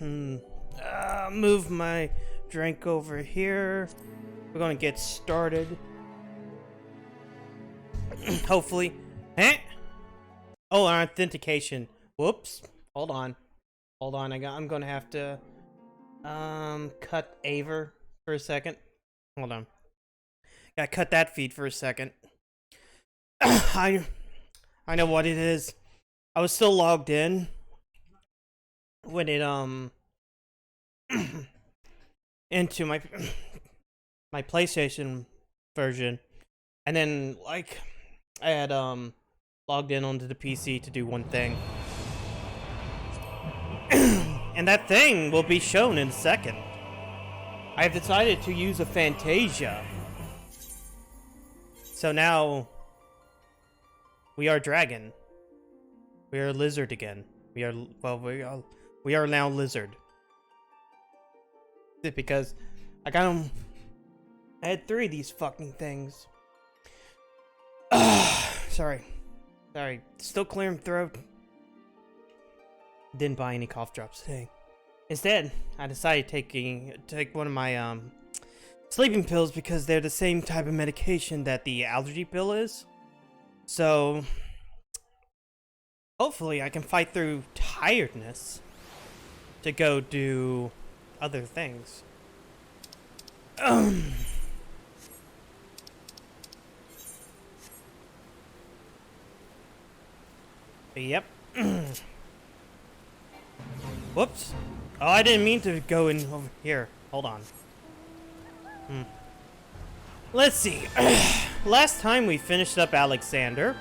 move my drink over here. We're gonna get started. Hopefully. Eh? Oh, authentication. Whoops. Hold on. Hold on. I'm gonna have to cut Aver for a second. Hold on. Gotta cut that feed for a second. I know what it is. I was still logged in when it into my PlayStation version, and then like I had logged in onto the PC to do one thing. And that thing will be shown in a second. I have decided to use a Fantasia. So now we are dragon. We are lizard again. We are now lizard. Because I got them. I had 3 of these fucking things. Sorry. Still clearing throat. Didn't buy any cough drops today. Instead, I decided to take one of my sleeping pills because they're the same type of medication that the allergy pill is. So hopefully I can fight through tiredness to go do other things. Yep. Whoops. Oh, I didn't mean to go in over here. Hold on. Let's see. Last time we finished up Alexander.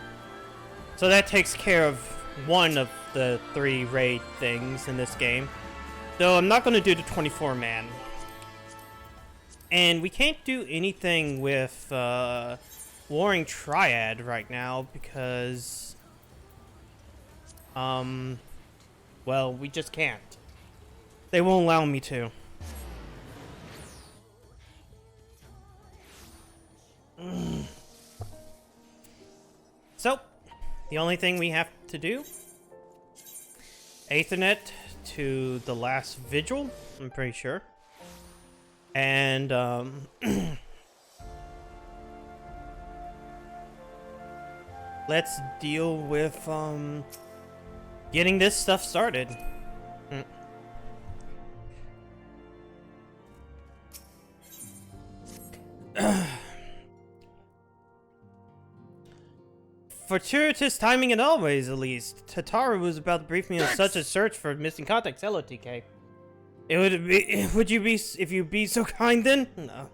So that takes care of one of the 3 raid things in this game. So I'm not going to do the 24-man. And we can't do anything with Warring Triad right now because well, we just can't. They won't allow me to. So, the only thing we have to do, Ethernet to the last vigil, I'm pretty sure. And let's deal with getting this stuff started. Fortuitous timing and always, at least. Tataru was about to brief me on such a search for missing contacts. Hello, TK. Would you be, if you'd be so kind then? No.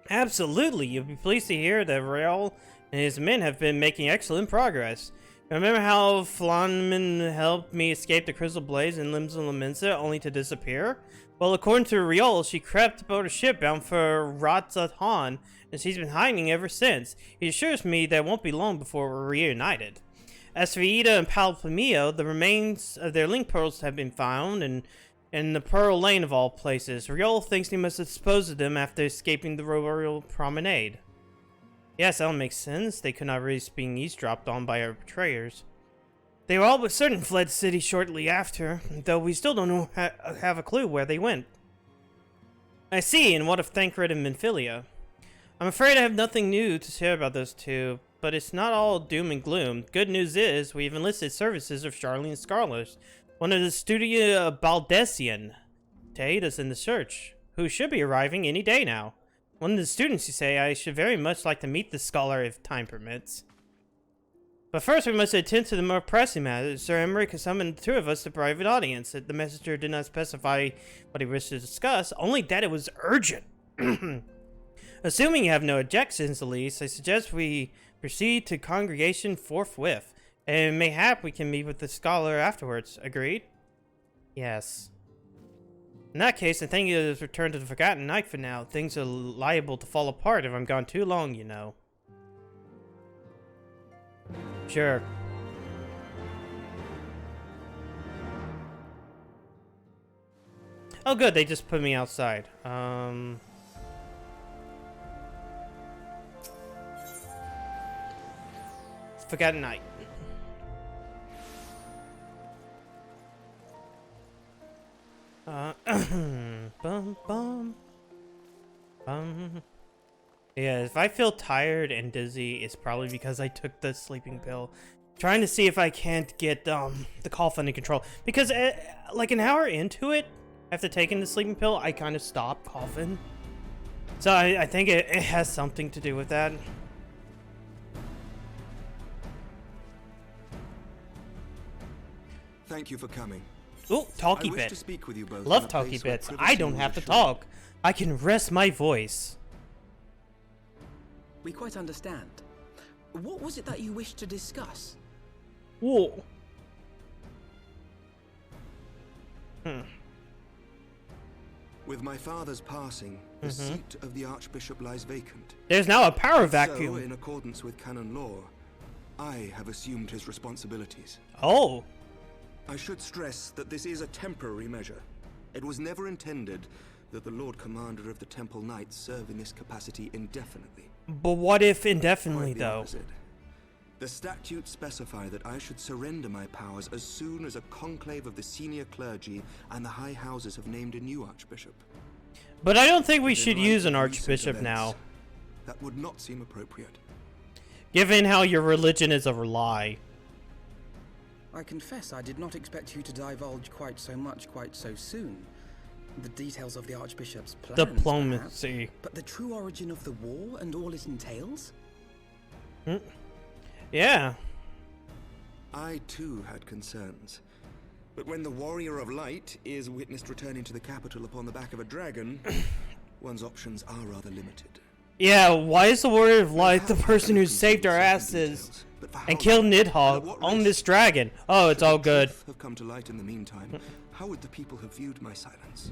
Absolutely, you'll be pleased to hear that Rael and his men have been making excellent progress. Remember how Flanman helped me escape the Crystal Blaze in Limsa Lamensa only to disappear? Well, according to Riol, she crept aboard a ship bound for Ratzathan, and she's been hiding ever since. He assures me that it won't be long before we're reunited. As for Ida and Palpamio, the remains of their link pearls have been found, and in the Pearl Lane of all places. Riol thinks he must have disposed of them after escaping the Royal Promenade. Yes, that makes sense. They could not risk being eavesdropped on by our betrayers. They were all but certain fled the city shortly after, though we still don't have a clue where they went. I see, and what of Thancred and Menphilia? I'm afraid I have nothing new to share about those two, but it's not all doom and gloom. Good news is, we've enlisted services of Charlene Scarlers, one of the Studia Baldessian, to aid us in the search, who should be arriving any day now. One of the students, you say, I should very much like to meet the scholar if time permits. But first we must attend to the more pressing matters. Sir Emmerich has summoned the 2 of us to private audience. The messenger did not specify what he wished to discuss, only that it was urgent. Assuming you have no objections, Elise, I suggest we proceed to congregation forthwith, and mayhap we can meet with the scholar afterwards. Agreed? Yes. In that case, I think it is return to the Forgotten Night for now. Things are liable to fall apart if I'm gone too long, you know. Sure. Oh good, they just put me outside. Forgotten Night. Bum, bum, bum. Yeah, if I feel tired and dizzy, it's probably because I took the sleeping pill. Trying to see if I can't get the cough under control. Because like an hour into it, after taking the sleeping pill, I kind of stopped coughing. So I think it has something to do with that. Thank you for coming. Ooh, talky I wish bit. to speak with you both Love in a talky place where bits. I privacy don't will have to assure. talk. I can rest my voice. We quite understand. What was it that you wished to discuss? Whoa. With my father's passing, the seat of the Archbishop lies vacant. There's now a power So, vacuum. in accordance with canon law, I have assumed his responsibilities. Oh. I should stress that this is a temporary measure. It was never intended that the Lord Commander of the Temple Knights serve in this capacity indefinitely. But what if indefinitely, Quite the though? opposite. The statutes specify that I should surrender my powers as soon as a conclave of the senior clergy and the high houses have named a new archbishop. But I don't think we In should light use of an recent archbishop events, now. That would not seem appropriate. Given how your religion is a lie. I confess I did not expect you to divulge quite so much quite so soon. The details of the Archbishop's plans, Diplomacy. perhaps, but the true origin of the war and all it entails? Yeah. I too had concerns. But when the Warrior of Light is witnessed returning to the capital upon the back of a dragon, one's options are rather limited. Yeah, why is the Warrior of Light the Perhaps person who I saved our concede certain asses details, but for how and killed long? And Nidhogg at what on risk? this dragon? Oh, it's Should all the good. truth have come to light in the meantime, how would the people have viewed my silence?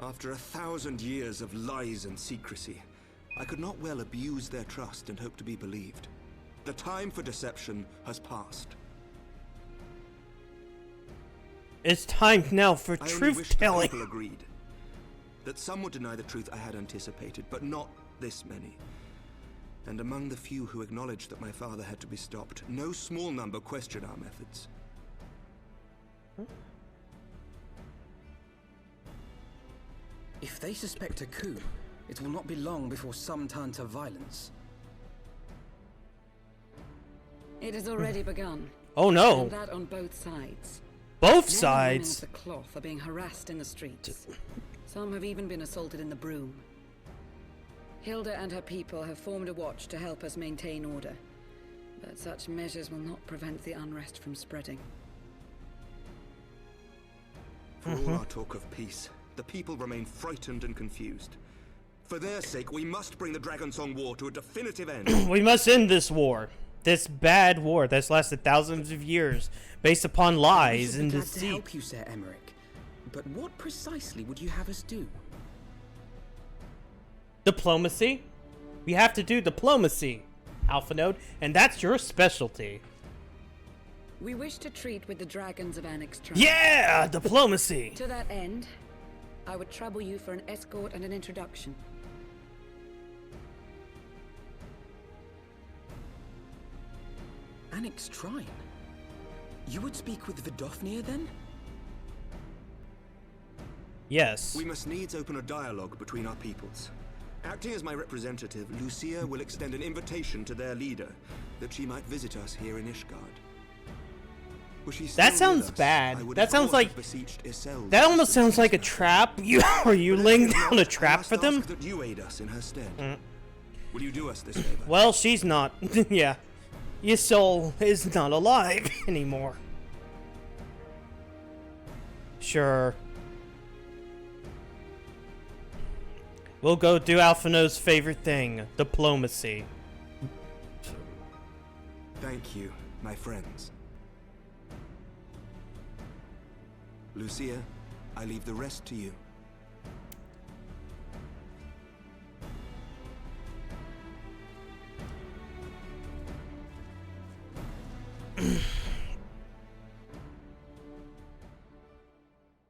After 1,000 years of lies and secrecy, I could not well abuse their trust and hope to be believed. The time for deception has passed. It's time now for I only wish the truth-telling. people agreed that some would deny the truth I had anticipated, but not this many. And among the few who acknowledged that my father had to be stopped, no small number questioned our methods. If they suspect a coup, it will not be long before some turn to violence. It has already begun. Oh no. And that on both sides. Both Men and women sides. of the cloth are being harassed in the streets. Some have even been assaulted in the broom. Hilda and her people have formed a watch to help us maintain order. But such measures will not prevent the unrest from spreading. For all our talk of peace, the people remain frightened and confused. For their sake, we must bring the Dragonsong War to a definitive end. We must end this war. This bad war that's lasted thousands of years, based upon We lies should be and glad to deceit. help you, Sir Emmerich. But what precisely would you have us do? Diplomacy? We have to do diplomacy, Alpha Node, and that's your specialty. We wish to treat with the dragons of Annex Tribe. Yeah, diplomacy. To that end, I would trouble you for an escort and an introduction. Annex Shrine? You would speak with Vidofnir then? Yes. We must needs open a dialogue between our peoples. Acting as my representative, Lucia will extend an invitation to their leader, that she might visit us here in Ishgard. Were she still That with sounds us, bad. I would That of sounds course like- have beseeched Isel's That almost assistance sounds like a instead. trap. Are you But laying if down not, a trap I must for them? ask that you aid us in her stead. Will you do us this favor? Well, she's not. Yeah. Your soul is not alive anymore. Sure. We'll go do Alphino's favorite thing, diplomacy. Thank you, my friends. Lucia, I leave the rest to you.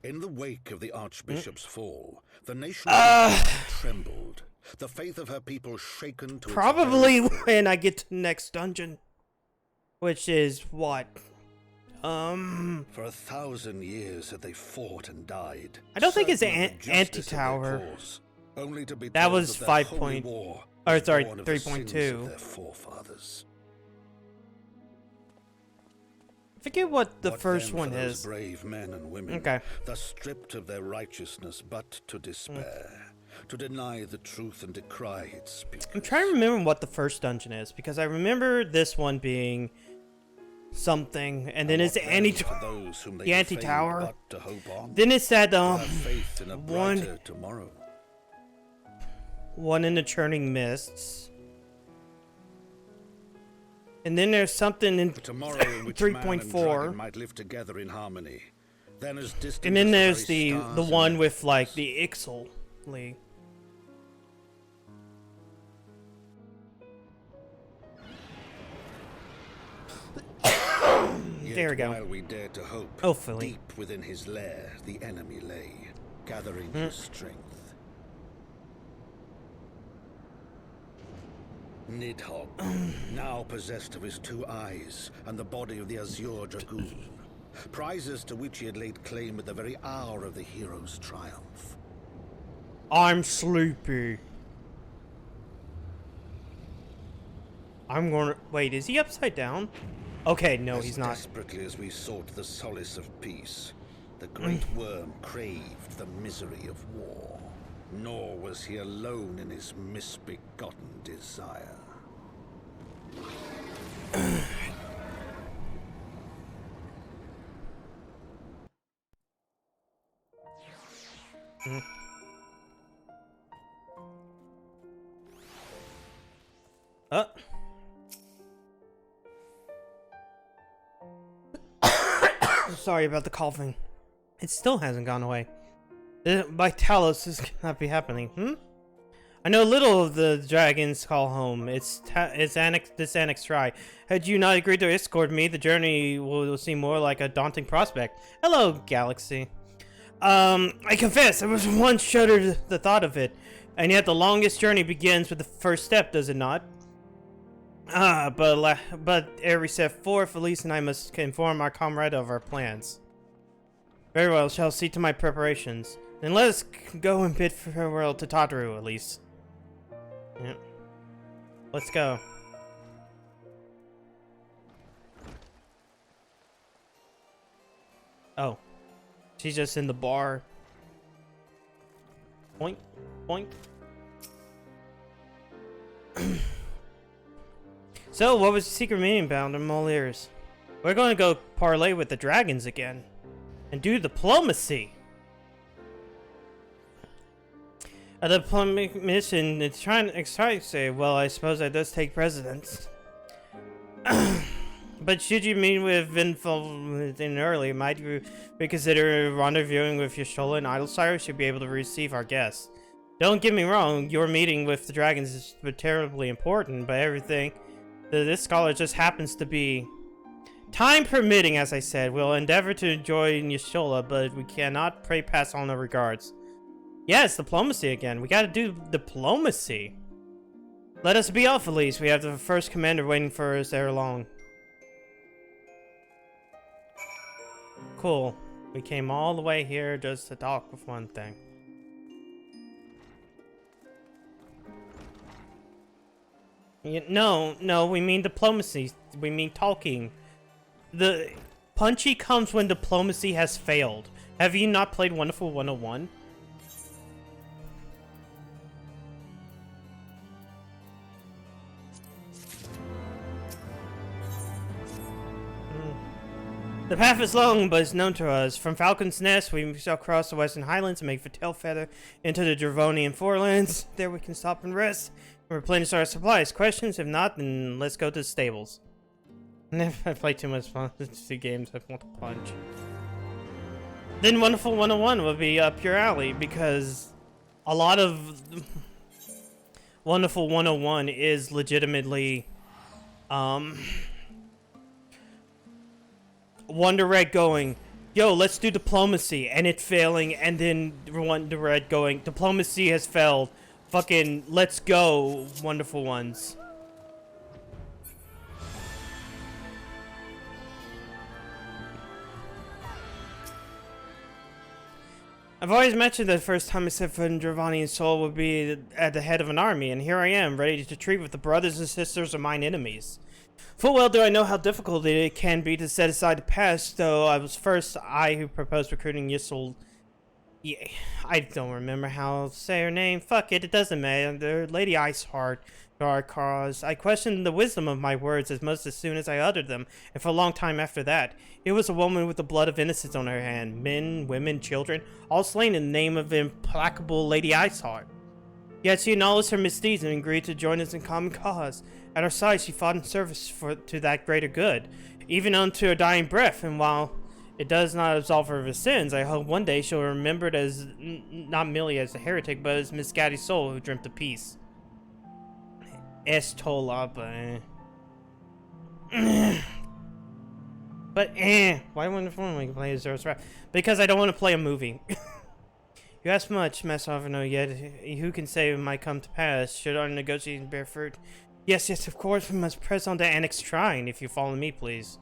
In the wake of the Archbishop's fall, the nation trembled, the faith of her people shaken to its Probably very core. when I get to the next dungeon. Which is, what? For 1,000 years had they fought and died. I don't think it's certain of the justice of their anti-tower. cause, only to be That told was their 5 holy point- war or was sorry, born of the sins 3.2. of their forefathers. Forget what the What first then one for those is. brave men and women, Okay. thus stripped of their righteousness, but to despair, to deny the truth and decry its beauty. I'm trying to remember what the first dungeon is, because I remember this one being something, and then it's the the anti-tower. Then it's that faith in a brighter tomorrow. one in the churning mists. And then there's something in A tomorrow in which man and 3.4. dragon might live together in harmony. Then as distant And then as there's very the stars one in with like the Ixal League. Yet There we go. While we dare to hope, Hopefully. deep within his lair, the enemy lay, gathering his strength. Nidhogg, now possessed of his 2 eyes and the body of the Azure Dragoon, prizes to which he had laid claim at the very hour of the hero's triumph. I'm sleepy. I'm gonna wait. Is he upside down? Okay, no, As he's not. desperately as we sought the solace of peace, the great worm craved the misery of war. Nor was he alone in his misbegotten desire. Uh. Sorry about the coughing. It still hasn't gone away. By Talos, this cannot be happening. I know little of the dragon's call home. It's Annex try. Had you not agreed to escort me, the journey will seem more like a daunting prospect. Hello, Galaxy. I confess, I was once shuddered the thought of it. And yet the longest journey begins with the first step, does it not? But ere we set forth, Elise and I must inform our comrade of our plans. Very well, shall see to my preparations. Then let us go and bid farewell to Tataru, Elise. Yep. Let's go. Oh. She's just in the bar. Point. Point. So, what was the secret meaning bound? I'm all ears. We're going to go parlay with the dragons again. And do diplomacy. A diplomatic mission, it's trying to say, well, I suppose that does take precedence. But should you meet with Vinful early, might you reconsider rendezvousing with Yashola and Idlesire? Should be able to receive our guests. Don't get me wrong, your meeting with the dragons is terribly important, but everything this scholar just happens to be. Time permitting, as I said, we'll endeavor to enjoy Yashola, but we cannot pray pass on our regards. Yes, diplomacy again. We gotta do diplomacy. Let us be off, Elise. We have the first commander waiting for us ere long. Cool. We came all the way here just to talk with one thing. No, we mean diplomacy. We mean talking. The punchy comes when diplomacy has failed. Have you not played Wonderful 101? The path is long, but it's known to us. From Falcon's Nest, we shall cross the Western Highlands and make for Tailfeather into the Dravonian Forelands. There we can stop and rest and replenish our supplies. Questions? If not, then let's go to the stables. If I play too much fun, two games, I want to punch. Then Wonderful 101 will be up your alley, because a lot of Wonderful 101 is legitimately, Wonder Red going, yo, let's do diplomacy, and it failing, and then Wonder Red going, diplomacy has failed. Fucking, let's go, Wonderful Ones. I've always mentioned that the first time I set foot in Dravanian soul would be at the head of an army, and here I am, ready to treat with the brothers and sisters of mine enemies. Full well do I know how difficult it can be to set aside the past, though I who proposed recruiting Yisol. Yeah, I don't remember how to say her name. Fuck it, it doesn't matter. Lady Iceheart, to our cause. I questioned the wisdom of my words as soon as I uttered them, and for a long time after that. It was a woman with the blood of innocence on her hand. Men, women, children, all slain in the name of implacable Lady Iceheart. Yet she acknowledged her misdeeds and agreed to join us in common cause. At our side, she fought in service to that greater good, even unto her dying breath, and while it does not absolve her of her sins, I hope one day she'll be remembered as not merely as a heretic, but as misguided soul who dreamt of peace. Estola, why wouldn't we play as Zero's Wrath? Because I don't want to play a movie. You ask much, Master Avano, yet who can say it might come to pass? Should our negotiations bear fruit? Yes, of course, we must press on to Annex Shrine, if you follow me, please.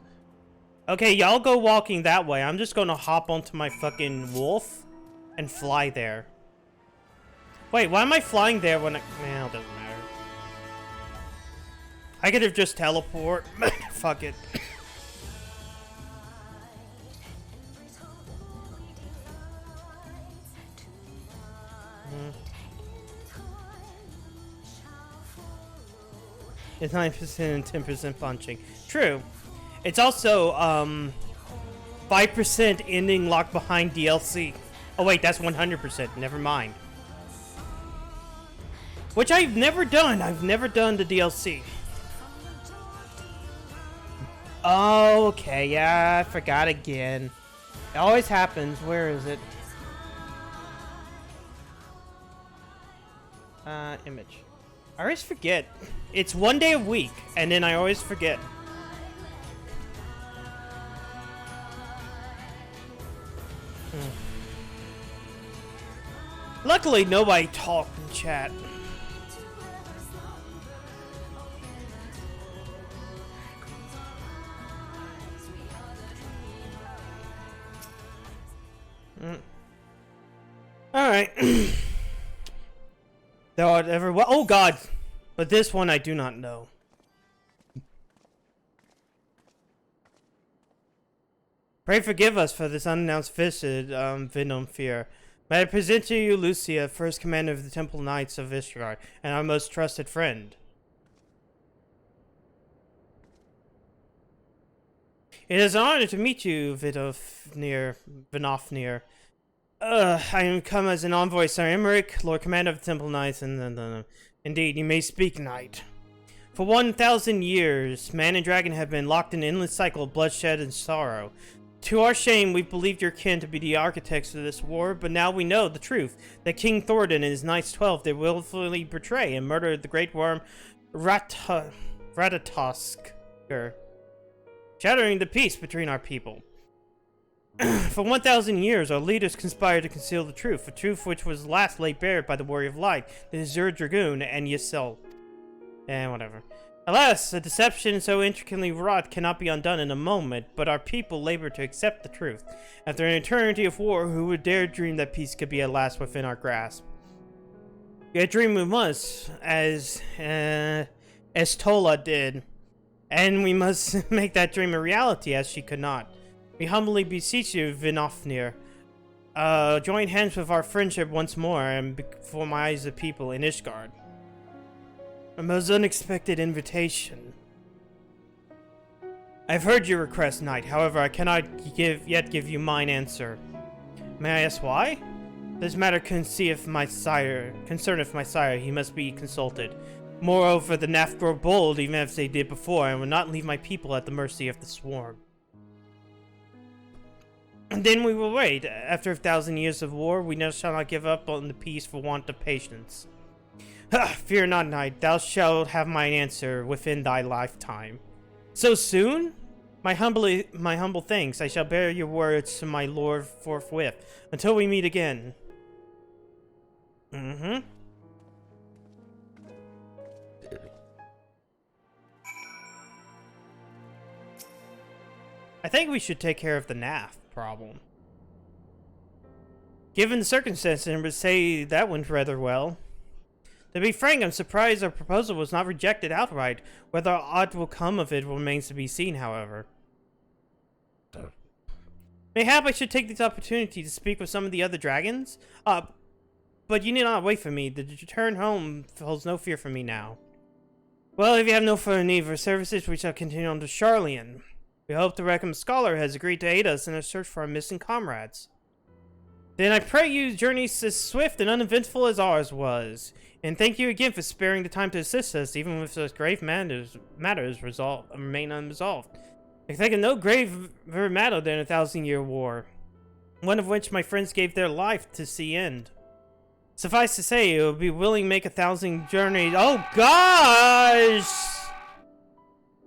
Okay, y'all go walking that way. I'm just gonna hop onto my fucking wolf and fly there. Wait, why am I flying there when well, it doesn't matter. I could have just teleport. Fuck it. It's 9% and 10% punching. True. It's also 5% ending locked behind DLC. Oh wait, that's 100%. Never mind. Which I've never done. I've never done the DLC. Okay, yeah, I forgot again. It always happens. Where is it? Image. I always forget. It's one day a week, and then I always forget. Luckily, nobody talked in chat. Alright. Thou art ever well. Oh god! But this one I do not know. Pray forgive us for this unannounced visit, Venom Fear. May I present to you Lucia, first commander of the Temple Knights of Ishtar, and our most trusted friend. It is an honor to meet you, Vinofnir. I am come as an envoy, Sir Emmerich, Lord Commander of the Temple Knights, and indeed, you may speak, Knight. For 1,000 years, man and dragon have been locked in an endless cycle of bloodshed and sorrow. To our shame, we believed your kin to be the architects of this war, but now we know the truth, that King Thoradin and his Knights 12 did willfully betray and murder the great worm Ratatoskr, shattering the peace between our people. For 1,000 years, our leaders conspired to conceal the truth, a truth which was last laid bare by the Warrior of Light, the Azure Dragoon, and Ysel. Whatever. Alas, a deception so intricately wrought cannot be undone in a moment, but our people labor to accept the truth. After an eternity of war, who would dare dream that peace could be at last within our grasp? Yet dream we must, as Tola did, and we must make that dream a reality, as she could not. We humbly beseech you, Vinofnir, join hands with our friendship once more, and before my eyes of people in Ishgard. A most unexpected invitation. I've heard your request, Knight. However, I cannot yet give you mine answer. May I ask why? This matter concerneth my sire. He must be consulted. Moreover, the Nath grow bold, even as they did before, and will not leave my people at the mercy of the swarm. And then we will wait. After 1,000 years of war, we shall not give up on the peace for want of patience. Fear not, Knight. Thou shalt have mine answer within thy lifetime. So soon? My humble thanks. I shall bear your words to my lord forthwith. Until we meet again. I think we should take care of the NAF problem. Given the circumstances, I would say that went rather well. To be frank, I'm surprised our proposal was not rejected outright. Whether aught will come of it remains to be seen, however. Mayhap I should take this opportunity to speak with some of the other dragons? But you need not wait for me. The return home holds no fear for me now. Well, if you have no further need for services, we shall continue on to Charlian. We hope the Reckham Scholar has agreed to aid us in our search for our missing comrades. Then I pray you journeys as swift and uneventful as ours was. And thank you again for sparing the time to assist us, even with such grave matters remain unresolved. I think of no graver matter than a 1,000-year war, one of which my friends gave their life to see end. Suffice to say, it would be willing to make 1,000 journeys. Oh gosh!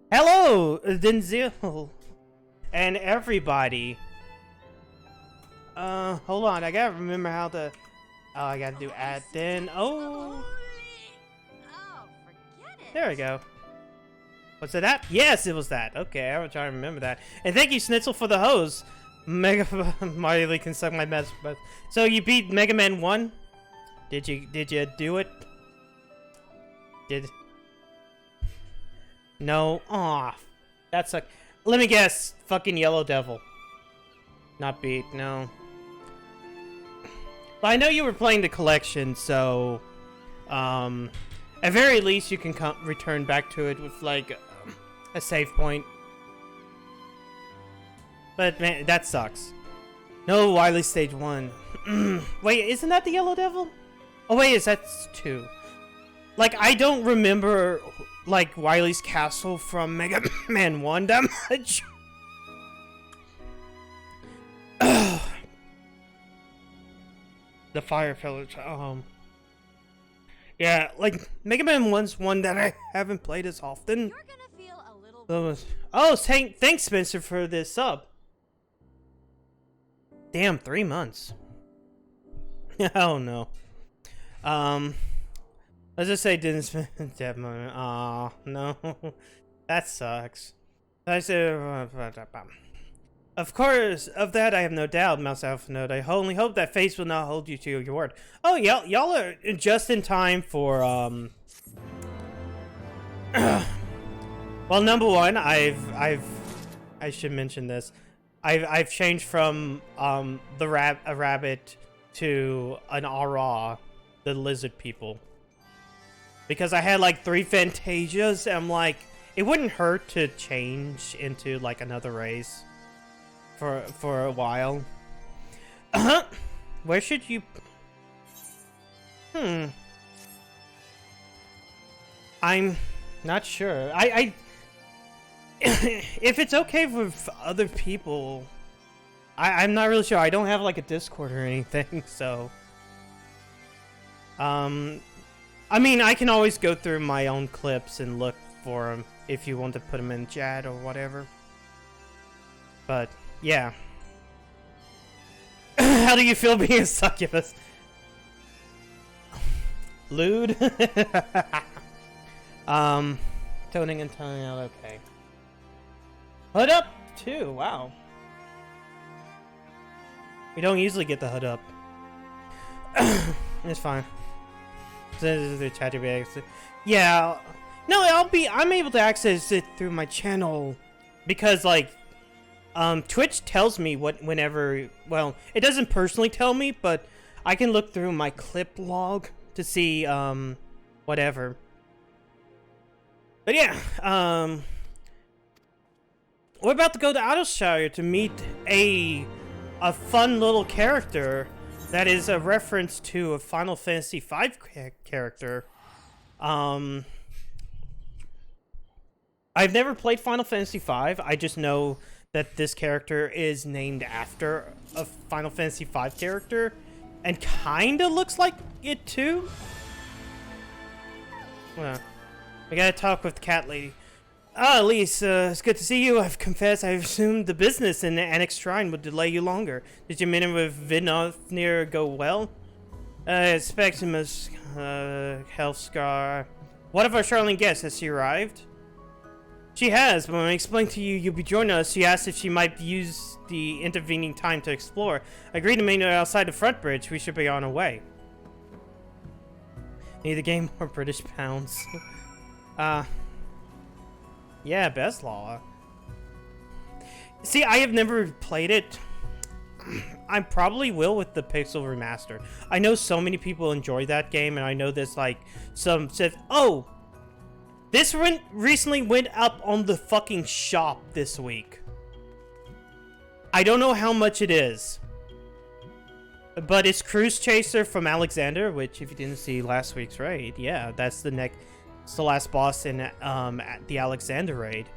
Hello, Denzel, and everybody. Hold on, I gotta remember how to. Oh, I gotta do add then. Oh, there we go. Was it that? Yes, it was that. Okay, I was trying to remember that. And thank you, Schnitzel, for the hose. Mega Marley can suck my mess, but so you beat Mega Man 1? Did you do it? No. Aw, that's a. Let me guess. Fucking Yellow Devil. Not beat. No. But I know you were playing the collection, so at very least you can return back to it with like a save point. But man, that sucks. No, Wily Stage 1. Wait, isn't that the Yellow Devil? Oh wait, is that 2? Like, I don't remember like Wily's castle from Mega Man 1 that much. The Fire Pillage. Yeah, like Mega Man 1's one that I haven't played as often. You're gonna feel a little Oh, thanks Spencer for this sub. Damn, 3 months. Oh no. Let's just say didn't spend that money. Aw, no. That sucks. I said, of course, of that I have no doubt, Mouse Alpha Note. I only hope that face will not hold you to your word. Oh, y'all are just in time for, well, number one, I should mention this. I've changed from, a rabbit to an Ara, the lizard people. Because I had like 3 Fantasias, and I'm like, it wouldn't hurt to change into like another race for a while. Where should you? I'm not sure. I if it's okay with other people, I'm not really sure. I don't have like a Discord or anything, so. I mean, I can always go through my own clips and look for them if you want to put them in chat or whatever. But, yeah. How do you feel being a succubus? Lewd? Toning and toning out, okay. Hood up, too, wow. We don't usually get the hood up. It's fine. Yeah, no, I'm able to access it through my channel because like Twitch tells me whenever, well, it doesn't personally tell me, but I can look through my clip log to see whatever. But yeah, we're about to go to Outershire to meet a fun little character that is a reference to a Final Fantasy V character. I've never played Final Fantasy V. I just know that this character is named after a Final Fantasy V character, and kinda looks like it too. Well, I gotta talk with the cat lady. Ah, Elise, it's good to see you. I've confessed I've assumed the business in the Annex Shrine would delay you longer. Did your meeting with Vidnothnir go well? Speximus, Healthscar. What of our Charlene guest? Has she arrived? She has, but when I explained to you you'll be joining us, she asked if she might use the intervening time to explore. I agreed to meet her outside the front bridge. We should be on our way. Need to gain more British pounds. Yeah, best law. See, I have never played it. I probably will with the Pixel Remaster. I know so many people enjoy that game, and I know there's like some said, oh, this recently went up on the fucking shop this week. I don't know how much it is, but it's Cruise Chaser from Alexander, which if you didn't see last week's raid, yeah, that's the last boss in the Alexander raid,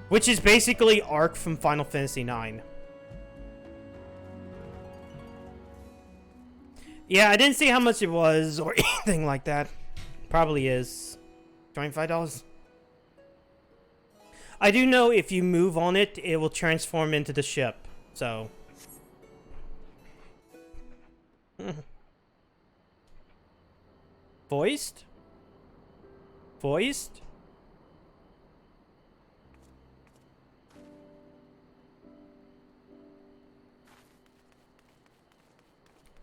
which is basically Ark from Final Fantasy IX. Yeah, I didn't see how much it was or anything like that. Probably is $25. I do know if you move on it, it will transform into the ship. So. Voiced? Voiced?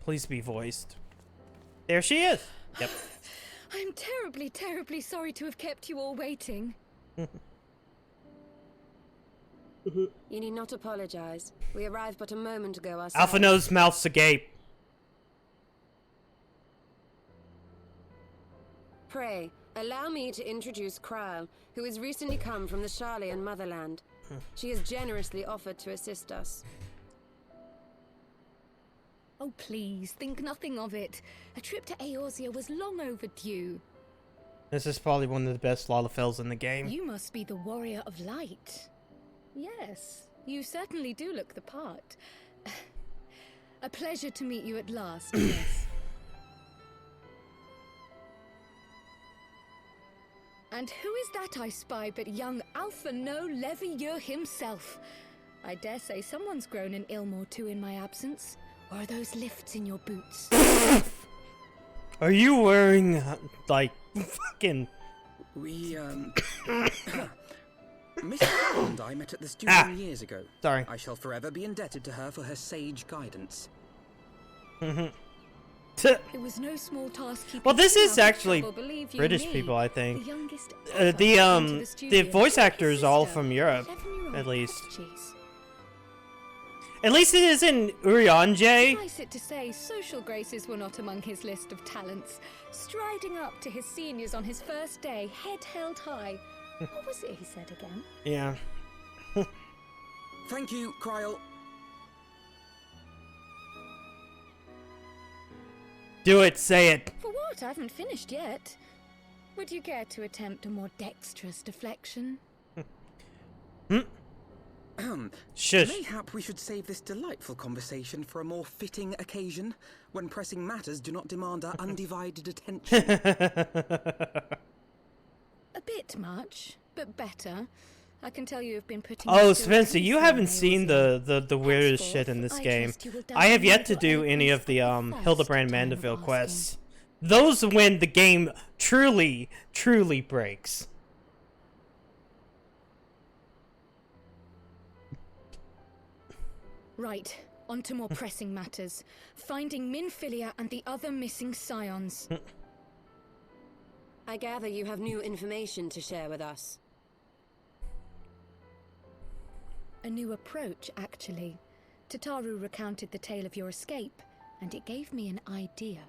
Please be voiced. There she is. Yep. I'm terribly, terribly sorry to have kept you all waiting. You need not apologize. We arrived but a moment ago ourselves. Alpha knows mouths agape. Pray, allow me to introduce Kryle, who has recently come from the Sharlayan motherland. She has generously offered to assist us. Oh, please, think nothing of it. A trip to Eorzea was long overdue. This is probably one of the best Lalafels in the game. You must be the Warrior of Light. Yes, you certainly do look the part. A pleasure to meet you at last, yes. And who is that I spy but young Alpha No Levieux himself? I dare say someone's grown an ilm or two in my absence. Or are those lifts in your boots? Are you wearing, like, fucking... We, Miss Kryle and I met at the studio years ago. Sorry. I shall forever be indebted to her for her sage guidance. It was no small task keeping Well, this you is out of actually trouble, believe you British me. people, I think. The youngest The studio. voice actors His all sister, from Europe, 11-year-old at least. Portuguese. At least it isn't Urianje. Suffice it to say, social graces were not among his list of talents. Striding up to his seniors on his first day, head held high. What was it he said again? Yeah. Thank you, Kryle. Do it, say it. For what? I haven't finished yet. Would you care to attempt a more dexterous deflection? Shush. Mayhap we should save this delightful conversation for a more fitting occasion, when pressing matters do not demand our undivided attention. A bit much, but better. I can tell you have been putting... Oh, your skills Spencer, to you use haven't in seen Eorzea. the weirdest Henceforth, shit in this I game. trust you will I have dive yet to into do any of the elephants at Hildebrand first time of Mandeville asking. quests. Those when the game truly, truly breaks. Right, on to more pressing matters. Finding Minfilia and the other missing scions. I gather you have new information to share with us. A new approach, actually. Tataru recounted the tale of your escape, and it gave me an idea.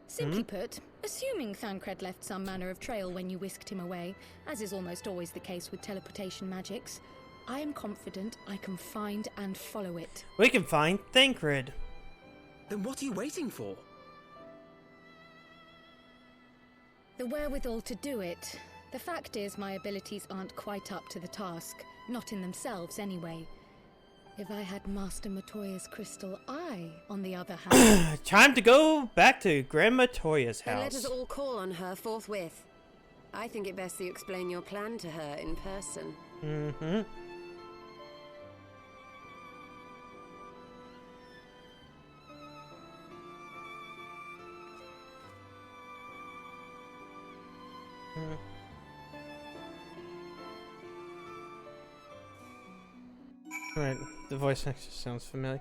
Simply put, assuming Thancred left some manner of trail when you whisked him away, as is almost always the case with teleportation magics, I am confident I can find and follow it. We can find Thancred. Then what are you waiting for? The wherewithal to do it. The fact is, my abilities aren't quite up to the task. Not in themselves, anyway. If I had Master Matoya's crystal eye, on the other hand... Time to go back to Grandma Toya's Then let us house. all call on her forthwith. I think it best you explain your plan to her in person. Mm-hmm. Right, the voice actor sounds familiar.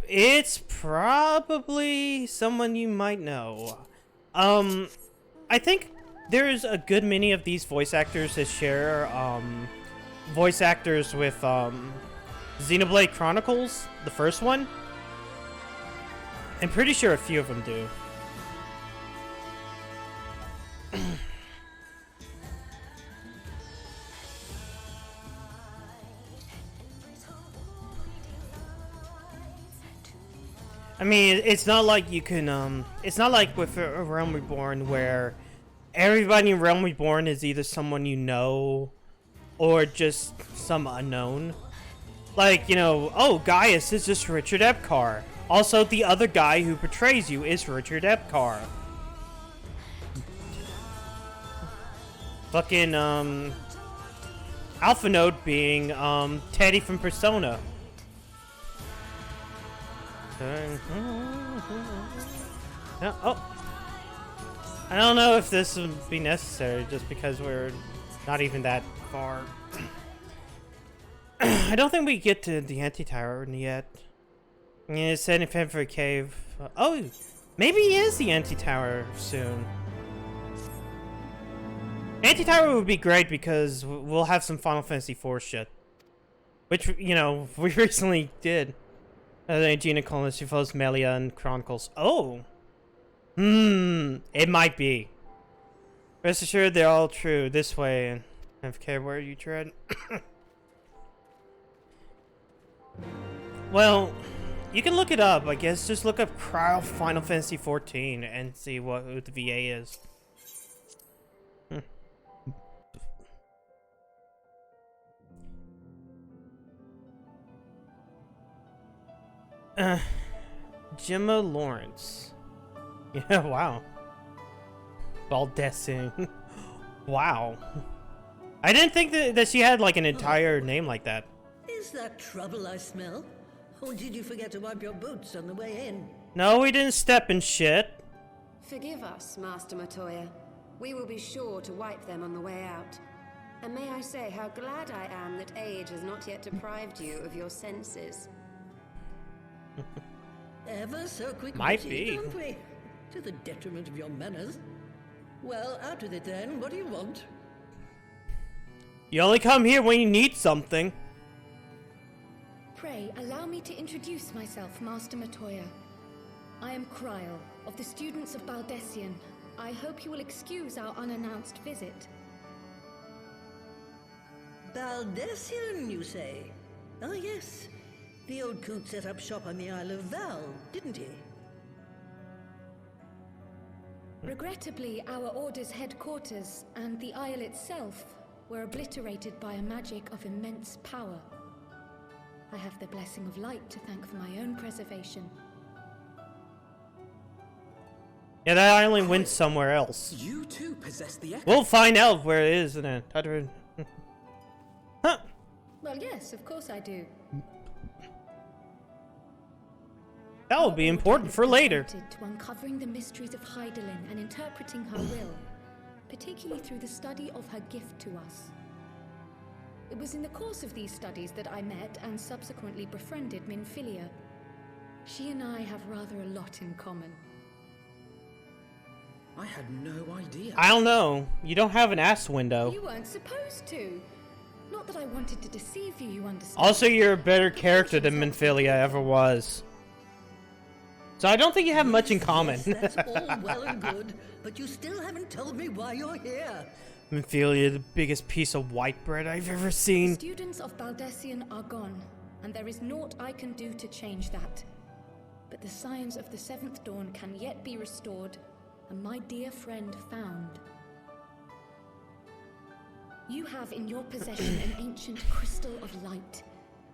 It's probably someone you might know. I think there's a good many of these voice actors that share, voice actors with, Xenoblade Chronicles, the first one. I'm pretty sure a few of them do. I mean, it's not like you can, it's not like with Realm Reborn where everybody in Realm Reborn is either someone you know or just some unknown. Like, you know, oh, Gaius is just Richard Epcar. Also, the other guy who betrays you is Richard Epcar. Fucking, Alpha Node being, Teddy from Persona. Oh. I don't know if this would be necessary just because we're not even that far. I don't think we get to the anti-tower yet. Yeah, it's setting fan for a cave. Oh, maybe he is the anti-tower soon. Anti-tower would be great because we'll have some Final Fantasy IV shit. Which, you know, we recently did. Gina Collins, she follows Melia and Chronicles. Oh! It might be. Rest assured they're all true. This way, and FK, where you tread. Well, you can look it up, I guess. Just look up Cryo Final Fantasy XIV and see who the VA is. Gemma Lawrence. Yeah, wow. Baldessing. Wow. I didn't think that she had like an entire name like that. Is that trouble I smell? Or did you forget to wipe your boots on the way in? No, we didn't step in shit. Forgive us, Master Matoya. We will be sure to wipe them on the way out. And may I say how glad I am that age has not yet deprived you of your senses. Ever so quick, Might witty, be. don't we? To the detriment of your manners. Well, out with it then. What do you want? You only come here when you need something. Pray, allow me to introduce myself, Master Matoya. I am Cryle, of the students of Baldessian. I hope you will excuse our unannounced visit. Baldessian, you say? Ah, yes. The old coot set up shop on the Isle of Val, didn't he? Regrettably, our order's headquarters and the isle itself were obliterated by a magic of immense power. I have the blessing of light to thank for my own preservation. Yeah, that island went somewhere else. You too possess the echo. We'll find out where it is in it. Huh. Well, yes, of course I do. That will be important for later. To uncovering the mysteries of Heidelin and interpreting her will, particularly through the study of her gift to us. It was in the course of these studies that I met and subsequently befriended Minfilia. She and I have rather a lot in common. I had no idea. I don't know. You don't have an ass window. You weren't supposed to. Not that I wanted to deceive you, you understand. Also, you're a better character than Minfilia ever was. So I don't think you have much in common. Yes, that's all well and good, but you still haven't told me why you're here. Minfilia, the biggest piece of white bread I've ever seen. The students of Baldessian are gone, and there is naught I can do to change that. But the science of the Seventh Dawn can yet be restored, and my dear friend found. You have in your possession an ancient crystal of light,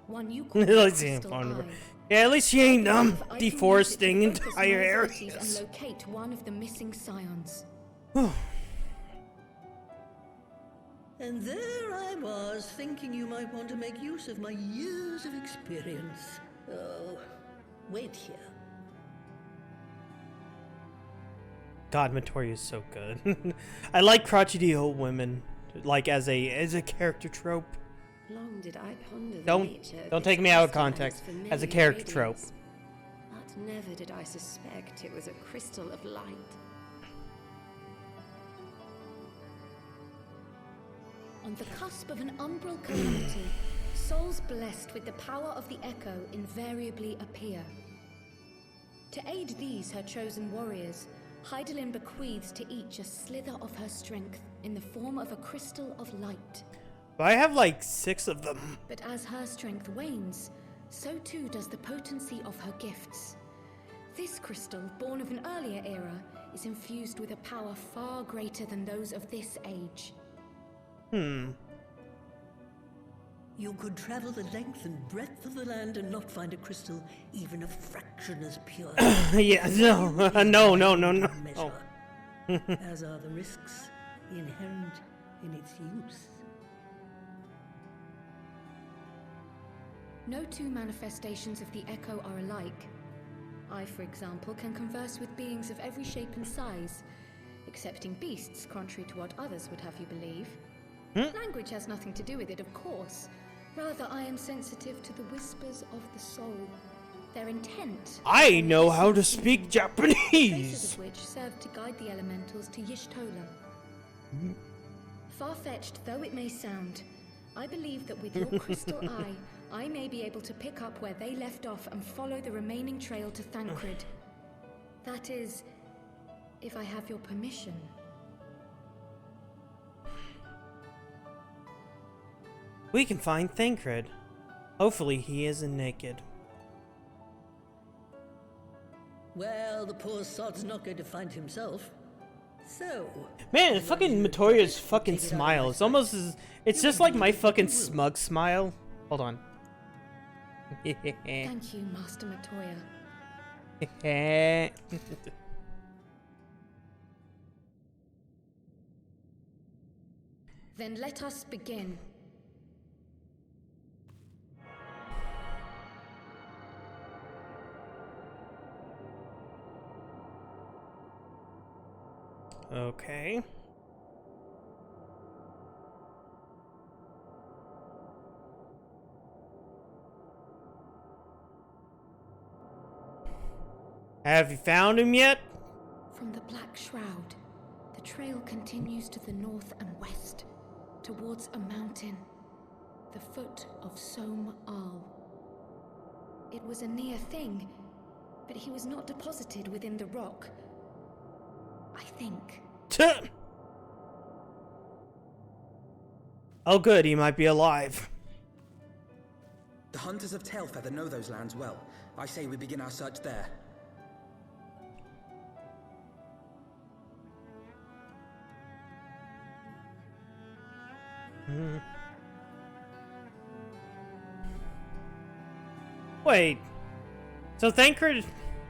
one you call the Crystal Eye. Yeah, at least she ain't I can deforesting use it to focus entire my abilities areas. and locate one of the missing scions. And there I was, thinking you might want to make use of my years of experience. Oh, wait here. God, Matoya is so good. I like crotchety old women, like as a character trope. Long did I ponder the Don't nature of don't its take me out of crystallines context for as a many character trope. radiance, but never did I suspect it was a crystal of light. On the cusp of an umbral calamity, souls blessed with the power of the Echo invariably appear. To aid these, her chosen warriors, Hydaelyn bequeaths to each a slither of her strength in the form of a crystal of light. I have like 6 of them. But as her strength wanes, so too does the potency of her gifts. This crystal, born of an earlier era, is infused with a power far greater than those of this age. You could travel the length and breadth of the land and not find a crystal even a fraction as pure. Yeah, no. No. Measure, as are the risks inherent in its use. No two manifestations of the Echo are alike. I, for example, can converse with beings of every shape and size, excepting beasts, contrary to what others would have you believe. Language has nothing to do with it, of course. Rather, I am sensitive to the whispers of the soul. Their intent. I know how to speak traces Japanese. of which serve to guide the elementals to Y'shtola. Far-fetched though it may sound, I believe that with your crystal eye, I may be able to pick up where they left off and follow the remaining trail to Thancred. That is, if I have your permission. We can find Thancred. Hopefully he isn't naked. Well, the poor sod's not going to find himself. So... Man, fucking Matoya's fucking smile. It's almost as... It's just like my fucking smug smile. Hold on. Thank you, Master Matoya. Then let us begin. Okay. Have you found him yet? From the Black Shroud, the trail continues to the north and west, towards a mountain, the foot of Som Al. It was a near thing, but he was not deposited within the rock. I think. Oh good, he might be alive. The hunters of Tailfeather know those lands well. I say we begin our search there. Wait. So Thancred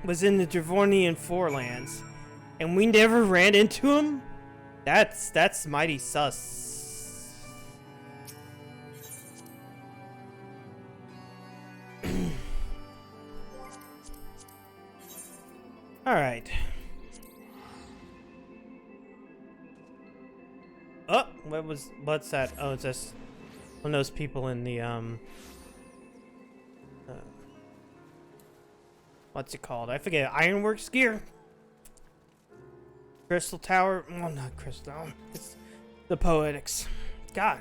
was in the Dravornian Forelands, and we never ran into him? That's mighty sus. Alright. Oh, what's that? Oh, it's just one of those people in the what's it called? I forget. Ironworks gear? Crystal Tower? Well, not Crystal. It's the Poetics. God.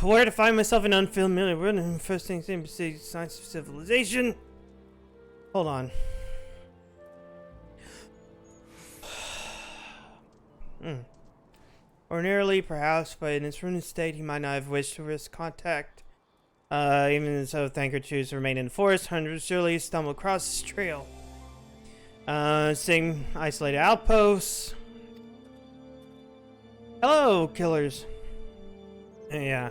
Where to find myself in unfamiliar world? First things in science of civilization. Hold on. Ordinarily, perhaps, but in his ruined state, he might not have wished to risk contact. Even so, Thancred chooses to remain in the forest. Hundreds surely stumble across this trail. Seeing isolated outposts. Hello, killers. Yeah.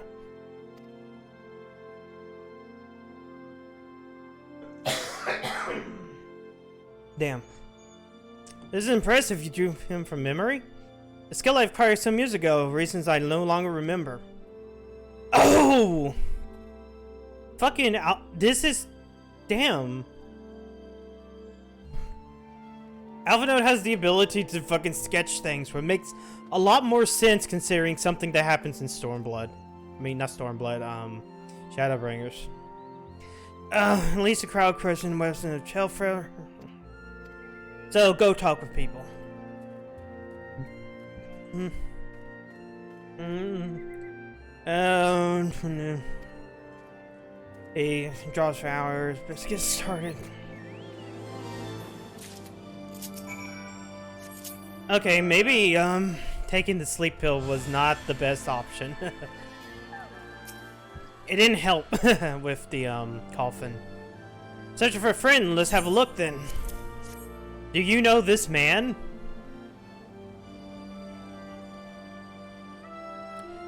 Damn. This is impressive. You drew him from memory? A skill I acquired some years ago, reasons I no longer remember. Oh! Fucking this is... Damn. Alphinaud has the ability to fucking sketch things, which makes a lot more sense considering something that happens in Stormblood. I mean, not Stormblood, Shadowbringers. At least the crowd crushing Western of Chelfrell. So, go talk with people. He draws for hours. Let's get started. Okay, maybe taking the sleep pill was not the best option. It didn't help with the coffin. Searching for a friend. Let's have a look then. Do you know this man?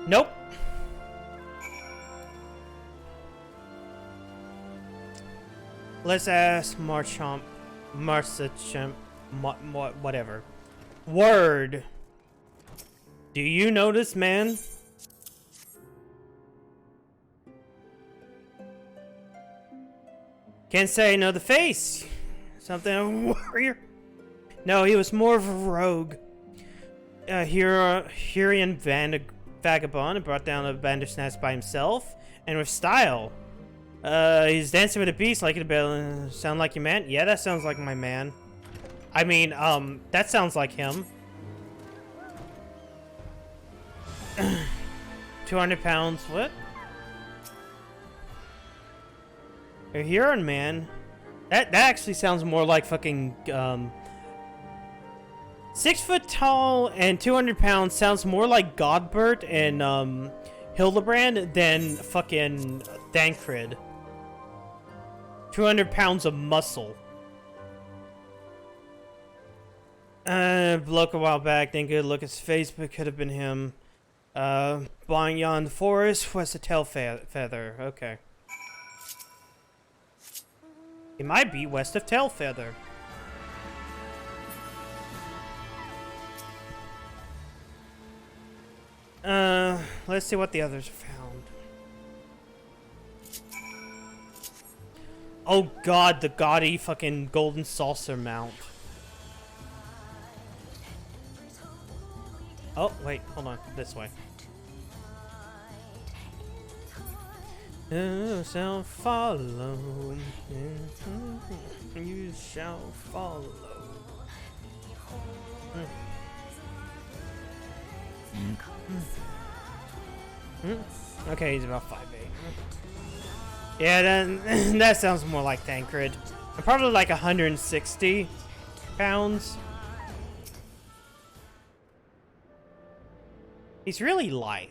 Nope. Let's ask Marchomp, whatever. Word. Do you know this man? Can't say I know the face. Something of a warrior. No, he was more of a rogue. Hurian vagabond and brought down a Bandersnatch by himself and with style. He's dancing with a beast like it sound like your man? Yeah, that sounds like my man. I mean, that sounds like him. 200 pounds, what? A Huron man? That actually sounds more like fucking, 6 foot tall and 200 pounds sounds more like Godbert and, Hildebrand than fucking Thancred. 200 pounds of muscle. Bloke a while back, didn't get a look at his face, but it could have been him. Beyond yon forest, west of Tail Feather. Okay. It might be west of Tail Feather. Let's see what the others found. Oh god, the gaudy fucking golden saucer mount. Oh, wait, hold on. This way. You shall follow. You shall follow. Okay, he's about 5'8". Yeah, that sounds more like Thancred. I'm probably like 160 pounds. He's really lithe.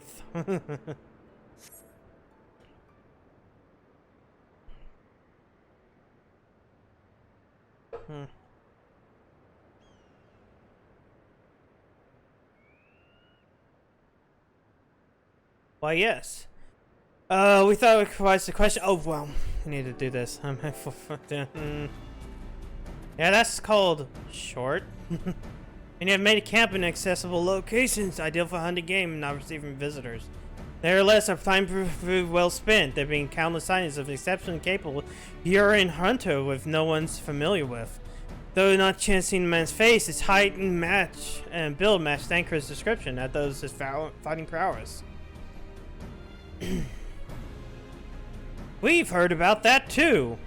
Why, yes. We thought we could provide the question. Oh, well, we need to do this. Yeah, that's called short. And you have made a camp in accessible locations, ideal for hunting game and not receiving visitors. Nevertheless, our time proved well spent. There being countless signs of exceptionally capable Huron hunter with no one's familiar with. Though not chancing the man's face, his height and build match Thancred's description at those his fighting prowess. We've heard about that too.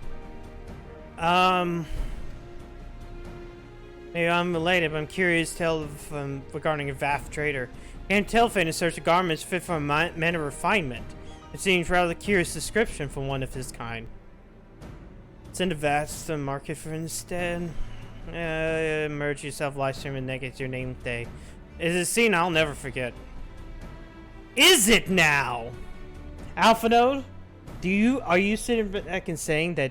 Maybe I'm related, but I'm curious regarding a Vaff trader. And Telfane in search of garments fit for a man of refinement. It seems rather a curious description for one of his kind. Send a vast market for instead. Merge yourself live stream and negate your name day. Is a scene I'll never forget. Is it now? Alphanode? Are you sitting back and saying that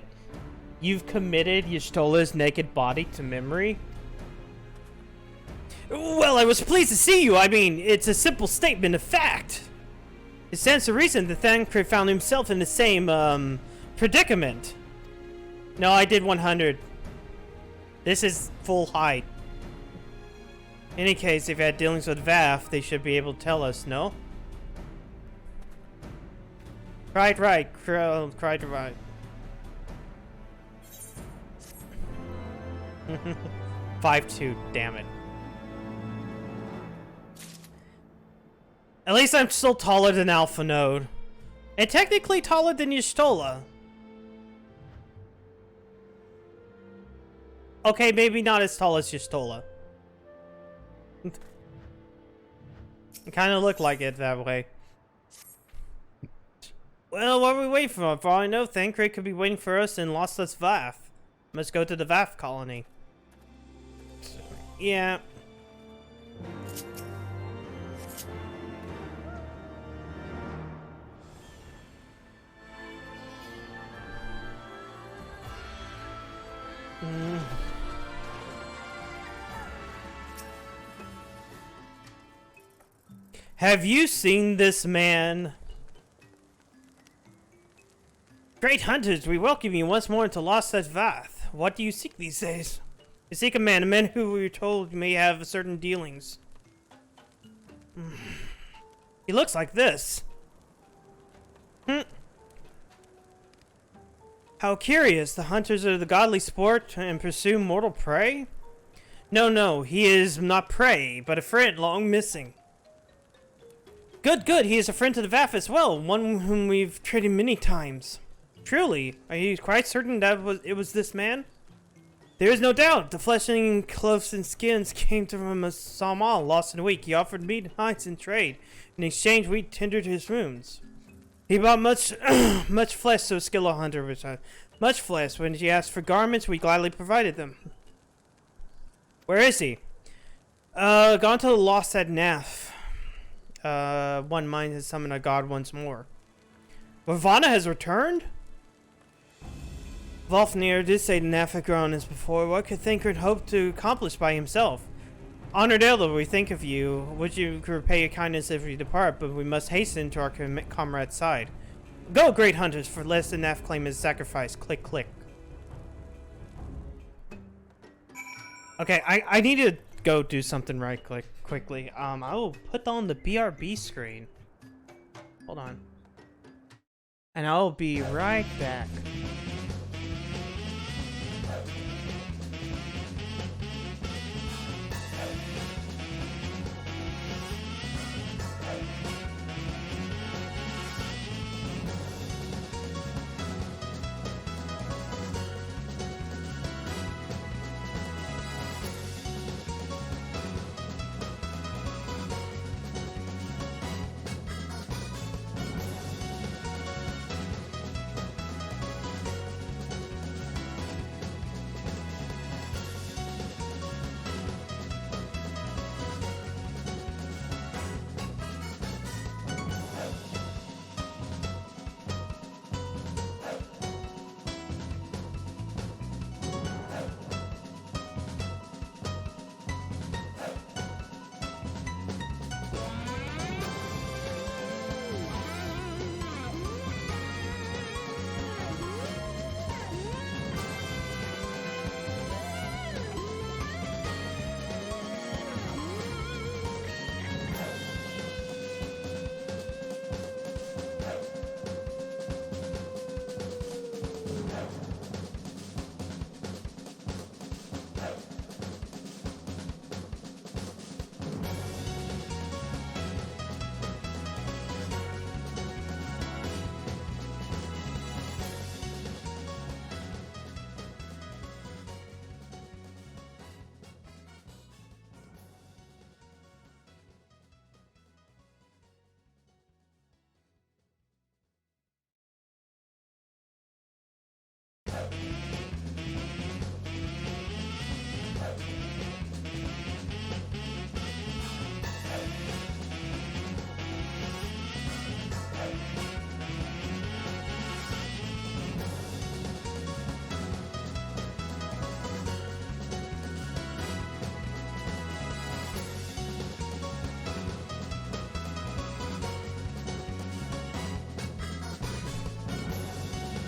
you've committed Y'shtola's naked body to memory? Well, I was pleased to see you. I mean, it's a simple statement of fact. It stands to reason that Thancred found himself in the same, predicament. No, I did 100. This is full height. In any case, if you had dealings with Vaff, they should be able to tell us, no? Cried right. Cried right. 5'2", damn it. At least I'm still taller than Alpha Node. And technically taller than Y'shtola. Okay, maybe not as tall as Y'shtola. It kind of looked like it that way. Well, what are we waiting for? For all I know, Thancred could be waiting for us in Lost XIV. Let's go to the VAF colony. Yeah. Have you seen this man? Great hunters, we welcome you once more into Lost XIV. What do you seek these days? You seek a man who we were told may have certain dealings. He looks like this. How curious, the hunters of the godly sport and pursue mortal prey? No, he is not prey, but a friend long missing. Good, he is a friend to the VAF as well, one whom we've traded many times. Truly, are you quite certain that it was this man? There is no doubt, the flesh and clothes and skins came from a Samal lost in a week. He offered meat and hides in trade. In exchange, we tendered his wounds. He bought much much flesh to a skilled hunter returned. Much flesh. When he asked for garments, we gladly provided them. Where is he? Gone to the lost at Naf. One mind has summoned a god once more. Ravana has returned? Volfnir did say Naf had grown as before. What could Thancred hope to accomplish by himself? Honored elder, we think of you. Would you repay your kindness if we depart, but we must hasten to our comrade's side. Go, great hunters, for less than Naf claim his sacrifice. Click, click. Okay, I need to go do something right quickly. I will put on the BRB screen. Hold on. And I'll be right back.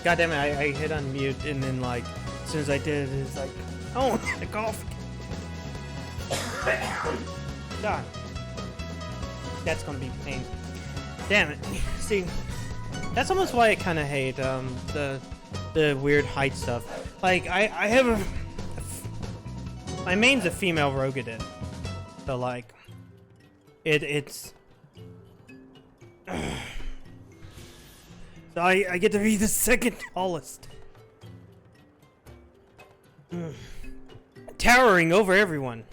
God damn it, I hit unmute and then like, as soon as I did, it's like, oh, the golf. God. That's gonna be pain. Damn it. See, that's almost why I kind of hate the weird height stuff. Like, I have my main's a female Rogadin. So like, it's I get to be the second tallest. Towering over everyone.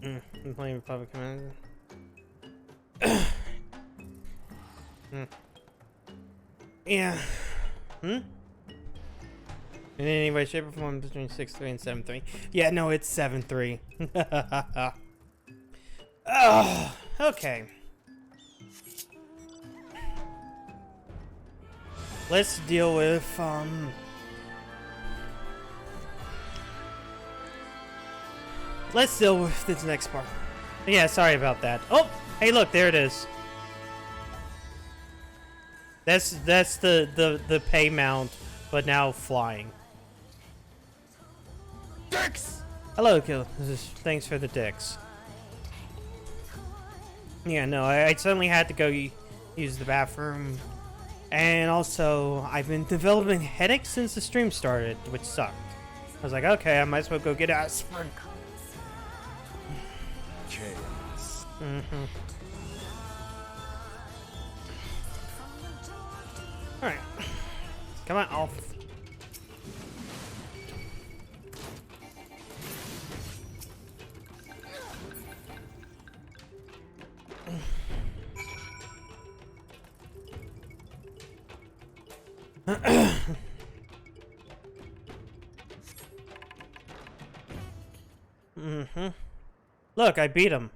I'm playing public command. Yeah. In any way, shape, or form between 6'3" and 7'3". Yeah, no, it's 7'3". Oh, okay. Let's deal with let's deal with this next part. Yeah, sorry about that. Oh, hey, look, there it is. That's the pay mount, but now flying. Dicks. Hello, Kill. Thanks for the dicks. Yeah, no, I suddenly had to go use the bathroom, and also I've been developing headaches since the stream started, which sucked. I was like, okay, I might as well go get aspirin. Chaos. Alright. Come on, off. Look, I beat him.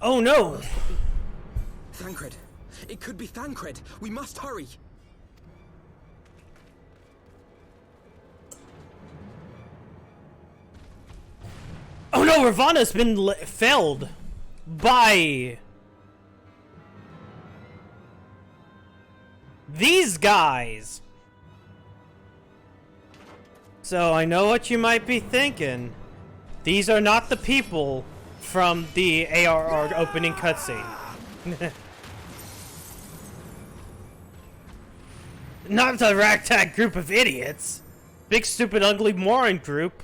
Oh no! Thancred! It could be Thancred! We must hurry! Oh no, Ravana's been felled by these guys. So I know what you might be thinking. These are not the people from the ARR opening cutscene. Not the ragtag group of idiots. Big stupid ugly moron group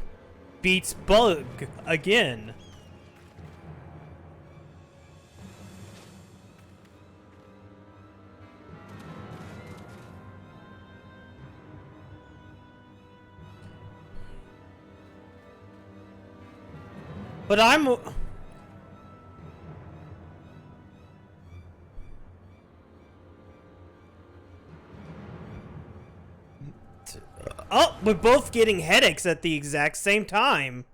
beats Bug again. But I'm... Oh, we're both getting headaches at the exact same time.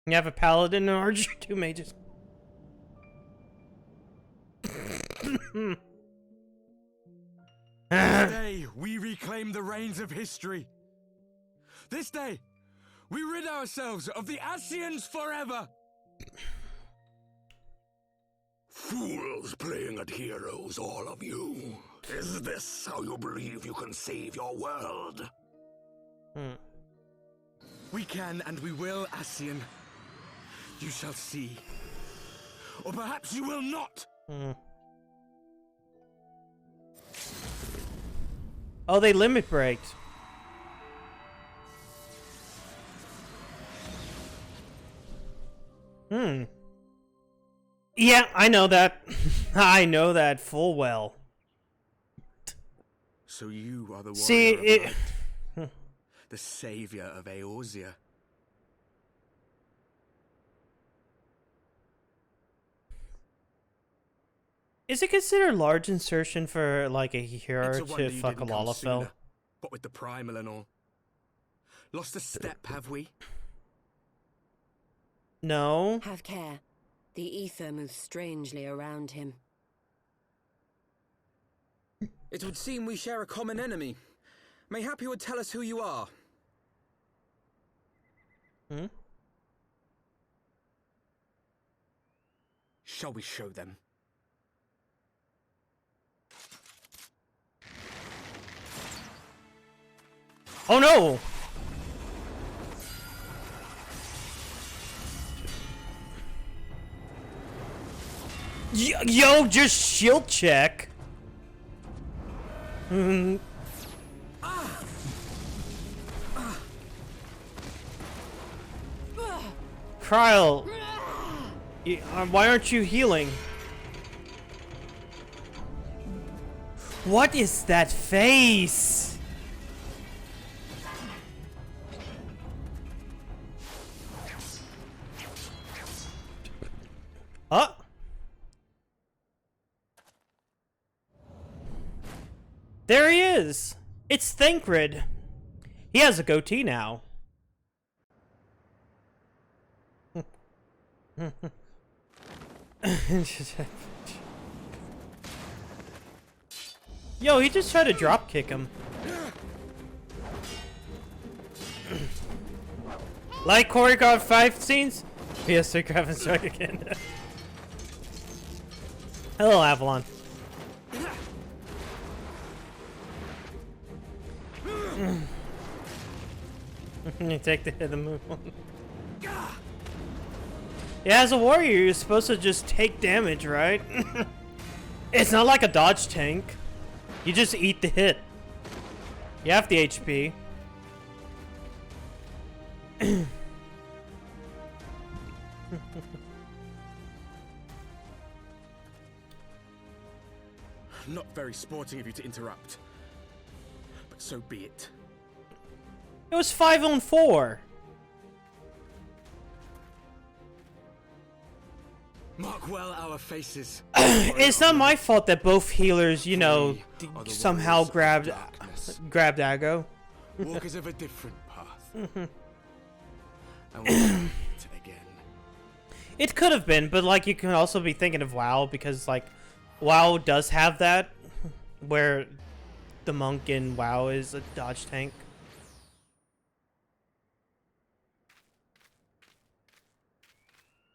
You have a paladin and archer, 2 mages. Today, we reclaim the reins of history. This day, we rid ourselves of the Ascians forever. Fools playing at heroes, all of you. Is this how you believe you can save your world? We can and we will, Ascian. You shall see. Or perhaps you will not. Oh, they limit breaked. Yeah, I know that. I know that full well. So you are the warrior See, of it... light, the savior of Eorzea. Is it considered large insertion for, like, a hero It's a wonder to you fuck a didn't come Lalafell? sooner, what with the primal and all. Lost a step, have we? No. Have care. The ether moves strangely around him. It would seem we share a common enemy. Mayhap you would tell us who you are. Shall we show them? Oh no! Yo, just shield check. Kryl, why aren't you healing? What is that face? Oh. There he is. It's Thancred. He has a goatee now. Yo, he just tried to drop kick him. Like choreographed fight scenes? PS3 grab and strike again. Hello, Avalon. You take the hit and move on. Yeah, as a warrior, you're supposed to just take damage, right? It's not like a dodge tank. You just eat the hit. You have the HP. Not very sporting of you to interrupt. But so be it. It was 5-on-4. Mark well our faces. It's not my fault that both healers, you know, somehow grabbed Aggo. Walkers of a different path. And we'll meet again. It could have been, but like you can also be thinking of WoW because like WoW does have that where the monk in WoW is a dodge tank.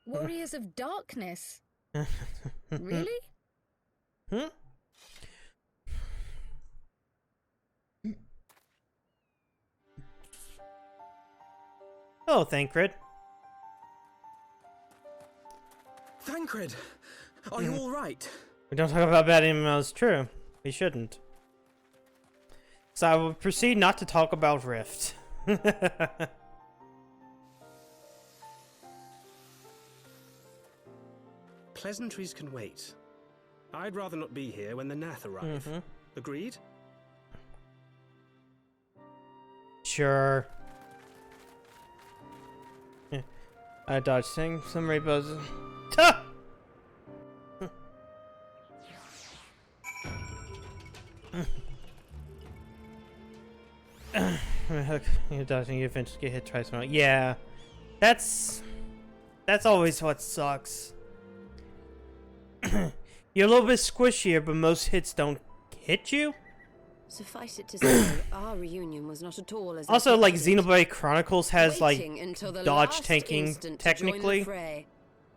Warriors of Darkness. Really? Hmm? Oh, Thancred. Thancred, are you all right? We don't talk about bad emails. True. We shouldn't. So I will proceed not to talk about Rift. Pleasantries can wait. I'd rather not be here when the Nath arrive. Agreed? Sure. Yeah. I dodged some rainbows. Ta! You're dodging, you eventually get hit twice more. Yeah. That's always what sucks. You're a little bit squishier, but most hits don't hit you. Suffice it to say, our reunion was not at all as also, like expected. Xenoblade Chronicles has like Until the dodge last tanking instant to technically. join the fray.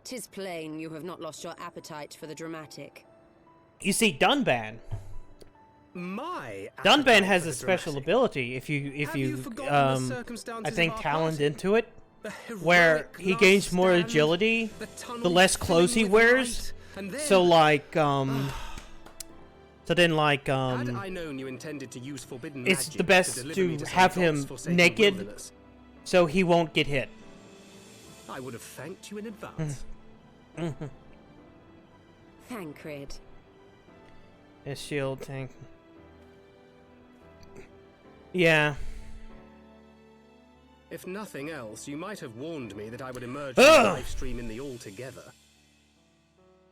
'Tis plain you have not lost your appetite for the dramatic. You see, Dunban. My Dunban has a special ability if you I think talent into it, where he gains more agility the less clothes he wears. So like so then like Had I known you intended to use forbidden it's magic the best deliver me to some have God's him forsaken naked wilderness, so he won't get hit. I would have thanked you in advance. Thancred. A shield tank. Yeah. If nothing else, you might have warned me that I would emerge from the live stream in the altogether.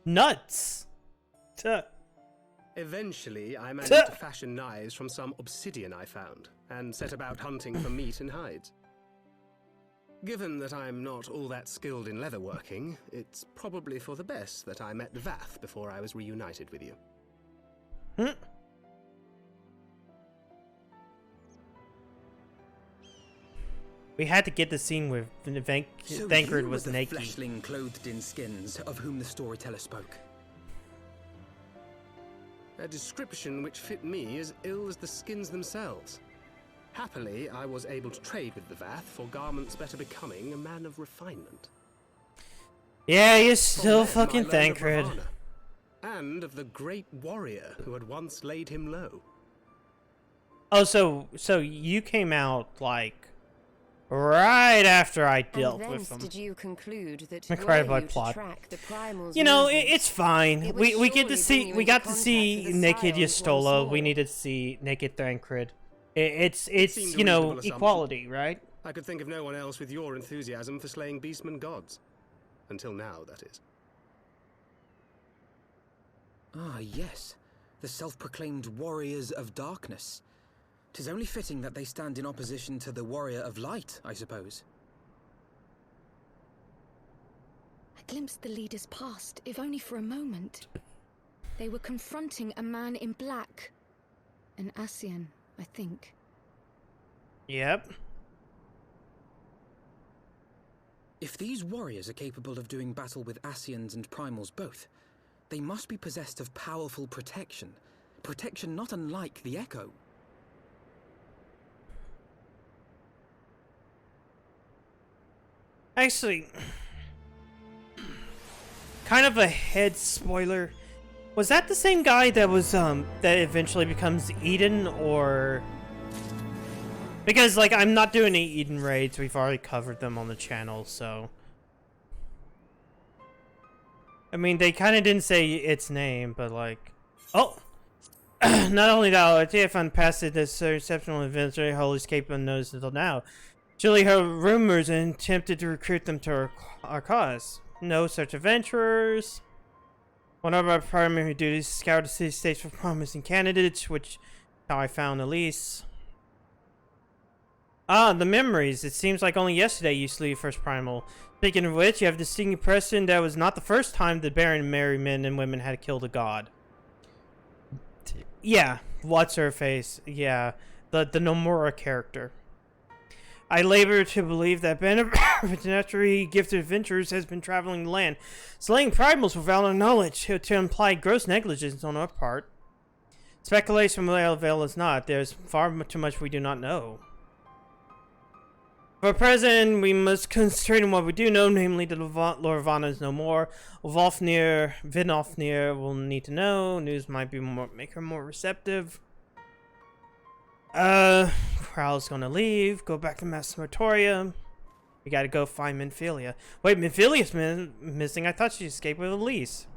Nuts. Tuh. Eventually, I managed to fashion knives from some obsidian I found, and set about hunting for meat and hides. Given that I'm not all that skilled in leatherworking, it's probably for the best that I met Vath before I was reunited with you. We had to get the scene where Thancred was naked. The fleshling clothed in skins of whom the storyteller spoke. A description which fit me as ill as the skins themselves. Happily, I was able to trade with the Vath for garments better becoming a man of refinement. Yeah, you're still fucking Thancred. And of the great warrior who had once laid him low. Oh, so you came out like right after I And dealt thence with them. did you conclude that Incredible were you plot. to track the Primal's You know, movements, it's fine. it would We get surely to bring see you we into got to contact see with the naked Scions once Yastola. more. We need to see naked Thancred. It's seemed a you know, reasonable assumption. equality, right? I could think of no one else with your enthusiasm for slaying beastmen gods. Until now, that is. Ah, yes. The self-proclaimed warriors of darkness. 'Tis only fitting that they stand in opposition to the warrior of light, I suppose. I glimpsed the leaders past, if only for a moment. They were confronting a man in black. An Ascian, I think. Yep. If these warriors are capable of doing battle with Ascians and Primals both, they must be possessed of powerful protection. Protection not unlike the Echo. Actually, kind of a head spoiler. Was that the same guy that was that eventually becomes Eden, or because like I'm not doing any Eden raids, we've already covered them on the channel, so I mean they kind of didn't say its name, but like not only that, I found past this exceptional events very wholly escaped unnoticed until now. Julie heard rumors and attempted to recruit them to our cause. No such adventurers. One of our primary duties is to scour the city states for promising candidates, which is how I found Elise. Ah, the memories. It seems like only yesterday you slew your first primal. Speaking of which, you have a distinct impression that was not the first time the Baron married men and women had killed a god. Yeah, what's her face? Yeah, the Nomura character. I labor to believe that band of naturally gifted adventurers has been traveling the land, slaying primals without our knowledge, to imply gross negligence on our part. Speculation will avail us not. There's far too much we do not know. For present, we must concentrate on what we do know, namely that Lord Vanna is no more. Vinofnir will need to know. News might be make her more receptive. Crowl's gonna leave. Go back to Massamatoria. We gotta go find Minfilia. Wait, Minfilia's missing? I thought she escaped with Elise.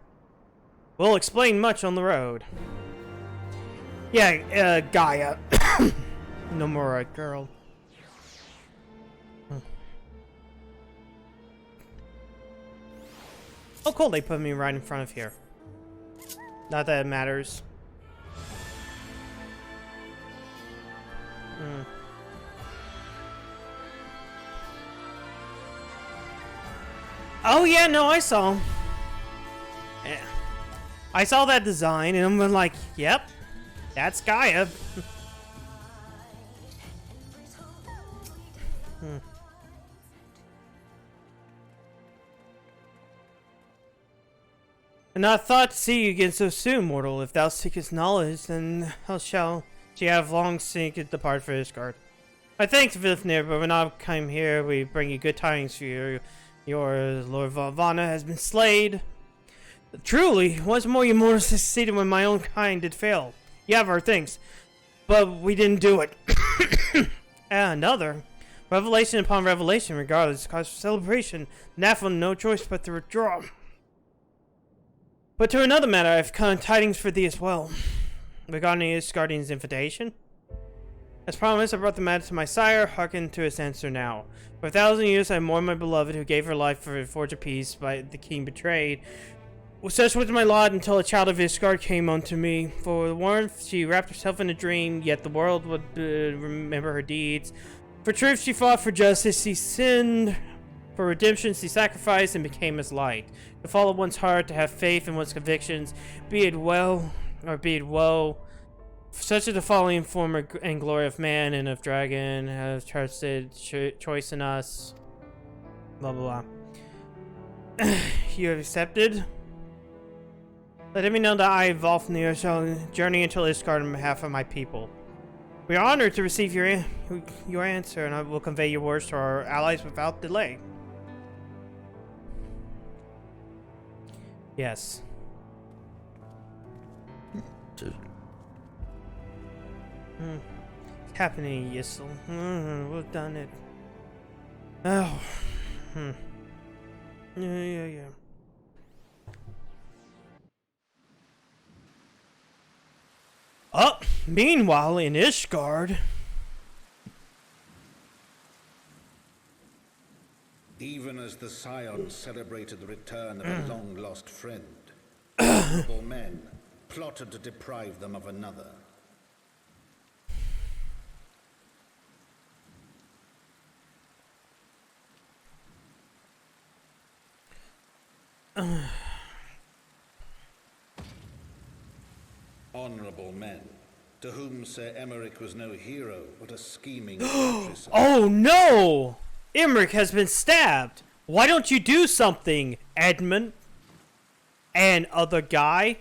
We'll explain much on the road. Yeah, Gaia. Nomura girl. Oh, cool. They put me right in front of here. Not that it matters. Oh yeah, no, I saw. Yeah. I saw that design, and I'm like, yep, that's Gaia. And I thought to see you again so soon, mortal. If thou seekest knowledge, then how shall she have long since depart for Isgard. I thank Vilfnir, but when I came here, we bring you good tidings for you. Your Lord Vanna has been slayed. Truly, once more you more succeeded when my own kind did fail. You have our things, but we didn't do it. Another. Revelation upon revelation, regardless, cause for celebration. Nafel no choice but to withdraw. But to another matter, I have kind tidings for thee as well. Regarding Isgardian's invitation. As promised, I brought the matter to my sire. Hearken to his answer now. For 1,000 years I mourned my beloved, who gave her life for the forge of peace by the king betrayed. Such was my lot until a child of Isgard came unto me. For warmth she wrapped herself in a dream, yet the world would remember her deeds. For truth she fought, for justice she sinned. For redemption she sacrificed and became as light. To follow one's heart, to have faith in one's convictions, be it well or be it woe. Such is the folly and form and glory of man and of dragon, have trusted choice in us. Blah blah blah. You have accepted? Let me know that I, Volfnir, shall journey until Isgard on behalf of my people. We are honored to receive your answer, and I will convey your words to our allies without delay. Yes. It's happening, Yissel. We've done it. Oh. Yeah. Oh, meanwhile in Ishgard. Even as the Scions celebrated the return of a long-lost friend, honorable men plotted to deprive them of another. Honorable men, to whom Sir Emmerich was no hero, but a scheming patricide. Oh no! Emmerich has been stabbed! Why don't you do something, Edmund? And other guy?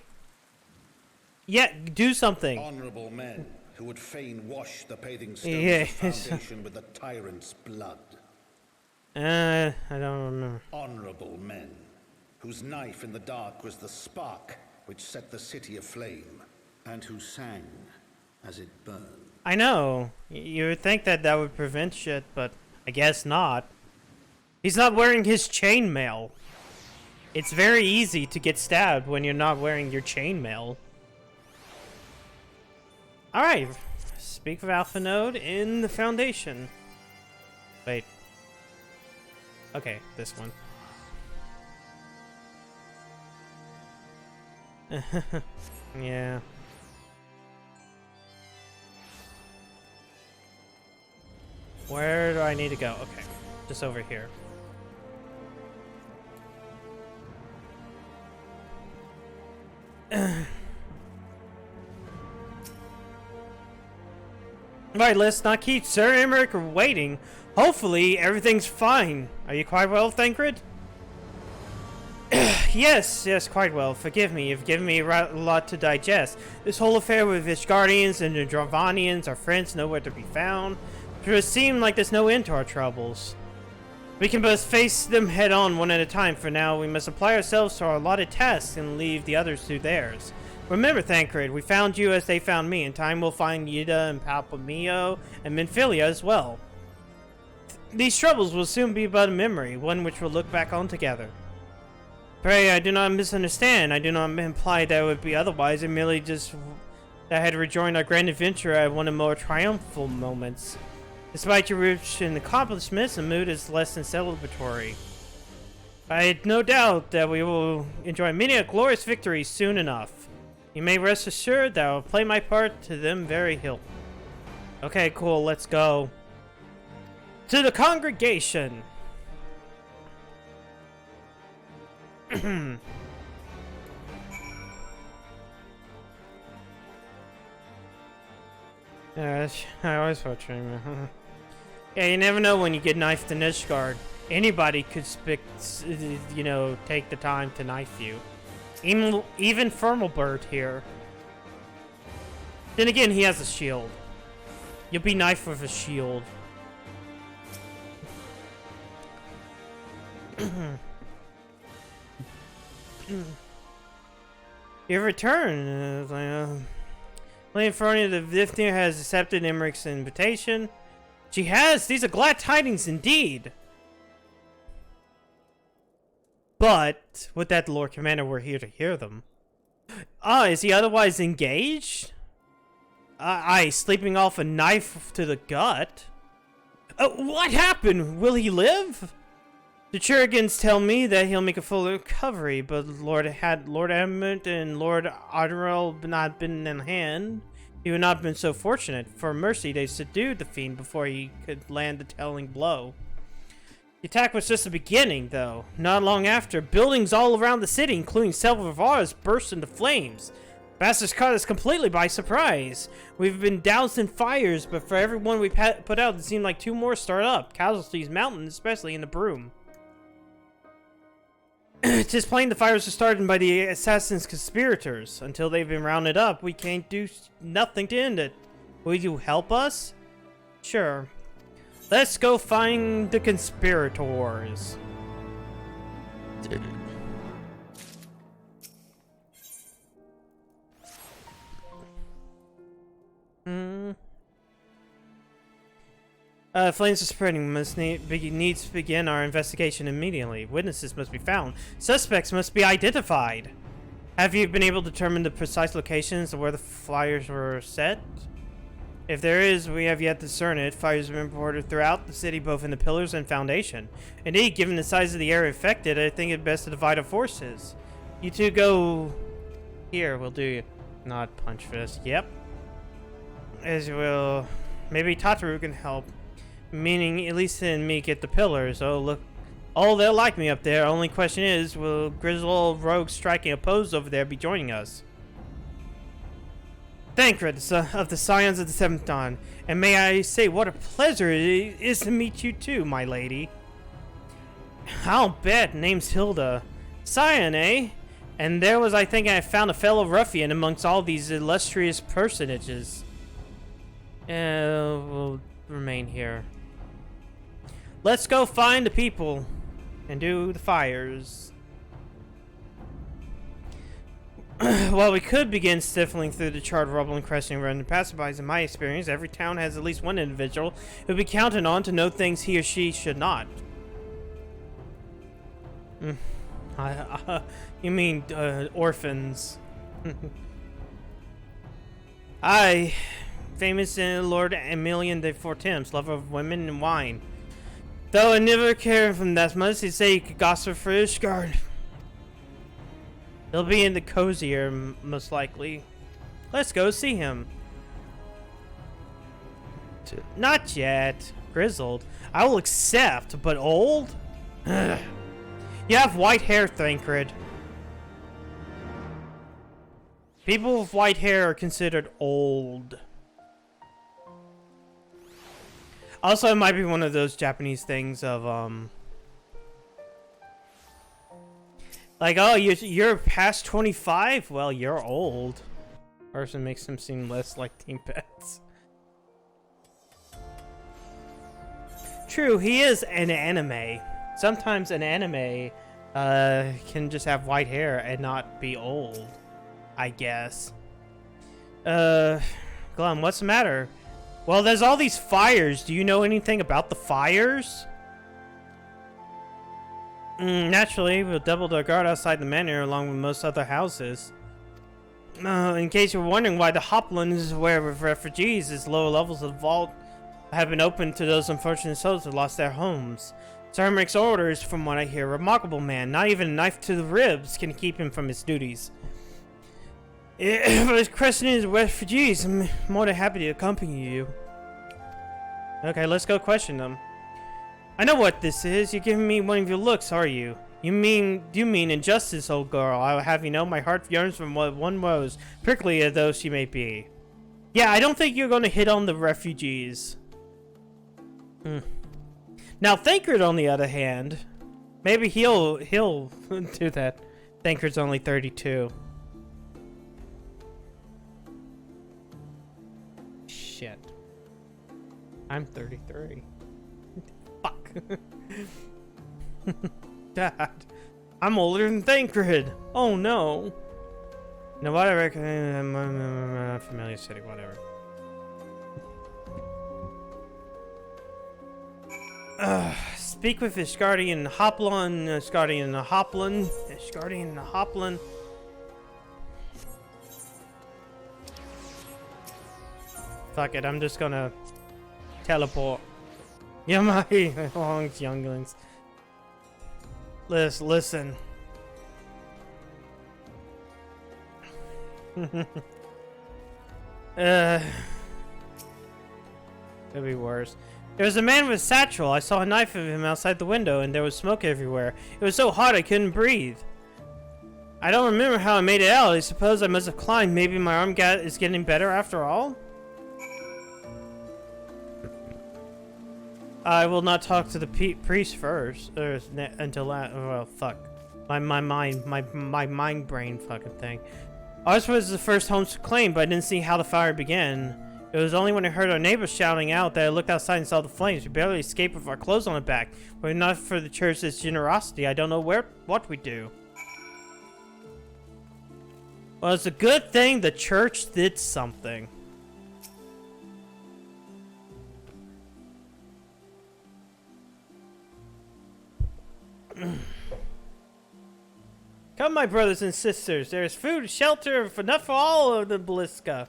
Yeah, do something. Honorable men, who would fain wash the paving stones Yes. of foundation with the tyrant's blood. I don't remember. Honorable men, whose knife in the dark was the spark which set the city aflame, and who sang as it burned. I know. You would think that that would prevent shit, but I guess not. He's not wearing his chainmail. It's very easy to get stabbed when you're not wearing your chainmail. Alright. Speak of Alpha Node in the Foundation. Wait. Okay, this one. Yeah. Where do I need to go? Okay, just over here. Right, let's not keep Sir Emmerich waiting. Hopefully, everything's fine. Are you quite well, Thancred? Yes, quite well. Forgive me, you've given me a lot to digest. This whole affair with Ishgardians and the Dravanians, our friends, nowhere to be found. It would seem like there's no end to our troubles. We can both face them head on one at a time. For now, we must apply ourselves to our allotted tasks and leave the others to theirs. Remember, Thancred, we found you as they found me. In time, we'll find Yida and Palpamio and Minfilia as well. These troubles will soon be but a memory, one which we'll look back on together. Pray, I do not misunderstand. I do not imply that it would be otherwise. I merely just that I had rejoined our grand adventure at one of the more triumphal moments. Despite your rich accomplishments, the mood is less than celebratory. I had no doubt that we will enjoy many a glorious victory soon enough. You may rest assured that I will play my part to them very hilt. Okay, cool, let's go. To the congregation! Yeah, I always watch him. Yeah, you never know when you get knifed in Ishgard. Anybody could take the time to knife you. Even Firmalbird here. Then again, he has a shield. You'll be knifed with a shield. Your return. Lady Fronia the Vithir has accepted Emmerich's invitation. She has! These are glad tidings indeed! But, would that the Lord Commander were here to hear them. Is he otherwise engaged? Aye, sleeping off a knife to the gut. What happened? Will he live? The Churigans tell me that he'll make a full recovery, but Lord Edmund and Lord Admiral not been in hand. He would not have been so fortunate. For mercy, they subdued the fiend before he could land the telling blow. The attack was just the beginning, though. Not long after, buildings all around the city, including several of ours, burst into flames. Bastards caught us completely by surprise. We've been doused in fires, but for every one we put out, it seemed like two more start up. Casualties mountain, especially in the Broom. Tis plain the fires are started by the assassin's conspirators. Until they've been rounded up, we can't do nothing to end it. Will you help us? Sure. Let's go find the conspirators. Flames are spreading. Needs to begin our investigation immediately. Witnesses must be found. Suspects must be identified. Have you been able to determine the precise locations of where the fires were set? If there is, we have yet to discern it. Fires have been reported throughout the city, both in the pillars and foundation. Indeed, given the size of the area affected, I think it best to divide our forces. You two go here. We'll do not punch fist. Yep. As you will. Maybe Tataru can help. Meaning, at least in me get the pillars. Oh, look. Oh, they'll like me up there. Only question is, will grizzled rogues striking a pose over there be joining us? Thancred, of the Scions of the Seventh Dawn. And may I say, what a pleasure it is to meet you too, my lady. I'll bet. Name's Hilda. Scion, eh? And there was I thinking I found a fellow ruffian amongst all these illustrious personages. We'll remain here. Let's go find the people and do the fires. Well, we could begin stifling through the charred rubble and crushing random passerbys. In my experience, every town has at least one individual who'd be counted on to know things he or she should not. You mean orphans? I, famous Lord Emilian de Fortemps, lover of women and wine. Though I never cared for him that much, he'd say he could gossip for his guard. He'll be in the cozier, most likely. Let's go see him. Not yet. Grizzled. I will accept, but old? You have white hair, Thancred. People with white hair are considered old. Also, it might be one of those Japanese things of, like, oh, you're past 25? Well, you're old. Person makes them seem less like teen pets. True, he is an anime. Sometimes an anime can just have white hair and not be old, I guess. Glum, what's the matter? Well, there's all these fires. Do you know anything about the fires? Naturally, we'll double our guard outside the manor along with most other houses. In case you're wondering why the Hopland is where of refugees, its lower levels of the vault have been opened to those unfortunate souls who lost their homes. Sir makes orders, from what I hear. Remarkable man. Not even a knife to the ribs can keep him from his duties. If his question is refugees, I'm more than happy to accompany you. Okay, let's go question them. I know what this is. You're giving me one of your looks, are you? Do you mean injustice, old girl? I'll have you know my heart yearns for one rose, prickly as though she may be. Yeah, I don't think you're going to hit on the refugees. Now, Thancred, on the other hand, maybe he'll do that. Thancred's only 32. Shit. I'm 33. Fuck. Dad, I'm older than Thancred. Oh no. No, what I reckon. Familiar city, whatever. Speak with Ishgardian Hoplon. Ishgardian Hoplon. Ishgardian Hoplon. Fuck it, I'm just gonna teleport. Yeah, my younglings. Listen. Could be worse. There was a man with a satchel. I saw a knife of him outside the window, and there was smoke everywhere. It was so hot I couldn't breathe. I don't remember how I made it out. I suppose I must have climbed. Maybe my arm is getting better after all? I will not talk to the priest first, until that. Well, fuck, my mind brain fucking thing. Ours was the first home to claim, but I didn't see how the fire began. It was only when I heard our neighbors shouting out that I looked outside and saw the flames. We barely escaped with our clothes on our back. But not for the church's generosity, I don't know what we do. Well, it's a good thing the church did something. Come, my brothers and sisters. There is food, shelter, enough for all of the Bliska.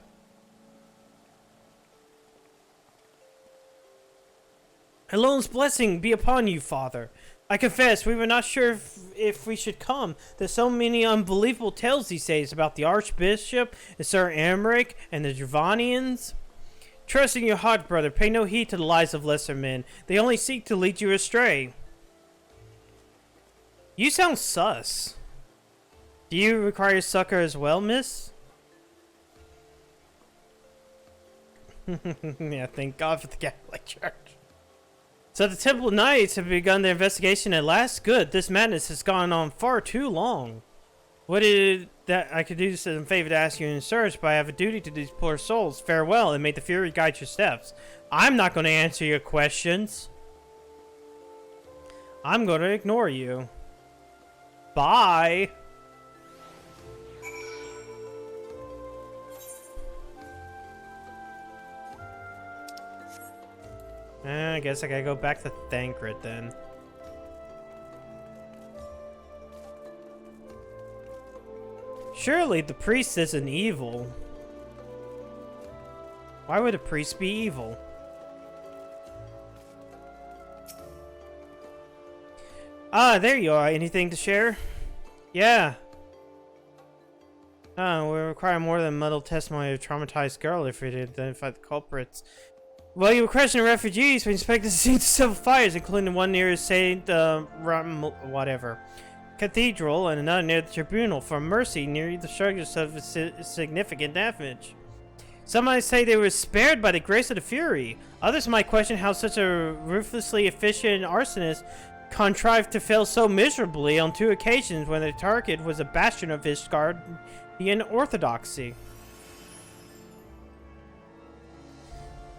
Elone's blessing be upon you, Father. I confess, we were not sure if we should come. There's so many unbelievable tales these days about the Archbishop and Sir Amric and the Dravanians. Trust in your heart, brother. Pay no heed to the lies of lesser men. They only seek to lead you astray. You sound sus. Do you require succor as well, miss? Yeah, thank God for the Catholic Church. So the Temple Knights have begun their investigation at last? Good. This madness has gone on far too long. What is that I could do in favor to ask you in search, but I have a duty to these poor souls. Farewell, and may the Fury guide your steps. I'm not going to answer your questions. I'm going to ignore you. Bye. I guess I gotta go back to Thancred then. Surely the priest isn't evil. Why would a priest be evil? Ah, there you are. Anything to share? Yeah. We require more than muddled testimony of a traumatized girl if we identify the culprits. Well, you were questioning refugees when you suspected to see several fires, including the one near St. whatever Cathedral and another near the Tribunal for Mercy near the structures of significant damage. Some might say they were spared by the grace of the Fury. Others might question how such a ruthlessly efficient arsonist contrived to fail so miserably on 2 occasions when the target was a bastion of Ishgardian orthodoxy.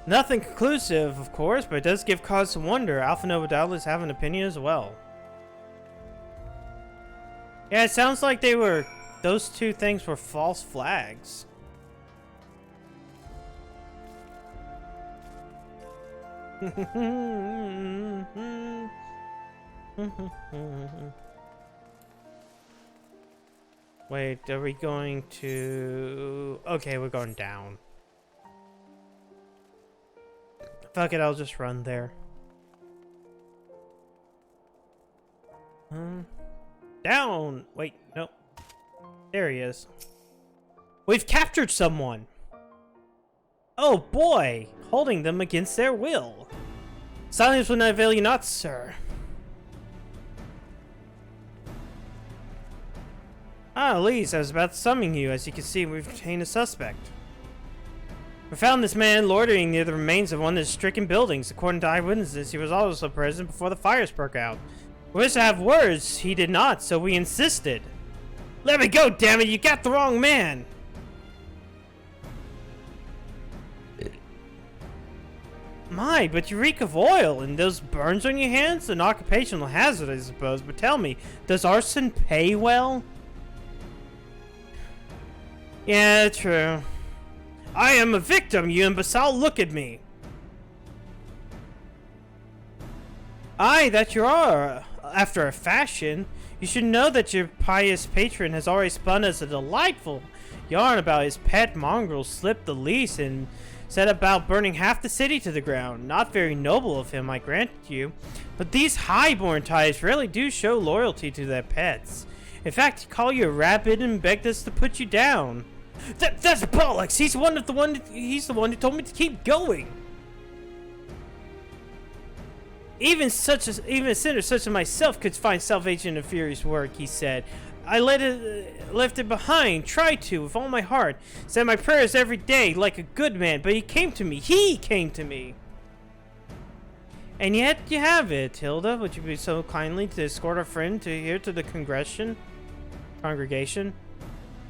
Nothing conclusive, of course, but it does give cause to wonder. Alpha Nova doubtless have an opinion as well. Yeah, it sounds like those 2 things were false flags. Wait, are we going to... Okay, we're going down. Fuck it, I'll just run there. Down! Wait, no. There he is. We've captured someone! Oh boy! Holding them against their will. Silence will not avail you not, sir. Ah, Elise, I was about to summon you. As you can see, we've retained a suspect. We found this man loitering near the remains of one of the stricken buildings. According to eyewitnesses, he was also present before the fires broke out. We wished to have words. He did not, so we insisted. Let me go, damn it! You got the wrong man! My, but you reek of oil, and those burns on your hands? An occupational hazard, I suppose, but tell me, does arson pay well? Yeah, true. I am a victim, you imbecile, look at me! Aye, that you are, after a fashion. You should know that your pious patron has already spun us a delightful yarn about his pet mongrel slipped the leash and set about burning half the city to the ground. Not very noble of him, I grant you, but these highborn types really do show loyalty to their pets. In fact, he called you a rabbit and begged us to put you down. That's bollocks! He's the one who told me to keep going. Even a sinner such as myself could find salvation in the Fury's work, he said. I left it behind, tried to, with all my heart. Said my prayers every day, like a good man, but he came to me. And yet you have it, Hilda. Would you be so kindly to escort our friend here to the congregation?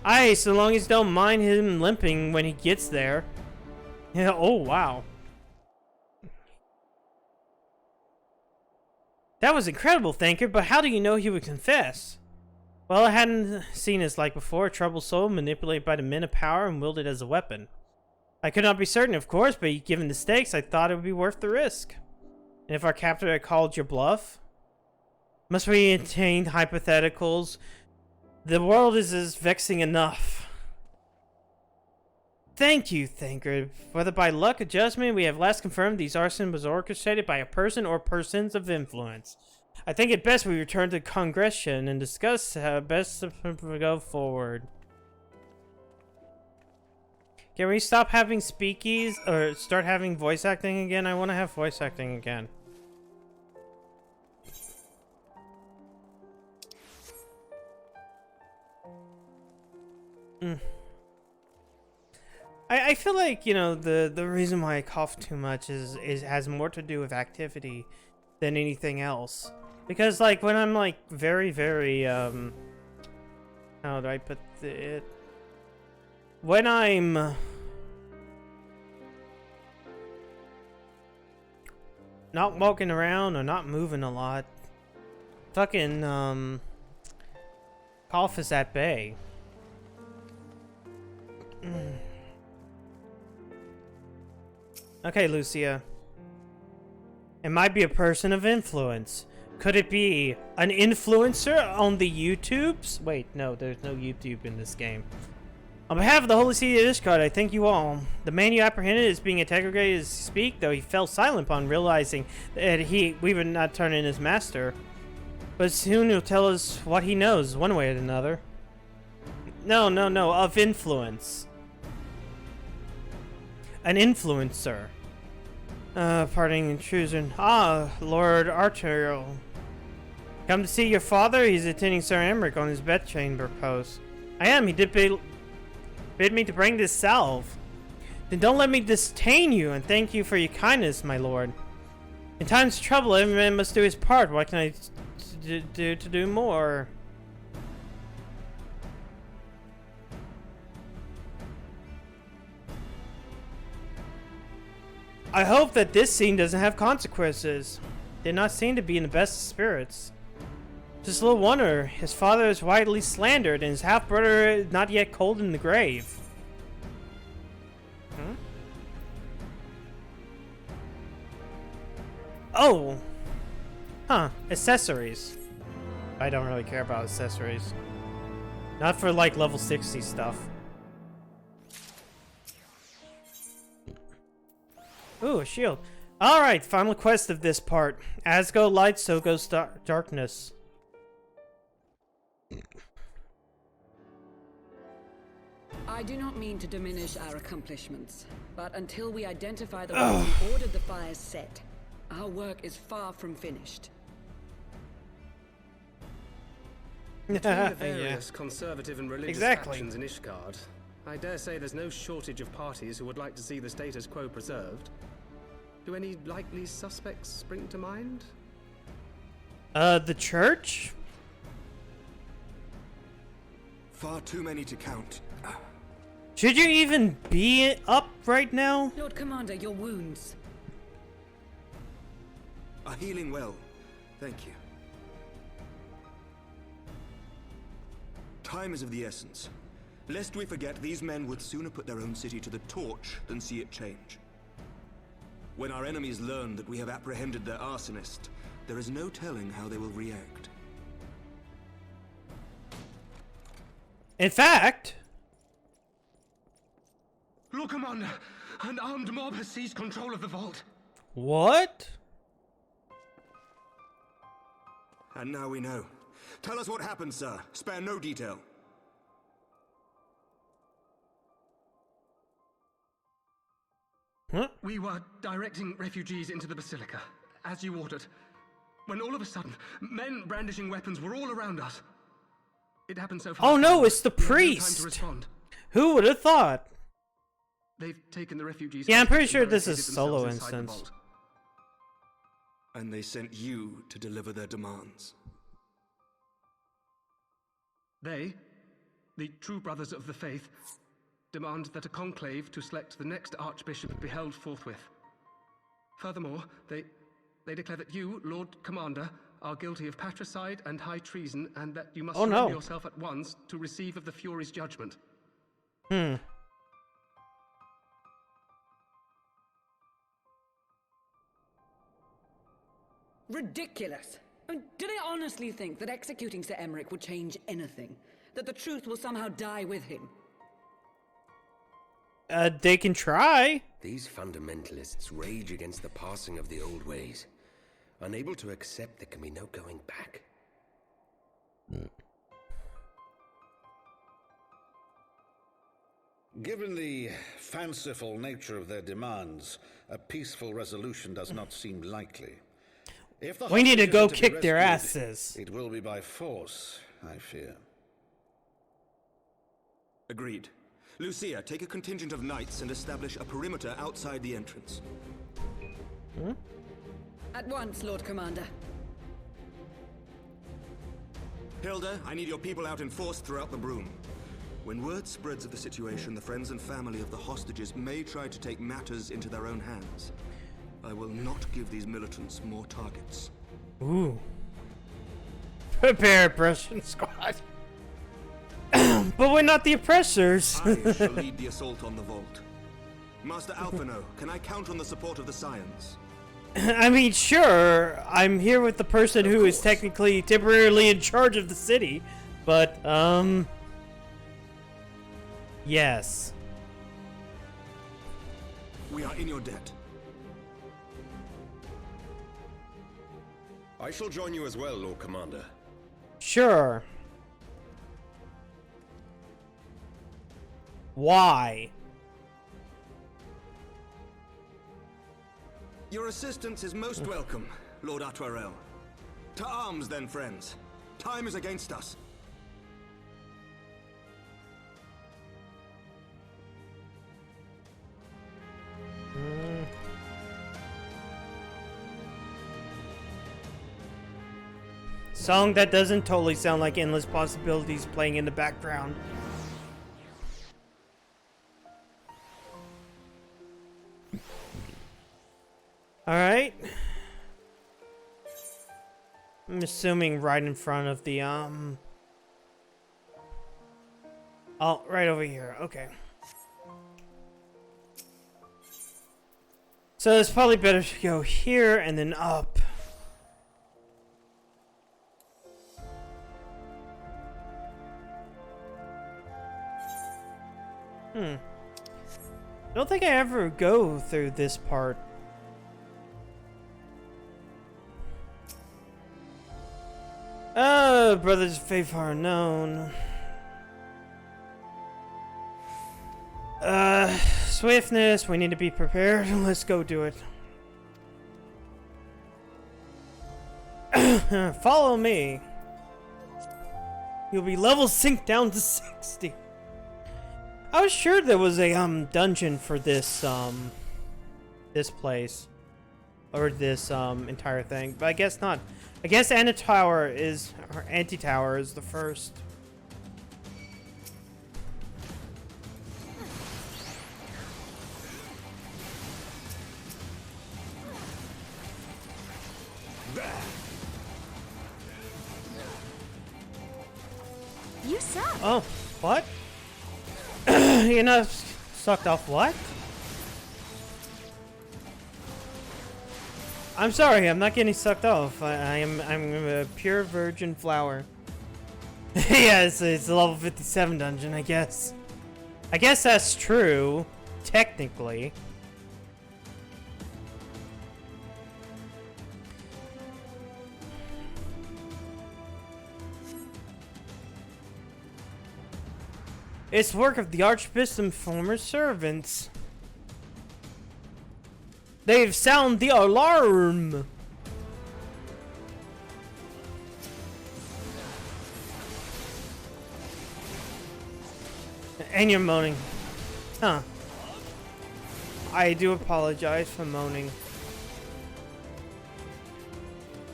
Aye, so long as you don't mind him limping when he gets there. Yeah, oh wow. That was incredible, Thanker, but how do you know he would confess? Well, I hadn't seen his like before, a troubled soul manipulated by the men of power and wielded as a weapon. I could not be certain, of course, but given the stakes, I thought it would be worth the risk. And if our captor had called your bluff? Must we attain hypotheticals? The world is vexing enough. Thank you, Thancred. Whether by luck or judgment, we have last confirmed these arson was orchestrated by a person or persons of influence. I think it best we return to Congression and discuss how best to go forward. Can we stop having speakies or start having voice acting again? I want to have voice acting again. I feel like, you know, the reason why I cough too much is has more to do with activity than anything else. Because like when I'm like very how do I put it? When I'm not walking around or not moving a lot, fucking cough is at bay. Okay, Lucia. It might be a person of influence. Could it be an influencer on the YouTubes? Wait, no, there's no YouTube in this game. On behalf of the Holy City of Ishgard, I thank you all. The man you apprehended is being interrogated as you speak, though he fell silent upon realizing that we would not turn in his master. But soon he'll tell us what he knows, one way or another. No, of influence. An influencer. Parting intrusion. Ah, Lord Arturiel. Come to see your father? He's attending Sir Emmerich on his bedchamber post. I am. He did bid me to bring this salve. Then don't let me disdain you, and thank you for your kindness, my lord. In times of trouble, every man must do his part. What can I do to do more? I hope that this scene doesn't have consequences. They did not seem to be in the best of spirits. Just a little wonder, his father is widely slandered and his half-brother is not yet cold in the grave. Hmm? Oh! Huh, accessories. I don't really care about accessories. Not for like level 60 stuff. Ooh, a shield. Alright, final quest of this part. As go light, so goes darkness. I do not mean to diminish our accomplishments, but until we identify the ones who ordered the fires set, our work is far from finished. Between the various conservative and religious factions in Ishgard, I dare say there's no shortage of parties who would like to see the status quo preserved. Do any likely suspects spring to mind? The church? Far too many to count. Should you even be up right now? Lord Commander, your wounds. Are healing well. Thank you. Time is of the essence. Lest we forget, these men would sooner put their own city to the torch than see it change. When our enemies learn that we have apprehended their arsonist, there is no telling how they will react. In fact... Lord Commander, an armed mob has seized control of the vault. What? And now we know. Tell us what happened, sir. Spare no detail. Huh? We were directing refugees into the Basilica, as you ordered, when all of a sudden, men brandishing weapons were all around us. It happened so fast. Oh no, it's the we had no time priest! to respond. Who would have thought? They've taken the refugees. Yeah, I'm pretty sure this barricaded is solo themselves inside the instance. vault. And they sent you to deliver their demands. They, the true brothers of the faith, demand that a conclave to select the next archbishop be held forthwith. Furthermore, they declare that you, Lord Commander, are guilty of patricide and high treason, and that you must surrender yourself at once to receive of the Fury's judgment. Ridiculous! Do they honestly think that executing Sir Emmerich would change anything? That the truth will somehow die with him? They can try. These fundamentalists rage against the passing of the old ways, unable to accept there can be no going back. Given the fanciful nature of their demands, a peaceful resolution does not seem likely. If the We need to hostages go are be kick their rescued, asses. It will be by force, I fear. Agreed. Lucia, take a contingent of knights and establish a perimeter outside the entrance. At once, Lord Commander. Hilda, I need your people out in force throughout the Broom. When word spreads of the situation, the friends and family of the hostages may try to take matters into their own hands. I will not give these militants more targets. Ooh. Prepare, oppression squad. But we're not the oppressors. I shall lead the assault on the vault. Master Alphino, can I count on the support of the Scions? I mean, sure. I'm here with the person who is technically temporarily in charge of the city, but yes. We are in your debt. I shall join you as well, Lord Commander. Sure. Why? Your assistance is most welcome, Lord Atwarel. To arms, then, friends. Time is against us. Song that doesn't totally sound like Endless Possibilities playing in the background. Alright. I'm assuming right in front of the, Oh, right over here. Okay. So it's probably better to go here and then up. I don't think I ever go through this part. Oh, brothers of faith are known. Swiftness, we need to be prepared. Let's go do it. Follow me. You'll be level synced down to 60. I was sure there was a dungeon for this this place or this entire thing, but I guess not. I guess Anti-Tower is the first. You suck. Oh, what? You know, sucked off what? I'm sorry, I'm not getting sucked off. I'm a pure virgin flower. Yeah, it's a level 57 dungeon, I guess. I guess that's true, technically. It's work of the Archbishop's former servants. They've sounded the alarm. And you're moaning. Huh. I do apologize for moaning.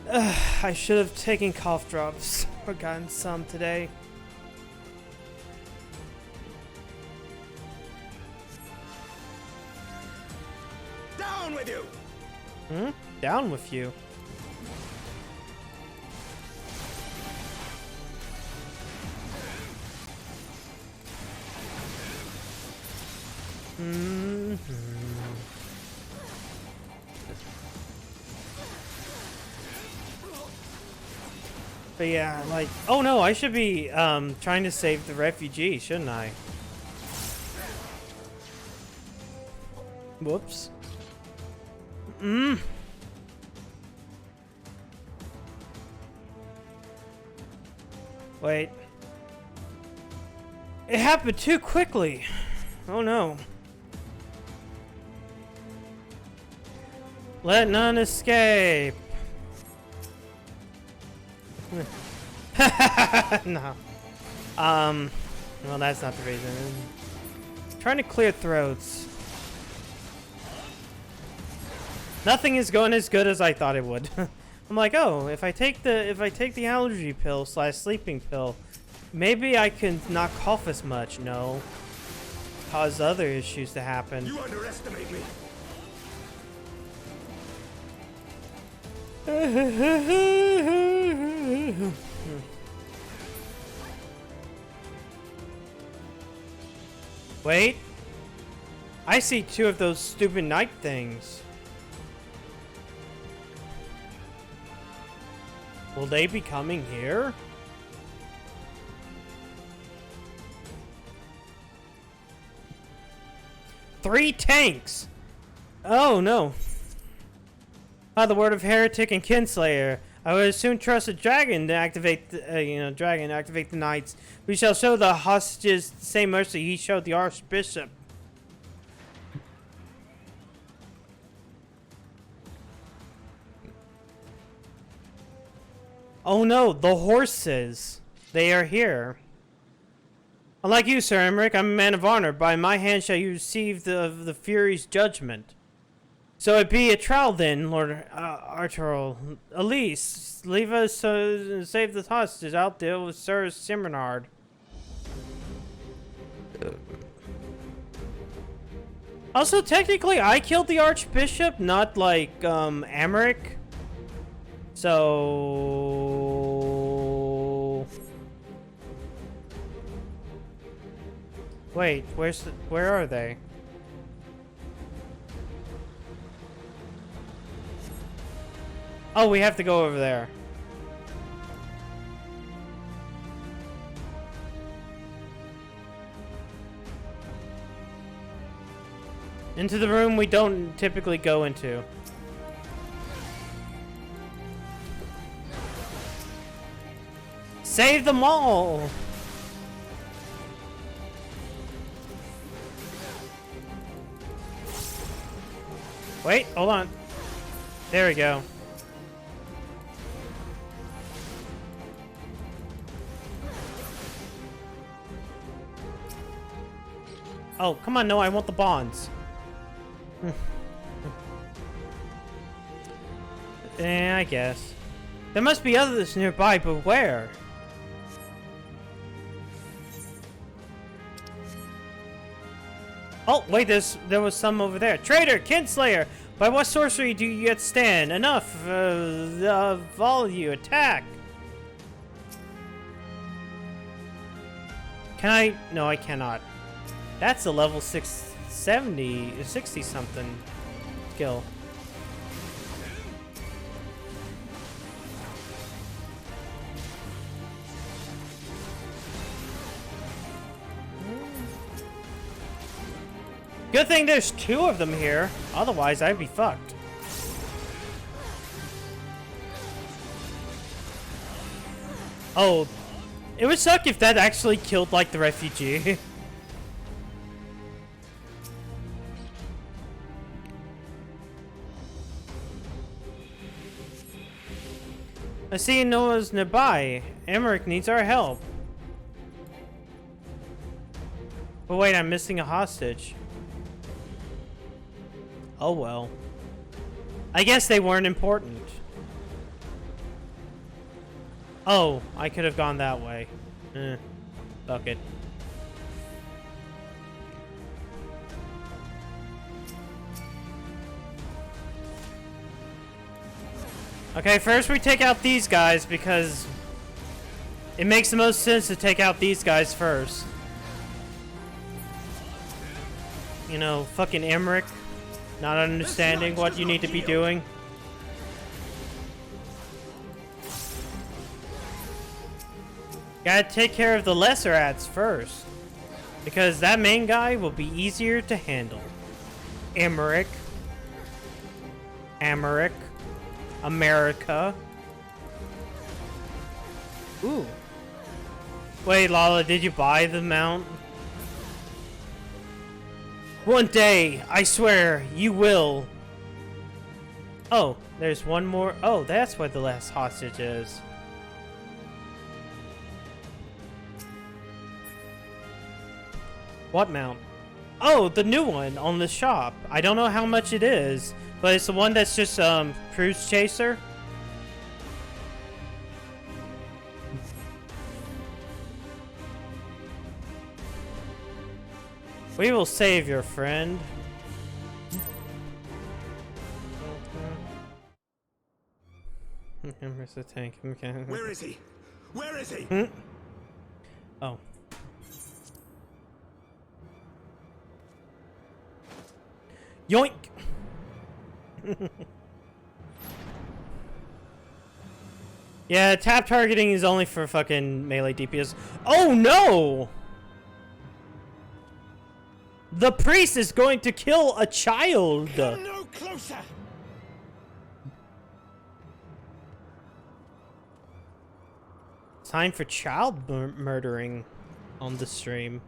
I should have taken cough drops or gotten some today. Down with you! Down with you. But yeah, like, oh no, I should be trying to save the refugee, shouldn't I? Whoops. Wait. It happened too quickly. Oh no. Let none escape. No. Well, that's not the reason. Trying to clear throats. Nothing is going as good as I thought it would. I'm like, oh, if I take the allergy pill / sleeping pill, maybe I can not cough as much. No. Cause other issues to happen. You underestimate me. Wait. I see 2 of those stupid night things. Will they be coming here? Three tanks! Oh no. By the word of heretic and kinslayer, I would soon trust a dragon to activate the knights. We shall show the hostages the same mercy he showed the archbishop. Oh no, the horses. They are here. Unlike you, Sir Emmerich, I'm a man of honor. By my hand shall you receive the Fury's judgment. So it be a trial then, Lord Arturo. Elise, leave us save the hostages. I'll deal with Sir Simrenard. Also, technically, I killed the Archbishop, not like Emmerich. So wait, where are they? Oh, we have to go over there. Into the room we don't typically go into. Save them all! Wait, hold on. There we go. Oh, come on, no, I want the bonds. I guess. There must be others nearby, but where? Oh, wait, there was some over there. Traitor, Kinslayer! By what sorcery do you yet stand? Enough! All of you, attack! Can I? No, I cannot. That's a level 670, 60-something skill. Good thing there's 2 of them here. Otherwise, I'd be fucked. Oh, it would suck if that actually killed, like, the refugee. I see Noah's nearby. Emmerich needs our help. But wait, I'm missing a hostage. Oh well. I guess they weren't important. Oh, I could have gone that way. Fuck it. Okay, first we take out these guys because it makes the most sense to take out these guys first. You know, fucking Emmerich. Not understanding what you need to be doing. Gotta take care of the lesser rats first. Because that main guy will be easier to handle. America. Ooh. Wait, Lala, did you buy the mount? One day, I swear, you will. Oh, there's one more. Oh, that's what the last hostage is. What mount? Oh, the new one on the shop. I don't know how much it is, but it's the one that's just cruise chaser. We will save your friend. Where's the tank? Okay. Where is he? Where is he? Oh. Yoink! Yeah, tap targeting is only for fucking melee DPS. Oh no! The priest is going to kill a child! Come no closer! Time for child murdering on the stream.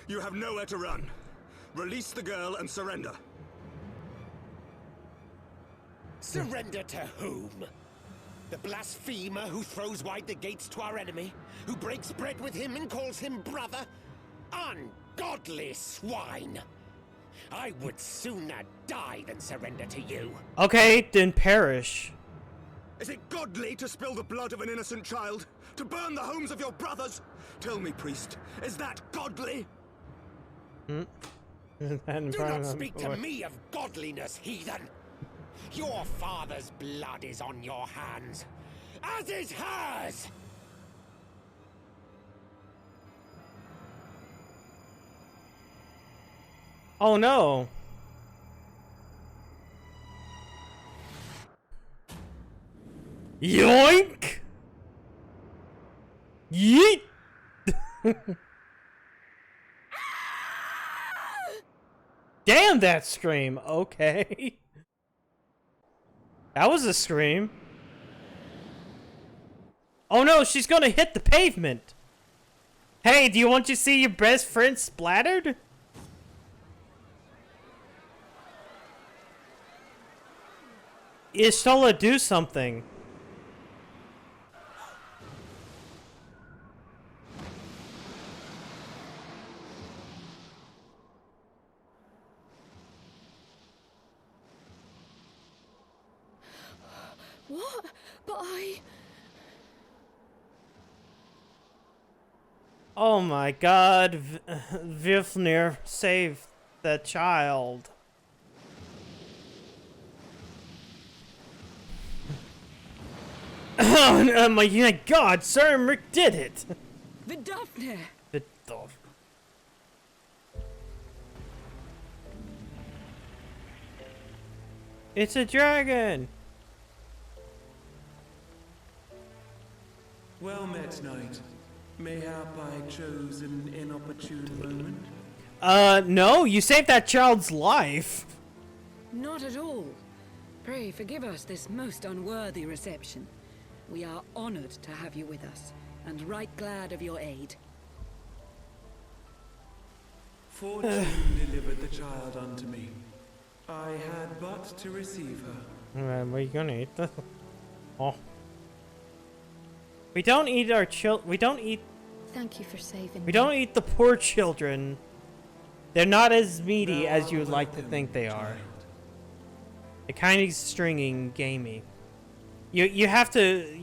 You have nowhere to run. Release the girl and surrender. Surrender to whom? The blasphemer who throws wide the gates to our enemy? Who breaks bread with him and calls him brother? Ungodly swine! I would sooner die than surrender to you. Okay, then perish. Is it godly to spill the blood of an innocent child? To burn the homes of your brothers? Tell me, priest, is that godly? Do not speak to me of godliness, heathen! Your father's blood is on your hands, as is hers! Oh no! Yoink! Yeet! Damn that scream! Okay. That was a scream. Oh no, she's gonna hit the pavement! Hey, do you want to see your best friend splattered? Ishtola, do something. What? But I... Oh my god, Vifnir saved the child. Oh my god, Sir Rick did it! Vidofnir! Vidofnir. It's a dragon! Well met, knight. Mayhap I chose an inopportune moment? No, you saved that child's life. Not at all. Pray forgive us this most unworthy reception. We are honored to have you with us, and right glad of your aid. Fortune delivered the child unto me. I had but to receive her. Alright, what are you gonna eat? Oh. We don't eat our we don't eat... Thank you for saving We me. don't eat the poor children. They're not as meaty as you would like to think they are. They're kind of stringy and gamey. You have to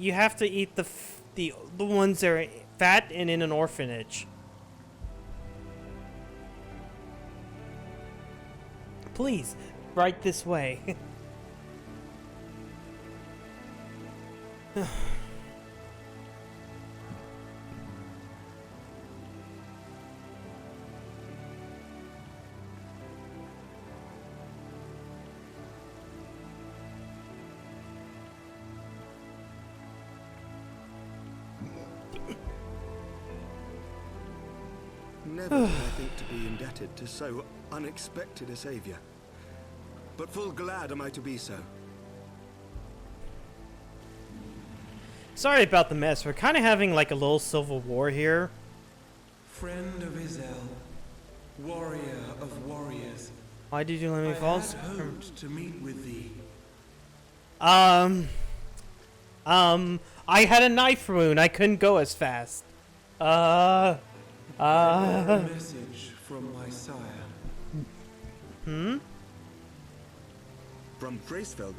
eat the ones that are fat and in an orphanage. Please, right this way. Never did I think to be indebted to so unexpected a savior. But full glad am I to be so. Sorry about the mess. We're kind of having like a little civil war here. Friend of Izel, warrior of warriors. Why did you let me fall? I had hoped to meet with thee. I had a knife wound. I couldn't go as fast. I had a message from my sire. Hmm? From Freysfelder.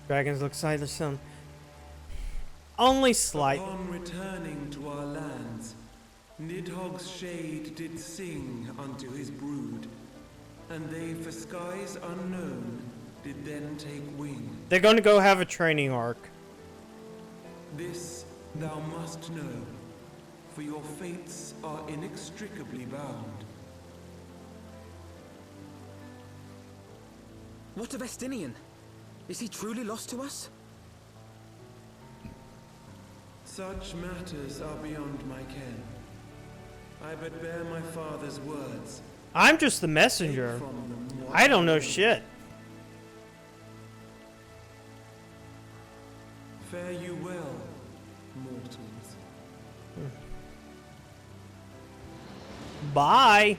Dragons look sightless soon. Only slight. Upon returning to our lands, Nidhogg's shade did sing unto his brood, and they for skies unknown did then take wing. They're going to go have a training arc. This thou must know, for your fates are inextricably bound. What of Estinian? Is he truly lost to us? Such matters are beyond my ken. I but bear my father's words. I'm just the messenger. I don't know shit. Fare you well, mortals. Bye.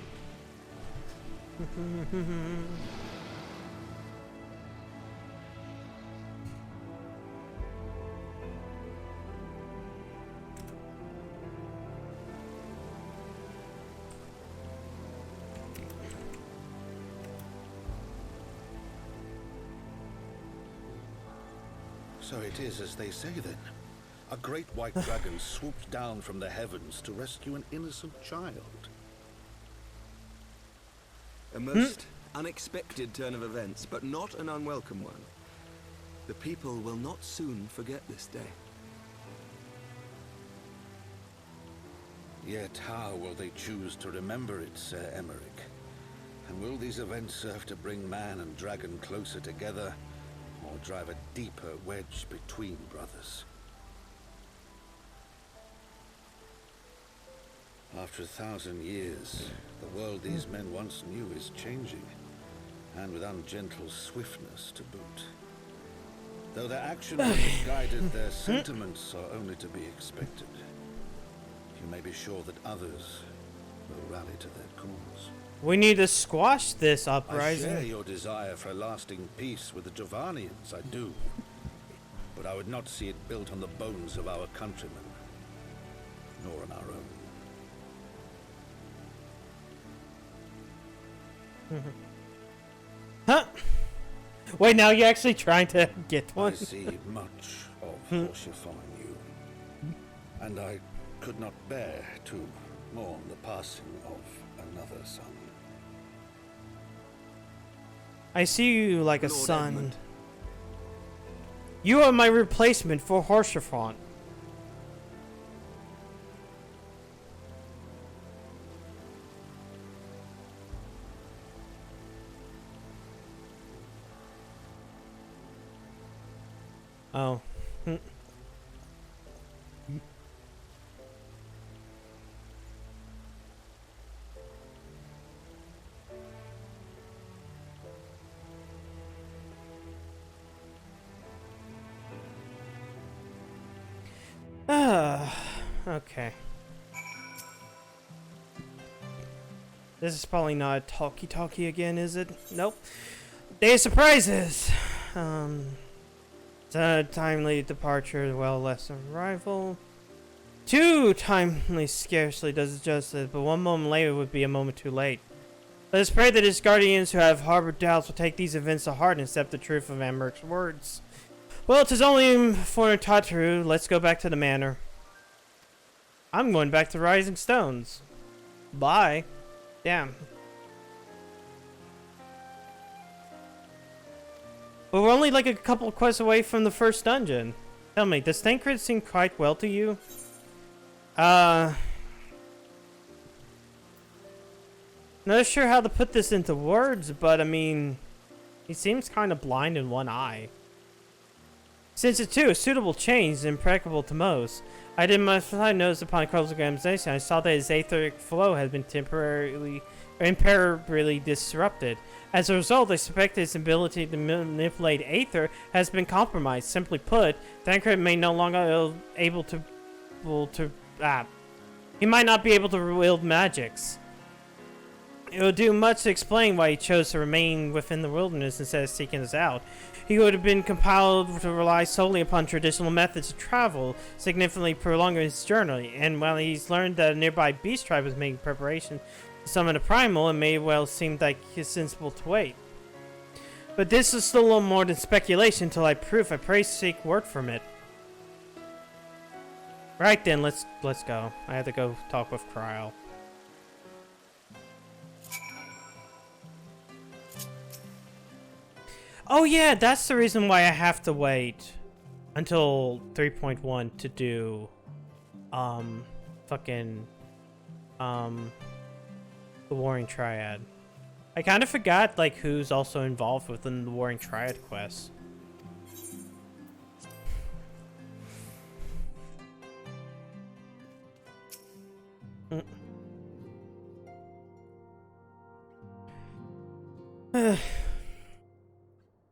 So it is as they say then. A great white dragon swooped down from the heavens to rescue an innocent child. A most unexpected turn of events, but not an unwelcome one. The people will not soon forget this day. Yet how will they choose to remember it, Sir Emmerich? And will these events serve to bring man and dragon closer together, or drive a deeper wedge between brothers? After 1,000 years, the world these men once knew is changing, and with ungentle swiftness to boot. Though their actions have misguided, their sentiments are only to be expected. You may be sure that others will rally to their cause. We need to squash this uprising. I share your desire for lasting peace with the Jovanians, I do. But I would not see it built on the bones of our countrymen, nor on our own. Huh? Wait, now you're actually trying to get one? I see much of horsifying you, and I could not bear to mourn the passing of another son. I see you like a Lord son. Edmund. You are my replacement for Horsefront. Oh. Okay. This is probably not a talkie-talkie again, is it? Nope. Day of surprises! It's a timely departure, well less arrival. Too timely scarcely does it justice, but one moment later would be a moment too late. Let us pray that his guardians who have harbored doubts will take these events to heart and accept the truth of Amberic's words. Well, 'tis only for Tataru. Let's go back to the manor. I'm going back to Rising Stones. Bye. Damn. But we're only like a couple of quests away from the first dungeon. Tell me, does Thancred seem quite well to you? Not sure how to put this into words, but I mean, he seems kind of blind in one eye. Since it's too a suitable change is impracticable to most. I did my fine notice upon close examination. I saw that his aetheric flow had been irreparably disrupted. As a result, I suspect his ability to manipulate aether has been compromised. Simply put, Thancred may no longer able to he might not be able to wield magics. It would do much to explain why he chose to remain within the wilderness instead of seeking us out. He would have been compelled to rely solely upon traditional methods of travel, significantly prolonging his journey, and while he's learned that a nearby beast tribe was making preparation to summon a primal, it may well seem like it's sensible to wait. But this is still a little more than speculation until I prove. I pray seek word from it. Right then, let's go. I have to go talk with Kryl. Oh yeah, that's the reason why I have to wait until 3.1 to do the Warring Triad. I kind of forgot like who's also involved within the Warring Triad quest.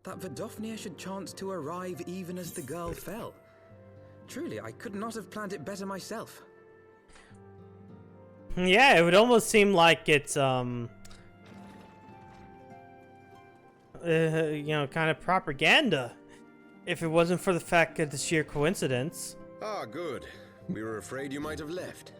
That Vidofnir should chance to arrive even as the girl fell. Truly, I could not have planned it better myself. Yeah, it would almost seem like it's, you know, kind of propaganda. If it wasn't for the fact of the sheer coincidence. Ah, good. We were afraid you might have left.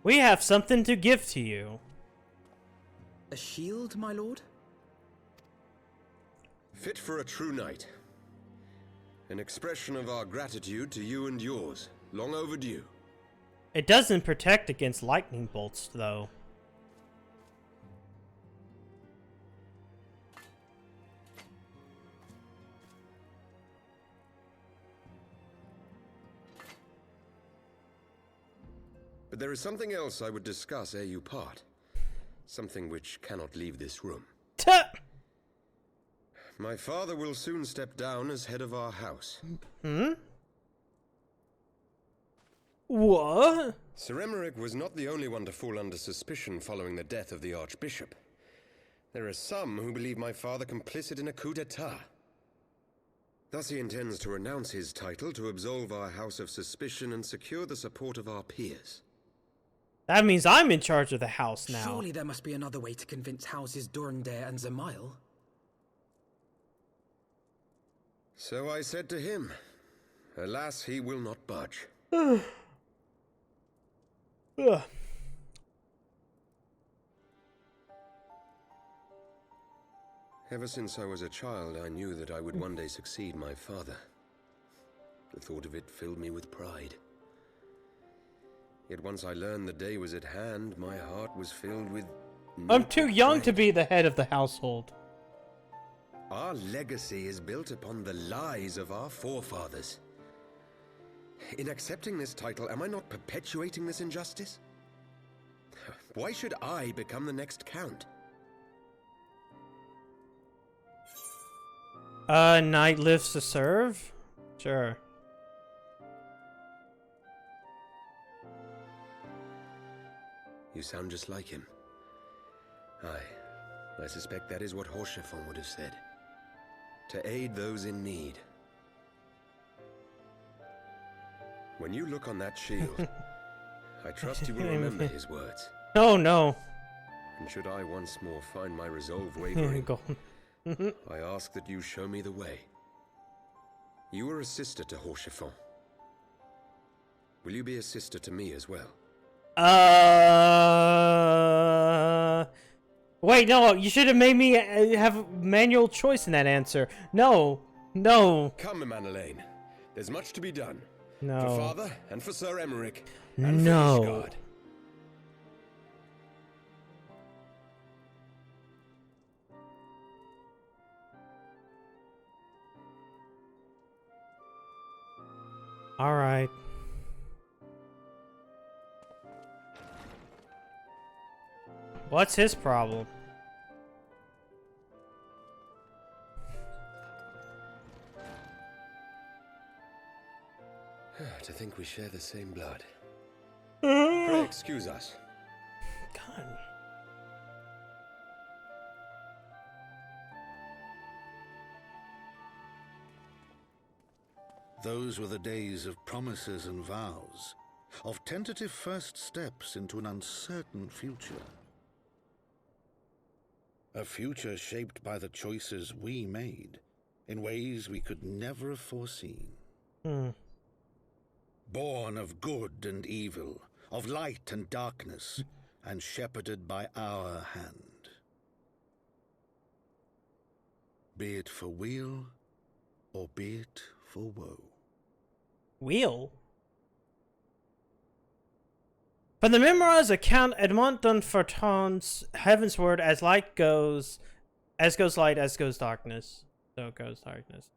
We have something to give to you. A shield, my lord? Fit for a true knight. An expression of our gratitude to you and yours. Long overdue. It doesn't protect against lightning bolts, though. But there is something else I would discuss ere you part. Something which cannot leave this room. My father will soon step down as head of our house. Hmm? What? Sir Emeric was not the only one to fall under suspicion following the death of the Archbishop. There are some who believe my father complicit in a coup d'etat. Thus he intends to renounce his title to absolve our house of suspicion and secure the support of our peers. That means I'm in charge of the house now. Surely there must be another way to convince houses Durandare and Zamail. So I said to him. Alas, he will not budge. Ever since I was a child, I knew that I would one day succeed my father. The thought of it filled me with pride. Yet once I learned the day was at hand, my heart was filled with... I'm too young to be the head of the household. Our legacy is built upon the lies of our forefathers. In accepting this title, am I not perpetuating this injustice? Why should I become the next count? Knight lives to serve? Sure. You sound just like him. Aye, I suspect that is what Horschiffon would have said. To aid those in need. When you look on that shield, I trust you will remember his words. Oh no. And should I once more find my resolve wavering, I ask that you show me the way. You were a sister to Horschiffon. Will you be a sister to me as well? Wait, no, you should have made me have manual choice in that answer. No, no. Come, Manelaine. There's much to be done. No. For Father, and for Sir Emeric, and no. for Ishgard. All right. What's his problem? To think we share the same blood. Pray excuse us. God. Those were the days of promises and vows, of tentative first steps into an uncertain future. A future shaped by the choices we made, in ways we could never have foreseen. Born of good and evil, of light and darkness, and shepherded by our hand. Be it for weal, or be it for woe. Wheel? From the Memoir's account, Edmond Dunferton's Heavensward, as light goes, as goes light, as goes darkness. So goes darkness.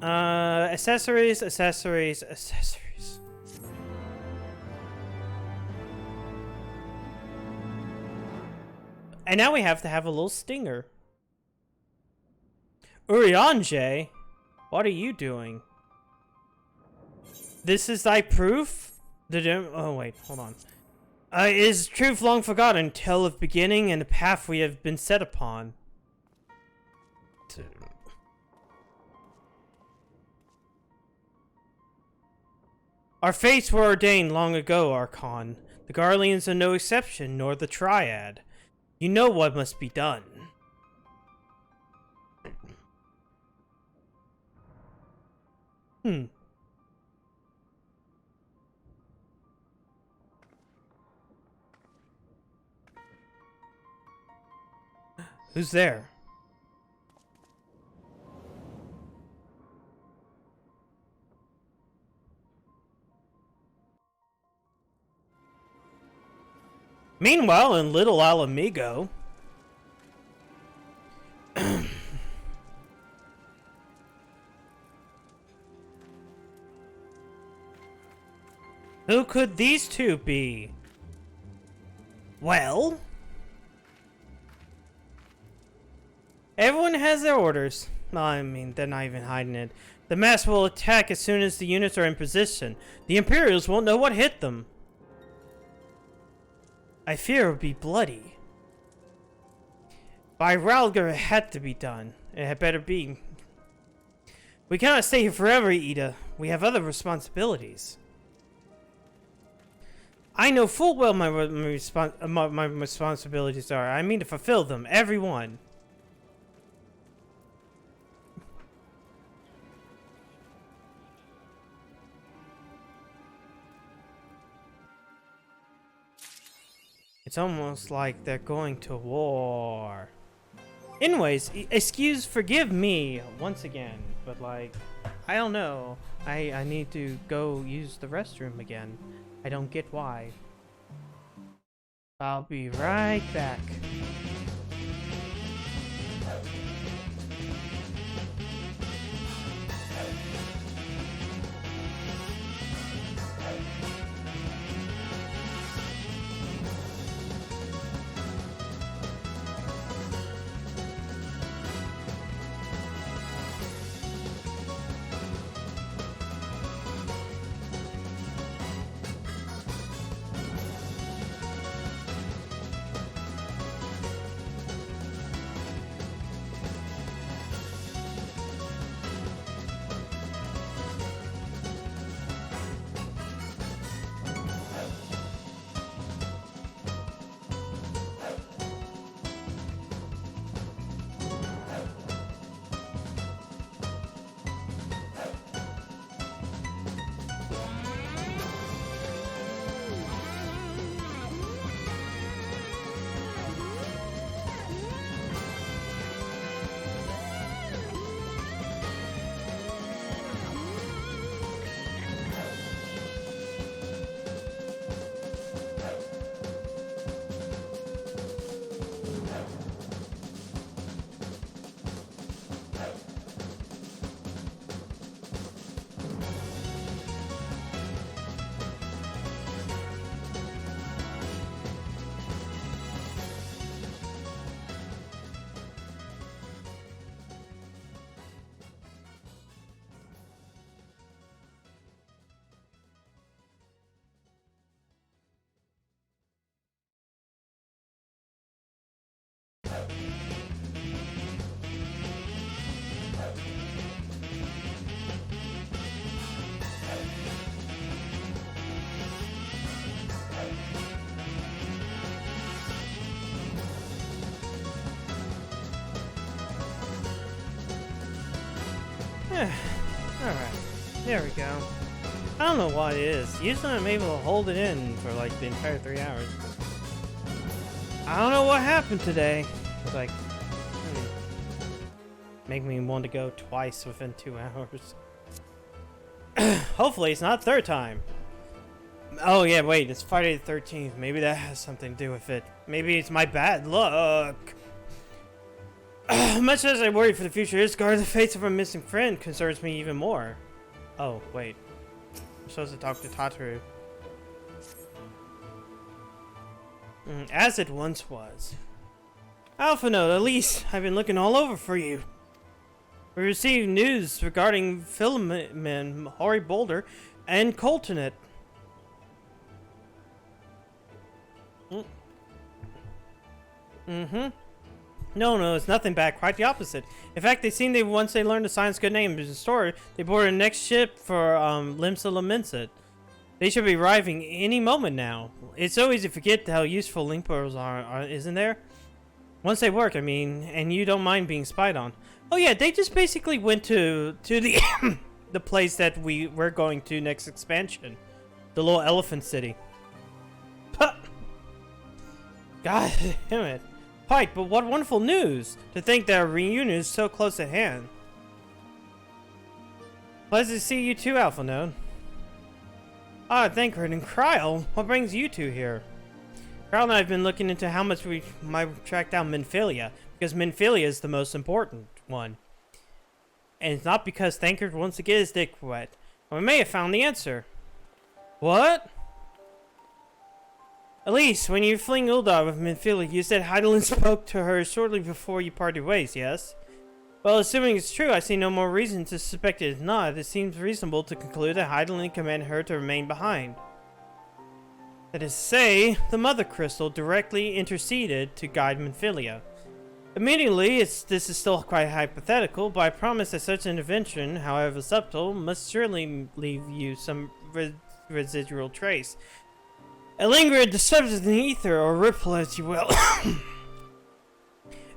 Accessories. And now we have to have a little stinger. Urianger, what are you doing? This is thy proof? Oh wait, hold on. Is truth long forgotten, tale of beginning and the path we have been set upon? Our fates were ordained long ago, Archon. The Garleans are no exception, nor the Triad. You know what must be done. Who's there? Meanwhile, in Little Alamigo, who could these two be? Well, everyone has their orders. I mean, they're not even hiding it. The mass will attack as soon as the units are in position. The Imperials won't know what hit them. I fear it will be bloody. By Ralgar, it had to be done. It had better be. We cannot stay here forever, Ida. We have other responsibilities. I know full well my responsibilities are. I mean to fulfill them, every one. It's almost like they're going to war. Anyways, forgive me once again, but like, I don't know. I need to go use the restroom again. I don't get why. I'll be right back. Alright, there we go. I don't know why it is. Usually I'm able to hold it in for like the entire 3 hours. I don't know what happened today. It's like, make me want to go twice within 2 hours. Hopefully it's not third time. Oh yeah, wait, it's Friday the 13th. Maybe that has something to do with it. Maybe it's my bad luck. Much as I worry for the future, this guard the face of our missing friend concerns me even more. Oh, wait. I'm supposed to talk to Tataru. As it once was. Alpha Note, at least I've been looking all over for you. We received news regarding Philemon, Hori Boulder, and Coltonet. No, it's nothing bad. Quite the opposite. In fact, they seem they once they learned the science good name is restored, they boarded the next ship for Limsa Lamenset. They should be arriving any moment now. It's so easy to forget how useful link portals are, isn't there? Once they work, I mean, and you don't mind being spied on. Oh yeah, they just basically went to the the place that we're going to next expansion, the little elephant city. Puh. God damn it. Quite, but what wonderful news! To think that our reunion is so close at hand. Pleasure to see you too, Alpha Node. Ah, Thancred and Kryl, what brings you two here? Kryl and I have been looking into how much we might track down Minfilia, because Minfilia is the most important one. And it's not because Thancred wants to get his dick wet. We may have found the answer. What? Elise, when you fling Uldar with Minfilia, you said Heidelin spoke to her shortly before you parted ways, yes? Well, assuming it's true, I see no more reason to suspect it is not. It seems reasonable to conclude that Heidelin commanded her to remain behind. That is to say, the Mother Crystal directly interceded to guide Minfilia. Immediately, this is still quite hypothetical, but I promise that such intervention, however subtle, must surely leave you some residual trace. A lingering disturbance in the ether, or ripple as you will.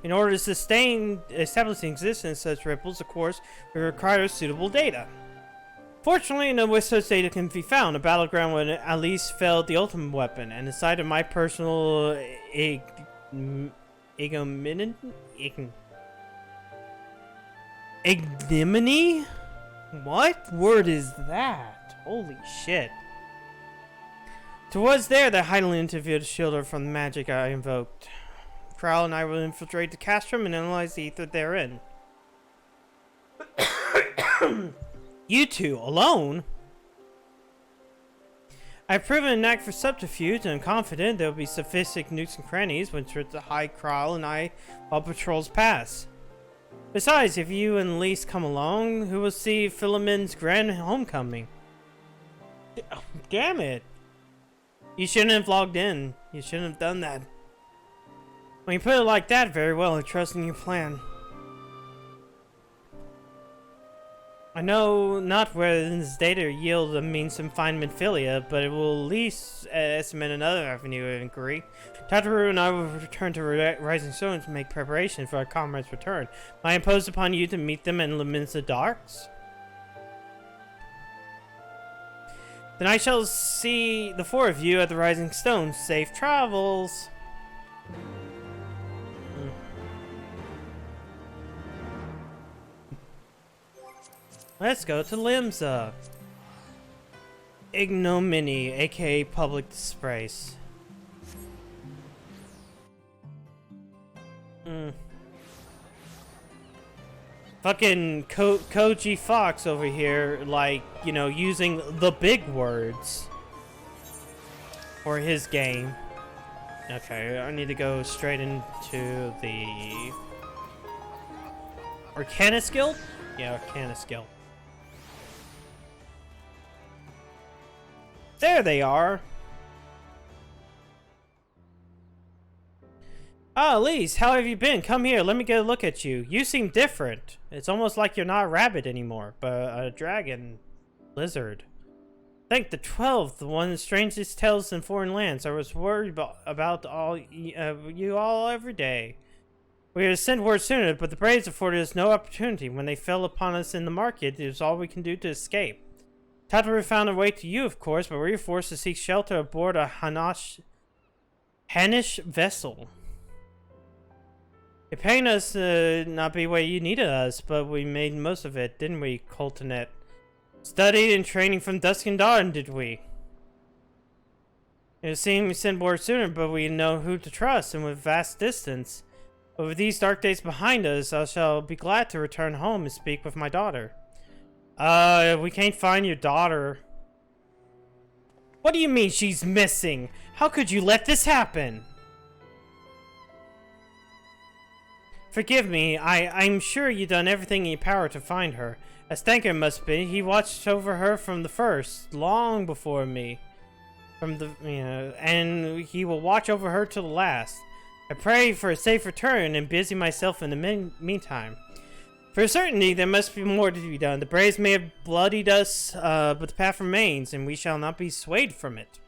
In order to establish the existence of such ripples, of course, we require suitable data. Fortunately, no such data can be found. A battleground when Alice failed the ultimate weapon, and the site of my personal ignominy? What word is that? Holy shit. Towards there that Heidelin interviewed a shielder from the magic I invoked. Kryl and I will infiltrate the castrum and analyze the ether therein. You two, alone? I've proven a knack for subterfuge and I'm confident there will be sufficient nooks and crannies when to hide Kryl and I while patrols pass. Besides, if you and Lise come along, who will see Philemon's grand homecoming? Oh, damn it. You shouldn't have logged in. You shouldn't have done that. When you put it like that, very well, I trust in your plan. I know not whether this data yield a means to find Minfilia, but it will at least estimate another avenue of inquiry. Tataru and I will return to Rising Stone to make preparation for our comrade's return. I impose upon you to meet them in Leminsa Docks. Then I shall see the four of you at the Rising Stone. Safe travels! Let's go to Limsa. Ignominy, aka public disgrace. Fucking Koji Fox over here, like, you know, using the big words for his game. Okay, I need to go straight into the Arcanist Guild? Yeah, Arcanist Guild. There they are! Ah, Elise, how have you been? Come here, let me get a look at you. You seem different. It's almost like you're not a rabbit anymore, but a dragon. Lizard. Thank the 12th, the one of the strangest tales in foreign lands. I was worried about you all every day. We had sent word sooner, but the braves afforded us no opportunity. When they fell upon us in the market, it was all we can do to escape. Tataru found a way to you, of course, but we were forced to seek shelter aboard a Hanish vessel. It pained us not be where you needed us, but we made most of it, didn't we, Coltonet? Studied and training from dusk and dawn, did we? It seemed we sent word sooner, but we know who to trust, and with vast distance. But with these dark days behind us, I shall be glad to return home and speak with my daughter. We can't find your daughter. What do you mean she's missing? How could you let this happen? Forgive me, I'm sure you've done everything in your power to find her. As Stanker must be, he watched over her from the first, long before me. And he will watch over her till the last. I pray for a safe return and busy myself in the meantime. For certainty, there must be more to be done. The braves may have bloodied us, but the path remains, and we shall not be swayed from it.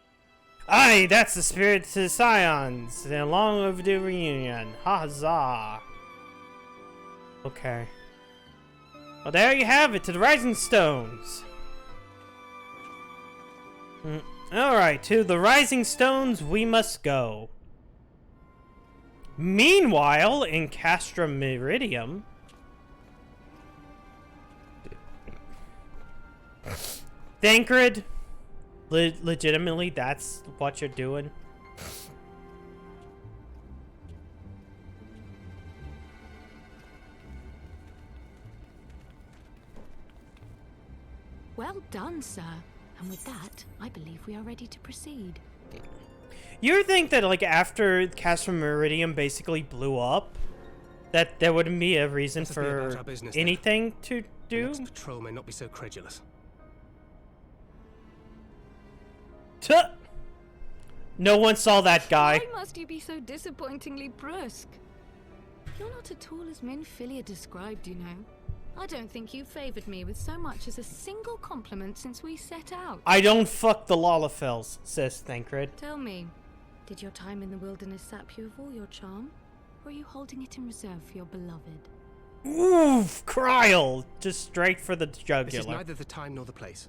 Aye, that's the spirit to the Scions, and a long overdue reunion. Huzzah! Okay. Well, there you have it, to the Rising Stones. Alright, to the Rising Stones we must go. Meanwhile, in Castra Meridium... Thancred, legitimately, that's what you're doing? Well done, sir. And with that, I believe we are ready to proceed. You think that, like, after Castra Meridium basically blew up, that there wouldn't be a reason for anything to do? The next patrol may not be so credulous. No one saw that guy. Why must you be so disappointingly brusque? You're not at all as Minfilia described, you know. I don't think you favored me with so much as a single compliment since we set out. I don't fuck the Lalafels, says Thancred. Tell me, did your time in the wilderness sap you of all your charm? Or are you holding it in reserve for your beloved? Oof, Kryl! Just straight for the jugular. This is neither the time nor the place.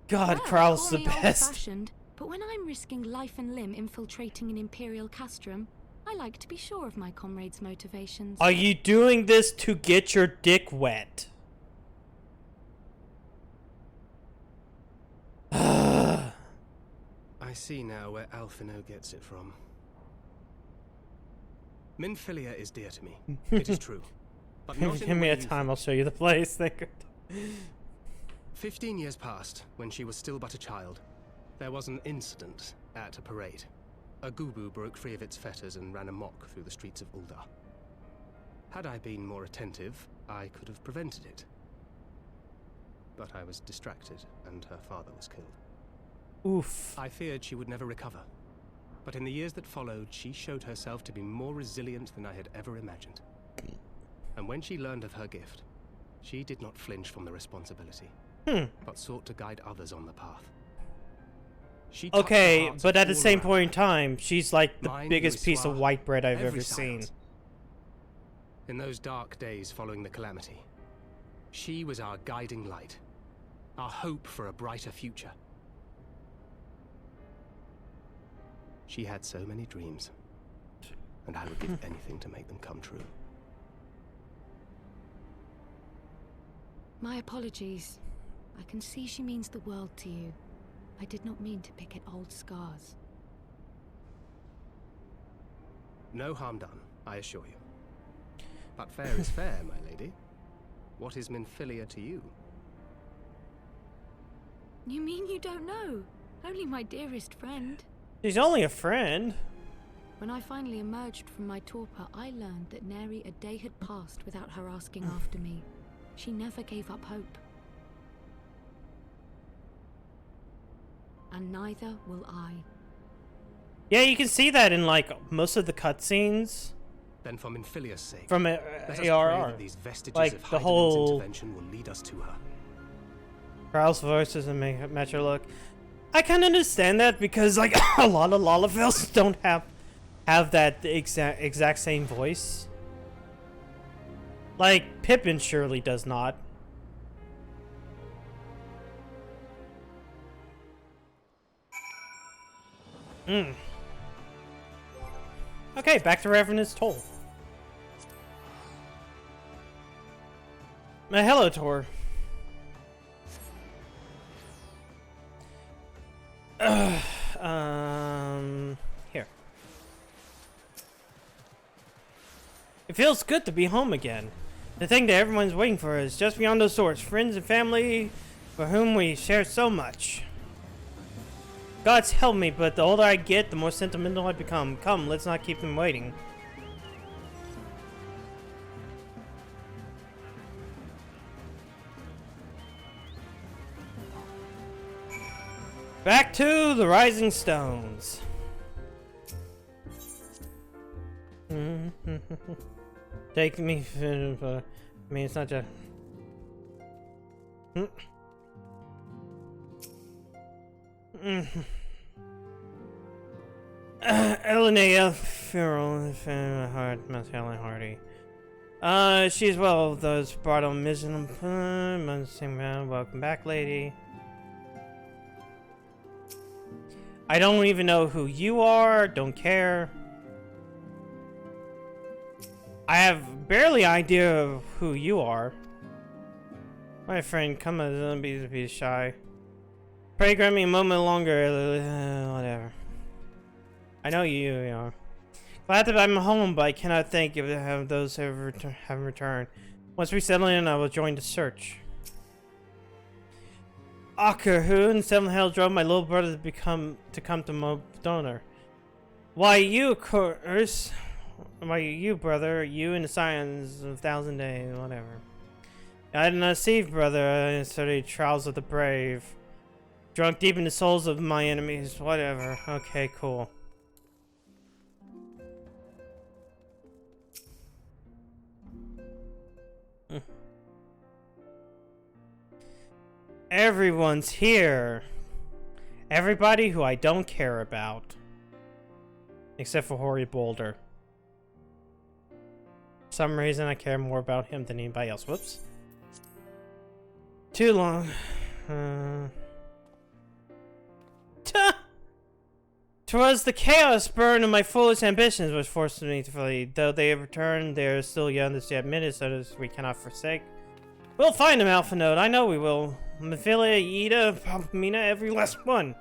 God, Kryl's the best. But when I'm risking life and limb infiltrating an Imperial castrum, I like to be sure of my comrades' motivations. Are you doing this to get your dick wet? I see now where Alphino gets it from. Minfilia is dear to me. It is true. But not Give me a time, I'll show you the place. 15 years passed when she was still but a child. There was an incident at a parade. A Gubu broke free of its fetters and ran amok through the streets of Ul'dah. Had I been more attentive, I could have prevented it. But I was distracted, and her father was killed. Oof. I feared she would never recover. But in the years that followed, she showed herself to be more resilient than I had ever imagined. And when she learned of her gift, she did not flinch from the responsibility, but sought to guide others on the path. Okay, but at the same point in time, she's like the biggest piece of white bread I've ever seen. In those dark days following the calamity, she was our guiding light, our hope for a brighter future. She had so many dreams, and I would give anything to make them come true. My apologies. I can see she means the world to you. I did not mean to pick at old scars. No harm done, I assure you. But fair is fair, my lady. What is Minfilia to you? You mean you don't know? Only my dearest friend. She's only a friend. When I finally emerged from my torpor, I learned that nary a day had passed without her asking after me. She never gave up hope. And neither will I. Yeah, you can see that in, like, most of the cutscenes. Then for Minfilia's sake, from ARR. These vestiges like, of the whole... intervention will lead us to her. Kryl's voice doesn't match her look. I can understand that because, like, a lot of Lalafels don't have have that exact same voice. Like, Pippin surely does not. Okay, back to Revenant's Toll. Hello, Tor. Here. It feels good to be home again. The thing that everyone's waiting for is just beyond those doors. Friends and family for whom we share so much. God's helped me, but the older I get, the more sentimental I become. Come, let's not keep them waiting. Back to the Rising Stones. Take me for... I mean, it's not just... Elena Farrell, Hart, Miss Helen Hardy. She's well of those brought on mission. Welcome back, lady. I don't even know who you are, don't care. I have barely idea of who you are. My friend, come on, don't be shy. Pray grant me a moment longer, whatever. I know you are. Glad that I'm home, but I cannot think of those who have returned. Once we settle in, I will join the search. Aker, who in Seven Hell drove my little brother to come to Modona. Why you, of course. Why you, brother? You in the science of 1,000 days, whatever. I did not see, brother. I studied Trials of the Brave. Drunk deep in the souls of my enemies, whatever. Okay, cool. Everyone's here. Everybody who I don't care about. Except for Hoary Boulder. For some reason I care more about him than anybody else. Whoops. Too long. Twas the chaos burn of my foolish ambitions which forced me to flee. Though they have returned, they are still young to yet minutes, so we cannot forsake. We'll find them, Alpha Node. I know we will. Mephilia, Ida, Palmina, every last one.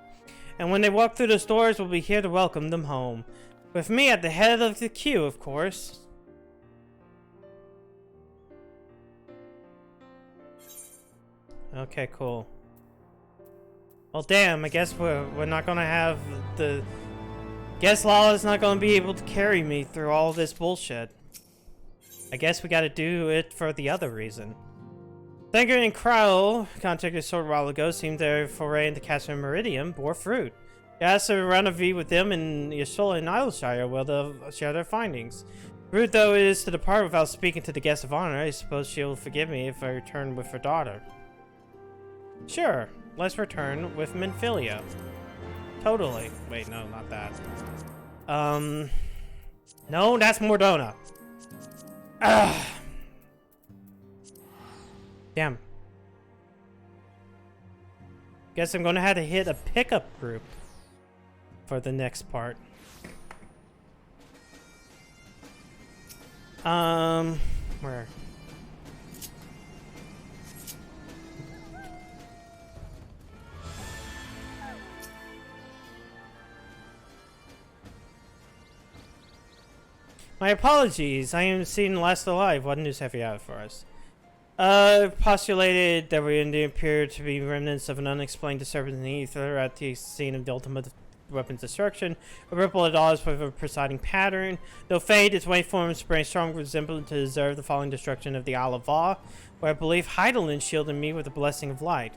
And when they walk through those doors, we'll be here to welcome them home. With me at the head of the queue, of course. Okay, cool. Well, damn, I guess we're not gonna have the... Guess Lala's not gonna be able to carry me through all this bullshit. I guess we gotta do it for the other reason. Thanger and Crowell, contacted a short while ago, seemed their foray into Castle Meridian bore fruit. They asked to rendezvous with them in Yashola and Isleshire where they'll share their findings. Rude though it is to depart without speaking to the guest of honor, I suppose she'll forgive me if I return with her daughter. Sure, let's return with Memphilia. Totally. Wait, no, not that. No, that's Mordona. Ugh. Damn. Guess I'm gonna have to hit a pickup group for the next part. Where? My apologies, I am seen last alive. What news have you out for us? Postulated that we appear to be remnants of an unexplained disturbance in the ether at the scene of the ultimate weapons destruction. A ripple at odds with a presiding pattern. Though fade, its waveforms bring strong resemblance to deserve the following destruction of the Isle of Va, where I believe Heidelin shielded me with the blessing of light.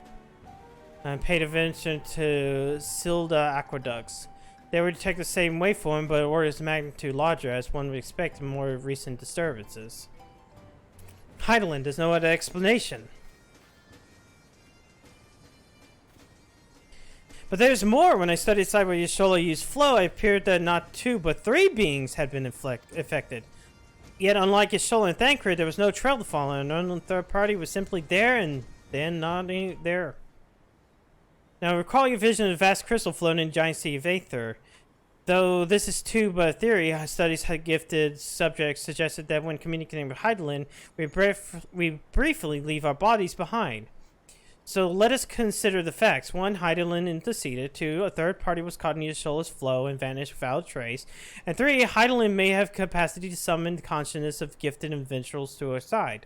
I paid attention to Silda aqueducts. They would detect the same waveform, but orders of magnitude larger, as one would expect in more recent disturbances. Heidelin, there's no other explanation. But there's more. When I studied side where Yashola used flow, it appeared that not 2 but 3 beings had been affected. Yet unlike Yashola and Thancred, there was no trail to follow. An unknown third party was simply there and then not there. Now recall your vision of a vast crystal floating in a giant sea of aether. Though this is too but a theory, studies had gifted subjects suggested that when communicating with Heidelin, we briefly leave our bodies behind. So let us consider the facts. 1, Heidelin interceded. 2, a third party was caught in Yashola's flow and vanished without a trace. And 3, Heidelin may have capacity to summon the consciousness of gifted individuals to her side.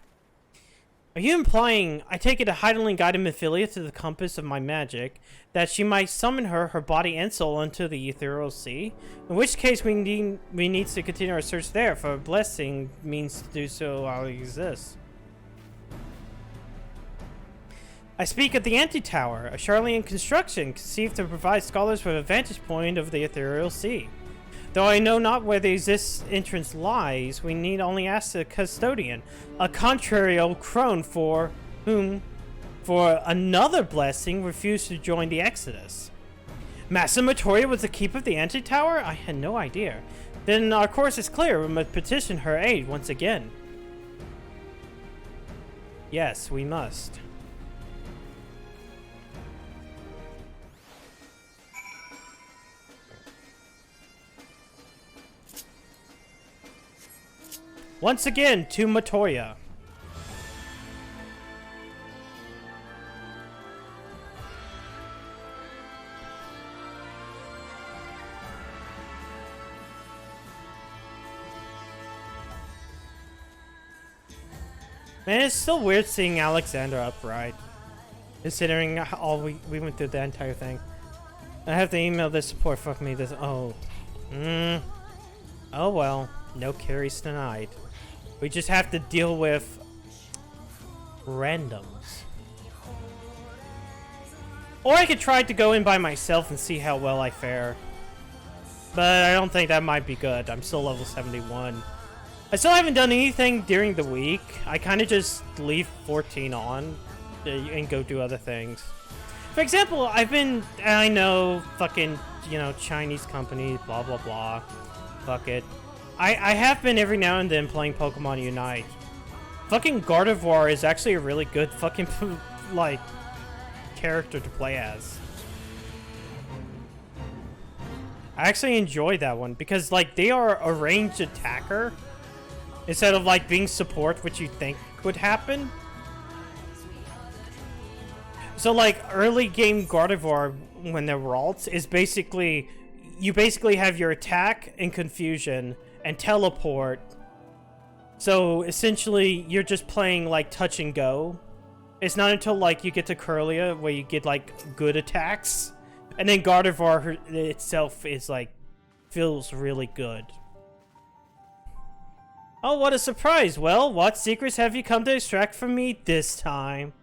Are you implying, I take it, a Heidelin guided Mephilia to the compass of my magic, that she might summon her body and soul into the ethereal sea? In which case we need to continue our search there, for a blessing means to do so while it exists. I speak of the Anti-Tower, a Charlian construction conceived to provide scholars with a vantage point of the ethereal sea. Though I know not where the exists entrance lies, we need only ask the custodian, a contrary old crone for whom, for another blessing, refused to join the Exodus. Master Matoria was the keeper of the Anti-Tower? I had no idea. Then our course is clear. We must petition her aid once again. Yes, we must. Once again, to Matoya. Man, it's still weird seeing Alexander upright, considering all we went through the entire thing. I have to email this support. Fuck me. This. Oh. Oh well. No carries tonight. We just have to deal with randoms. Or I could try to go in by myself and see how well I fare. But I don't think that might be good. I'm still level 71. I still haven't done anything during the week. I kind of just leave 14 on and go do other things. For example, I know, fucking, you know, Chinese companies, blah, blah, blah. Fuck it. I have been every now and then playing Pokemon Unite. Fucking Gardevoir is actually a really good fucking, like, character to play as. I actually enjoy that one because, like, they are a ranged attacker instead of, like, being support, which you think would happen. So, like, early game Gardevoir, when they're alts, is basically, you basically have your attack and confusion and teleport. So essentially you're just playing like touch and go. It's not until like you get to Curlia where you get like good attacks, and then Gardevoir itself is like feels really good. Oh, what a surprise. Well, what secrets have you come to extract from me this time?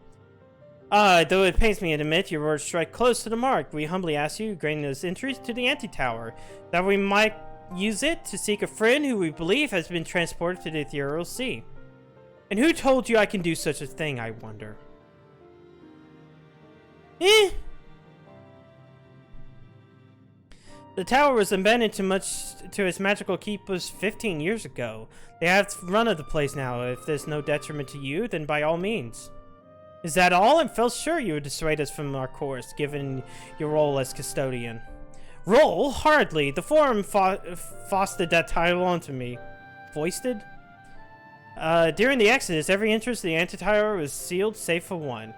Though it pains me to admit your words strike close to the mark, we humbly ask you to grant us entry to the Anti-Tower, that we might use it to seek a friend who we believe has been transported to the ethereal sea. And who told you I can do such a thing, I wonder? The tower was abandoned to its magical keepers 15 years ago. They have run of the place now. If there's no detriment to you, then by all means. Is that all? I felt sure you would dissuade us from our course, given your role as custodian. Role? Hardly. The Forum fostered that title onto me. Foisted? During the Exodus, every entrance to the Anti-Tower was sealed save for one.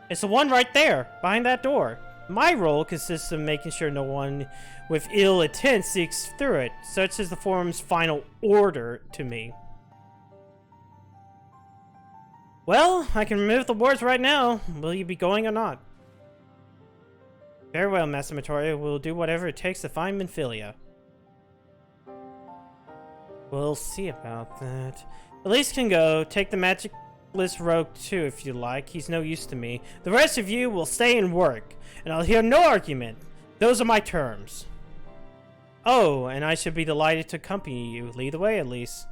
It's the one right there, behind that door. My role consists of making sure no one with ill intent seeks through it. Such is the Forum's final order to me. Well, I can remove the wards right now. Will you be going or not? Very well, Master Matoria. We'll do whatever it takes to find Minfilia. We'll see about that. Elise can go. Take the magicless rogue too, if you like. He's no use to me. The rest of you will stay and work, and I'll hear no argument. Those are my terms. Oh, and I should be delighted to accompany you. Lead the way, Elise.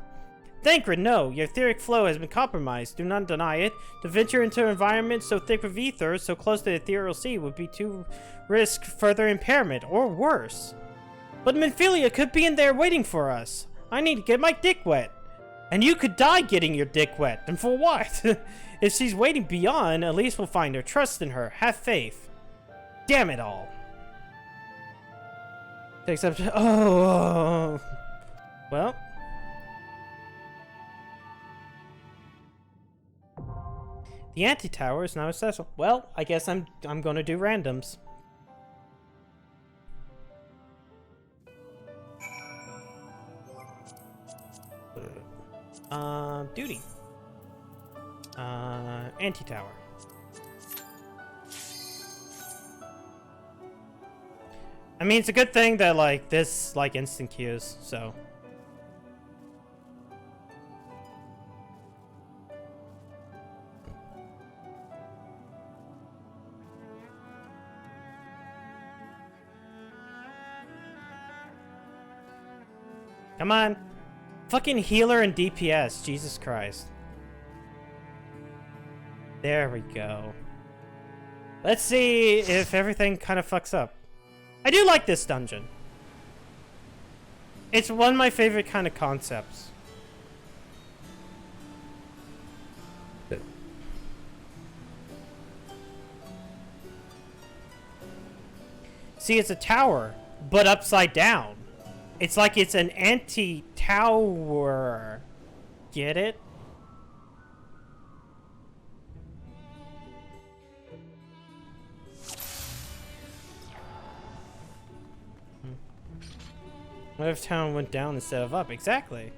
Thancred, no. Your etheric flow has been compromised. Do not deny it. To venture into an environment so thick with ether, so close to the ethereal sea, would be to risk further impairment, or worse. But Minfilia could be in there waiting for us. I need to get my dick wet. And you could die getting your dick wet. And for what? If she's waiting beyond, at least we'll find her. Trust in her. Have faith. Damn it all. Takes up to... Oh. Well. The anti-tower is now accessible. Well, I guess I'm gonna do randoms. Duty. Anti-tower. I mean, it's a good thing that, like, this, like, instant queues, so. Come on. Fucking healer and DPS, Jesus Christ. There we go. Let's see if everything kind of fucks up. I do like this dungeon. It's one of my favorite kind of concepts. See, it's a tower, but upside down. It's like it's an anti-tower. Get it? What if town went down instead of up? Exactly.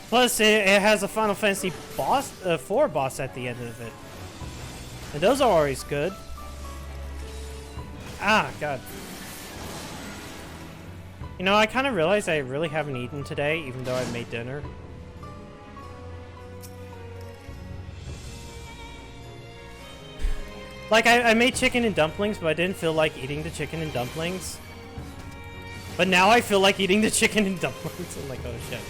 Plus, it has a Final Fantasy boss, 4 boss at the end of it. And those are always good. Ah, God. You know, I kind of realized I really haven't eaten today, even though I made dinner. Like, I made chicken and dumplings, but I didn't feel like eating the chicken and dumplings. But now I feel like eating the chicken and dumplings. I'm like, oh shit.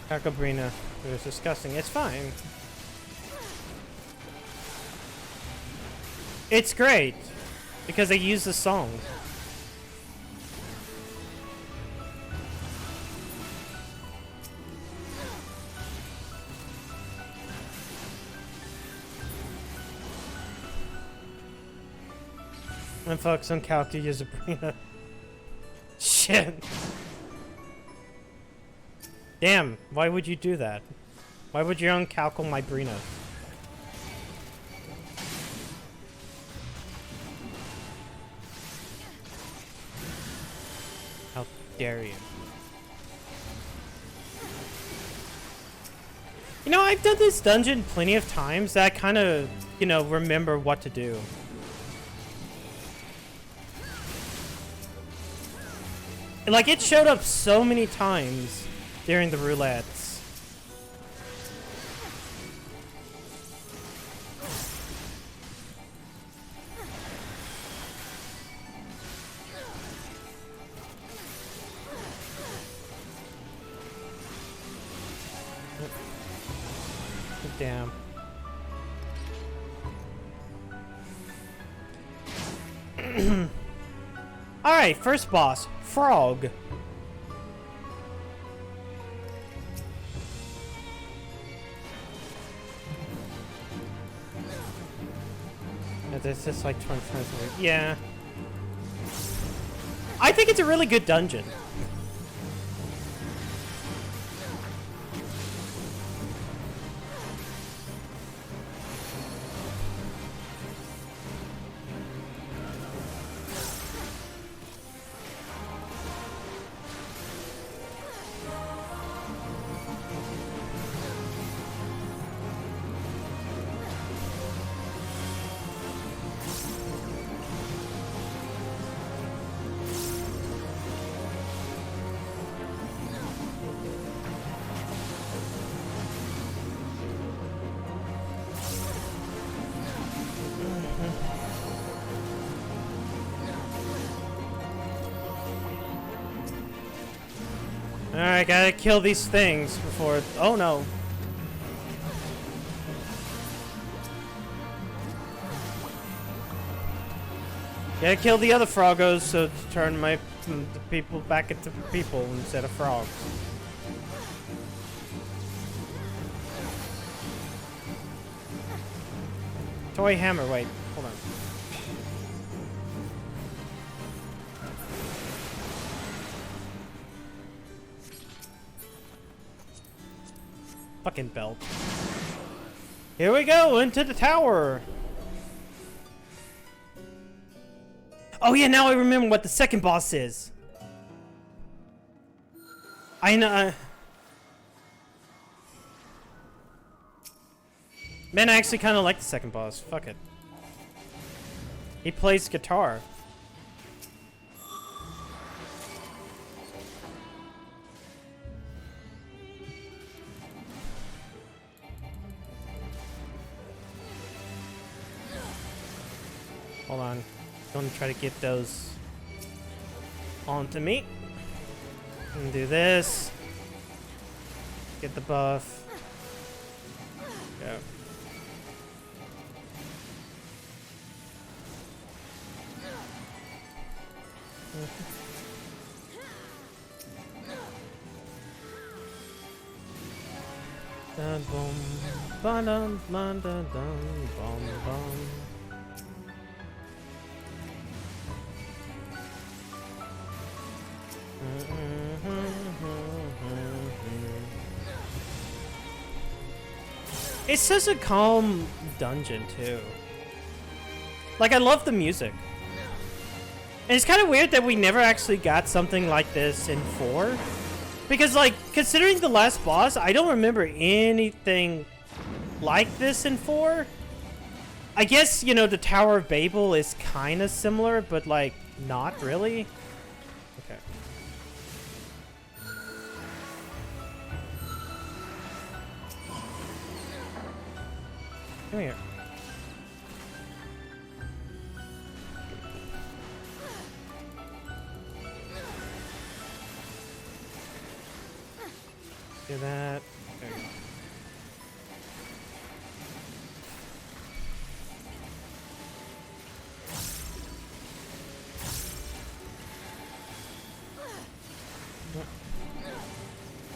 Cacabrina. It was disgusting. It's fine. It's great. Because they use the song. And focus on Cacabrina. Shit. Damn, why would you do that? Why would you uncalcle my Brina? How dare you? You know, I've done this dungeon plenty of times that I kind of, you know, remember what to do. Like, it showed up so many times during the roulettes. Damn. Alright, first boss, Frog. This is like 20 times a week. Yeah. I think it's a really good dungeon. Alright, gotta kill these things before... Oh no. Gotta kill the other froggos so to turn the people back into people instead of frogs. Toy hammer, wait, hold on. Fucking belt. Here we go, into the tower! Oh yeah, now I remember what the second boss is. I know. Man, I actually kind of like the second boss. Fuck it. He plays guitar. Hold on. I'm gonna try to get those onto me. And do this. Get the buff. Go. Dun bum ba dum dun dun dun bum bum. It's such a calm dungeon too. Like I love the music. And it's kind of weird that we never actually got something like this in 4. Because, like, considering the last boss, I don't remember anything like this in 4. I guess, you know, the Tower of Babel is kind of similar, but, like, not really. Okay. Come here. Do that. There you go.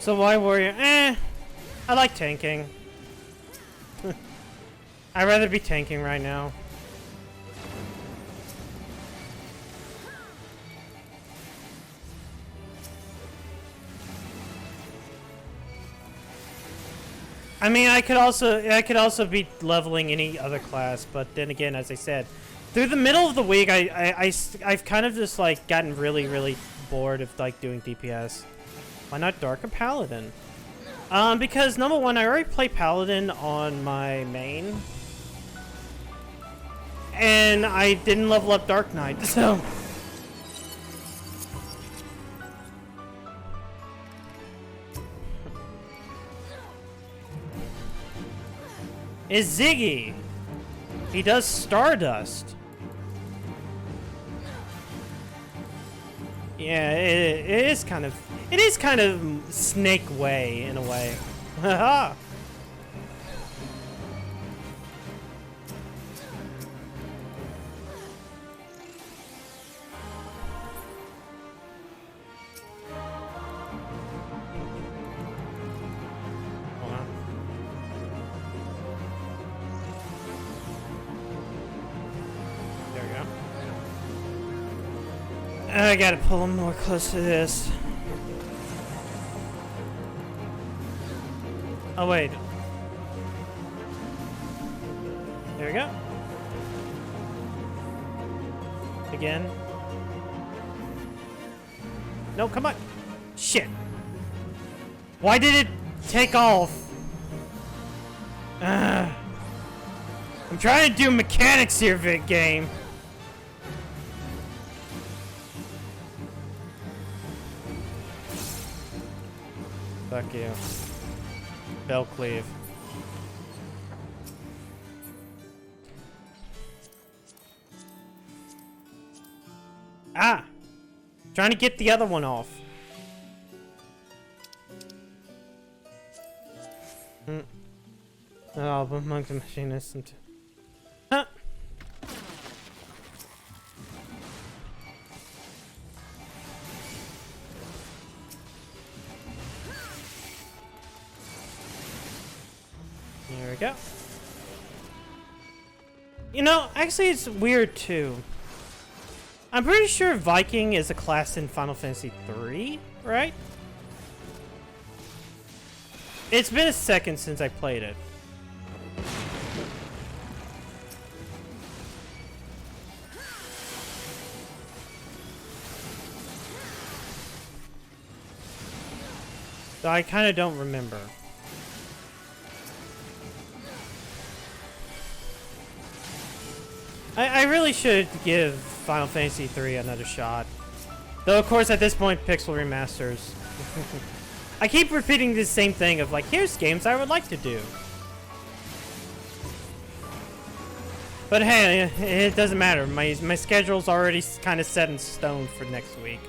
So why warrior? I like tanking. I'd rather be tanking right now. I mean, I could also be leveling any other class, but then again, as I said, through the middle of the week, I've kind of just like gotten really bored of like doing DPS. Why not Darker Paladin? Because number one, I already play Paladin on my main, and I didn't level up Dark Knight, so. Is Ziggy. He does Stardust. Yeah, it is kind of Snake Way in a way. Haha. I gotta pull him more close to this. Oh, wait. There we go. Again. No, come on. Shit. Why did it take off? I'm trying to do mechanics here, Vic game. Fuck you. Bell cleave. Ah! Trying to get the other one off. help among the machinists and... Huh. There we go. You know, actually it's weird too. I'm pretty sure Viking is a class in Final Fantasy III, right? It's been a second since I played it. So I kind of don't remember. I really should give Final Fantasy III another shot. Though, of course, at this point, Pixel remasters. I keep repeating the same thing of, like, here's games I would like to do. But hey, it doesn't matter. My schedule's already kind of set in stone for next week.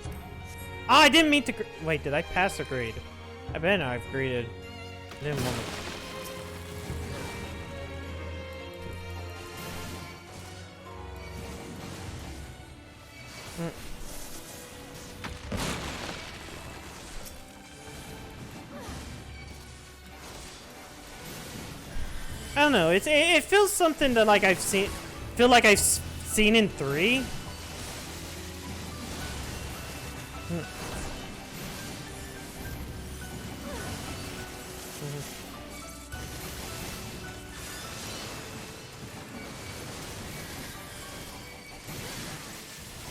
Oh, I didn't mean to... Wait, did I pass or grade? I bet I've graded. I didn't want to... I don't know. It feels something that like I've seen in 3.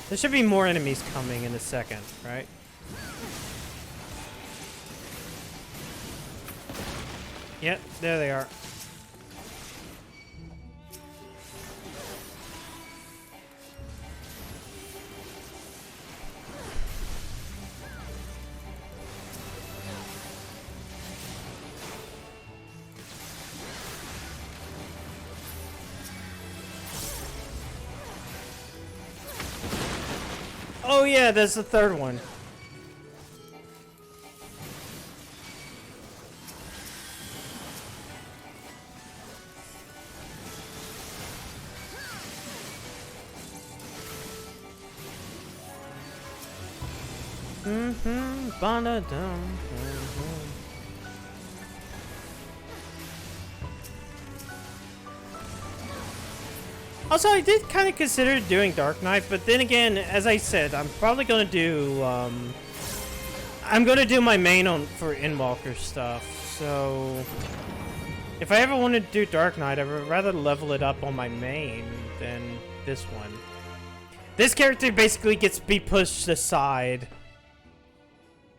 There should be more enemies coming in a second, right? Yep, there they are. Oh yeah, there's the third one. Also, I did kind of consider doing Dark Knight, but then again, as I said, I'm probably gonna do I'm gonna do my main for Endwalker stuff. So if I ever want to do Dark Knight, I would rather level it up on my main than this one. This character basically gets be pushed aside.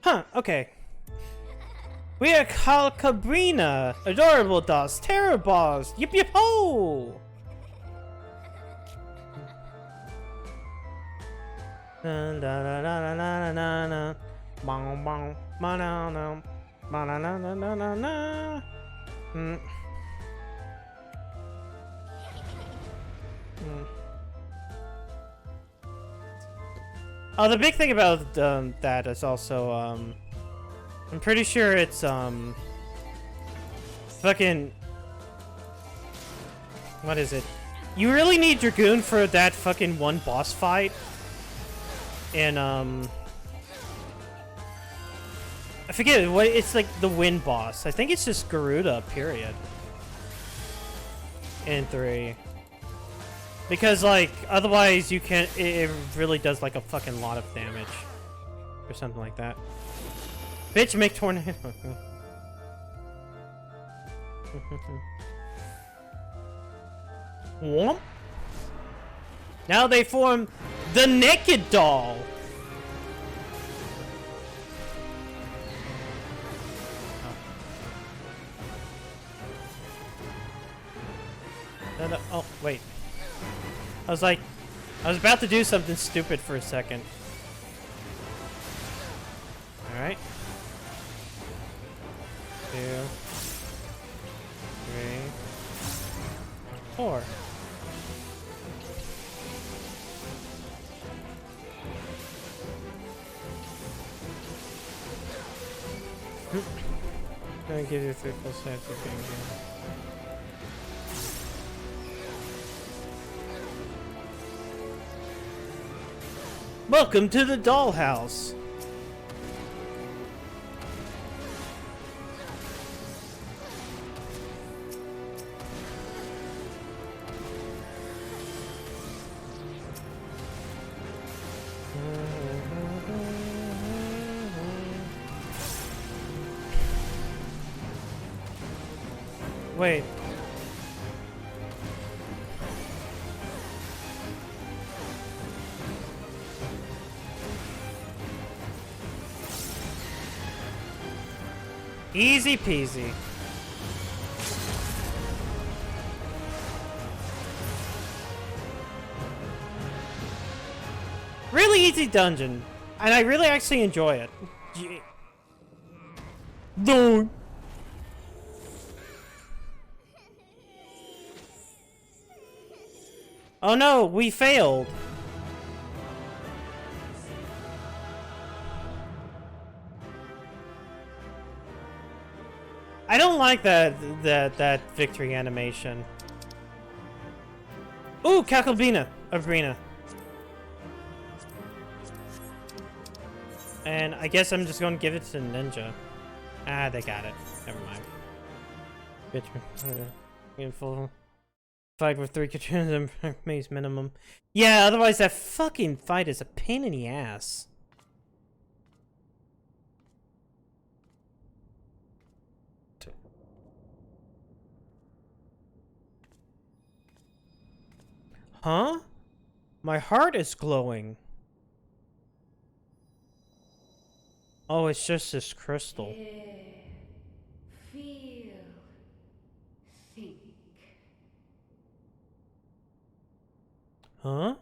Huh, okay. We are called Cabrina, adorable dolls, terror balls, yip yip ho! Da da da da da da da, bong bong, ba na na, ba na na na na na na. Oh, the big thing about that is also I'm pretty sure it's fucking what is it? You really need Dragoon for that fucking one boss fight. And I forget what it's like, the wind boss. I think it's just Garuda, period. In 3. Because like otherwise you can't, it really does like a fucking lot of damage. Or something like that. Bitch, make tornado. Womp. Now they form the Naked Doll. Oh, wait. I was about to do something stupid for a second. Alright. 2, 3, 4. Gonna give you 3 full sets of being here. Welcome to the dollhouse. Wait. Easy peasy. Really easy dungeon. And I really actually enjoy it. Don't. Oh no, we failed. I don't like that victory animation. Ooh, Kakalbina Arena. And I guess I'm just going to give it to Ninja. Ah, they got it. Never mind. Bitch, full fight with 3 Katrina's and mace minimum. Yeah, otherwise that fucking fight is a pain in the ass. Huh? My heart is glowing. Oh, it's just this crystal. Feel. Think. Huh?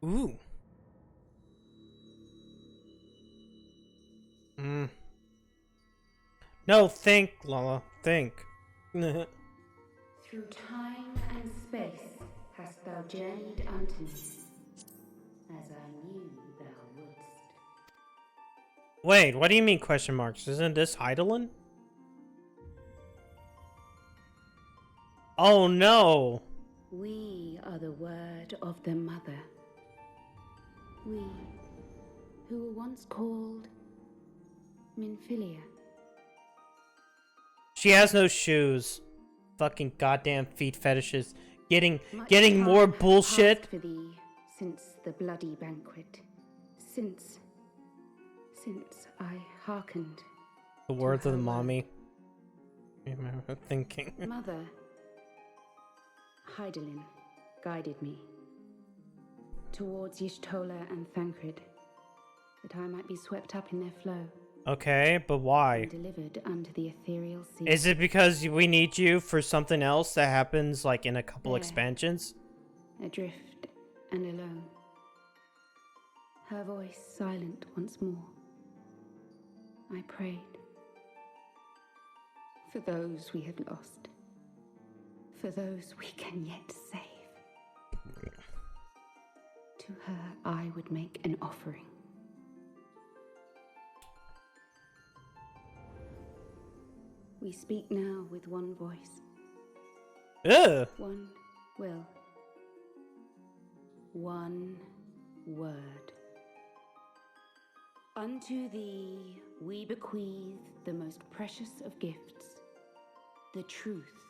Ooh. No, think, Lala. Think. Through time and space hast thou journeyed unto me, as I knew thou wouldst. Wait, what do you mean question marks? Isn't this Heidelin? Oh no! We are the word of the mother. We, who were once called Minfilia. She has no shoes. Fucking goddamn feet fetishes. Getting Much more time hath bullshit. passed for thee since the bloody banquet. Since I hearkened. The words of the her mommy. I'm thinking. Mother, Hydaelyn guided me towards Y'shtola and Thancred, that I might be swept up in their flow. Okay, but why? And delivered unto the ethereal sea. Is it because we need you for something else that happens like in a couple There. expansions? Adrift and alone. Her voice silent once more. I prayed. For those we had lost. For those we can yet save. To her I would make an offering. We speak now with one voice. Ugh. One will. One word. Unto thee we bequeath the most precious of gifts, the truth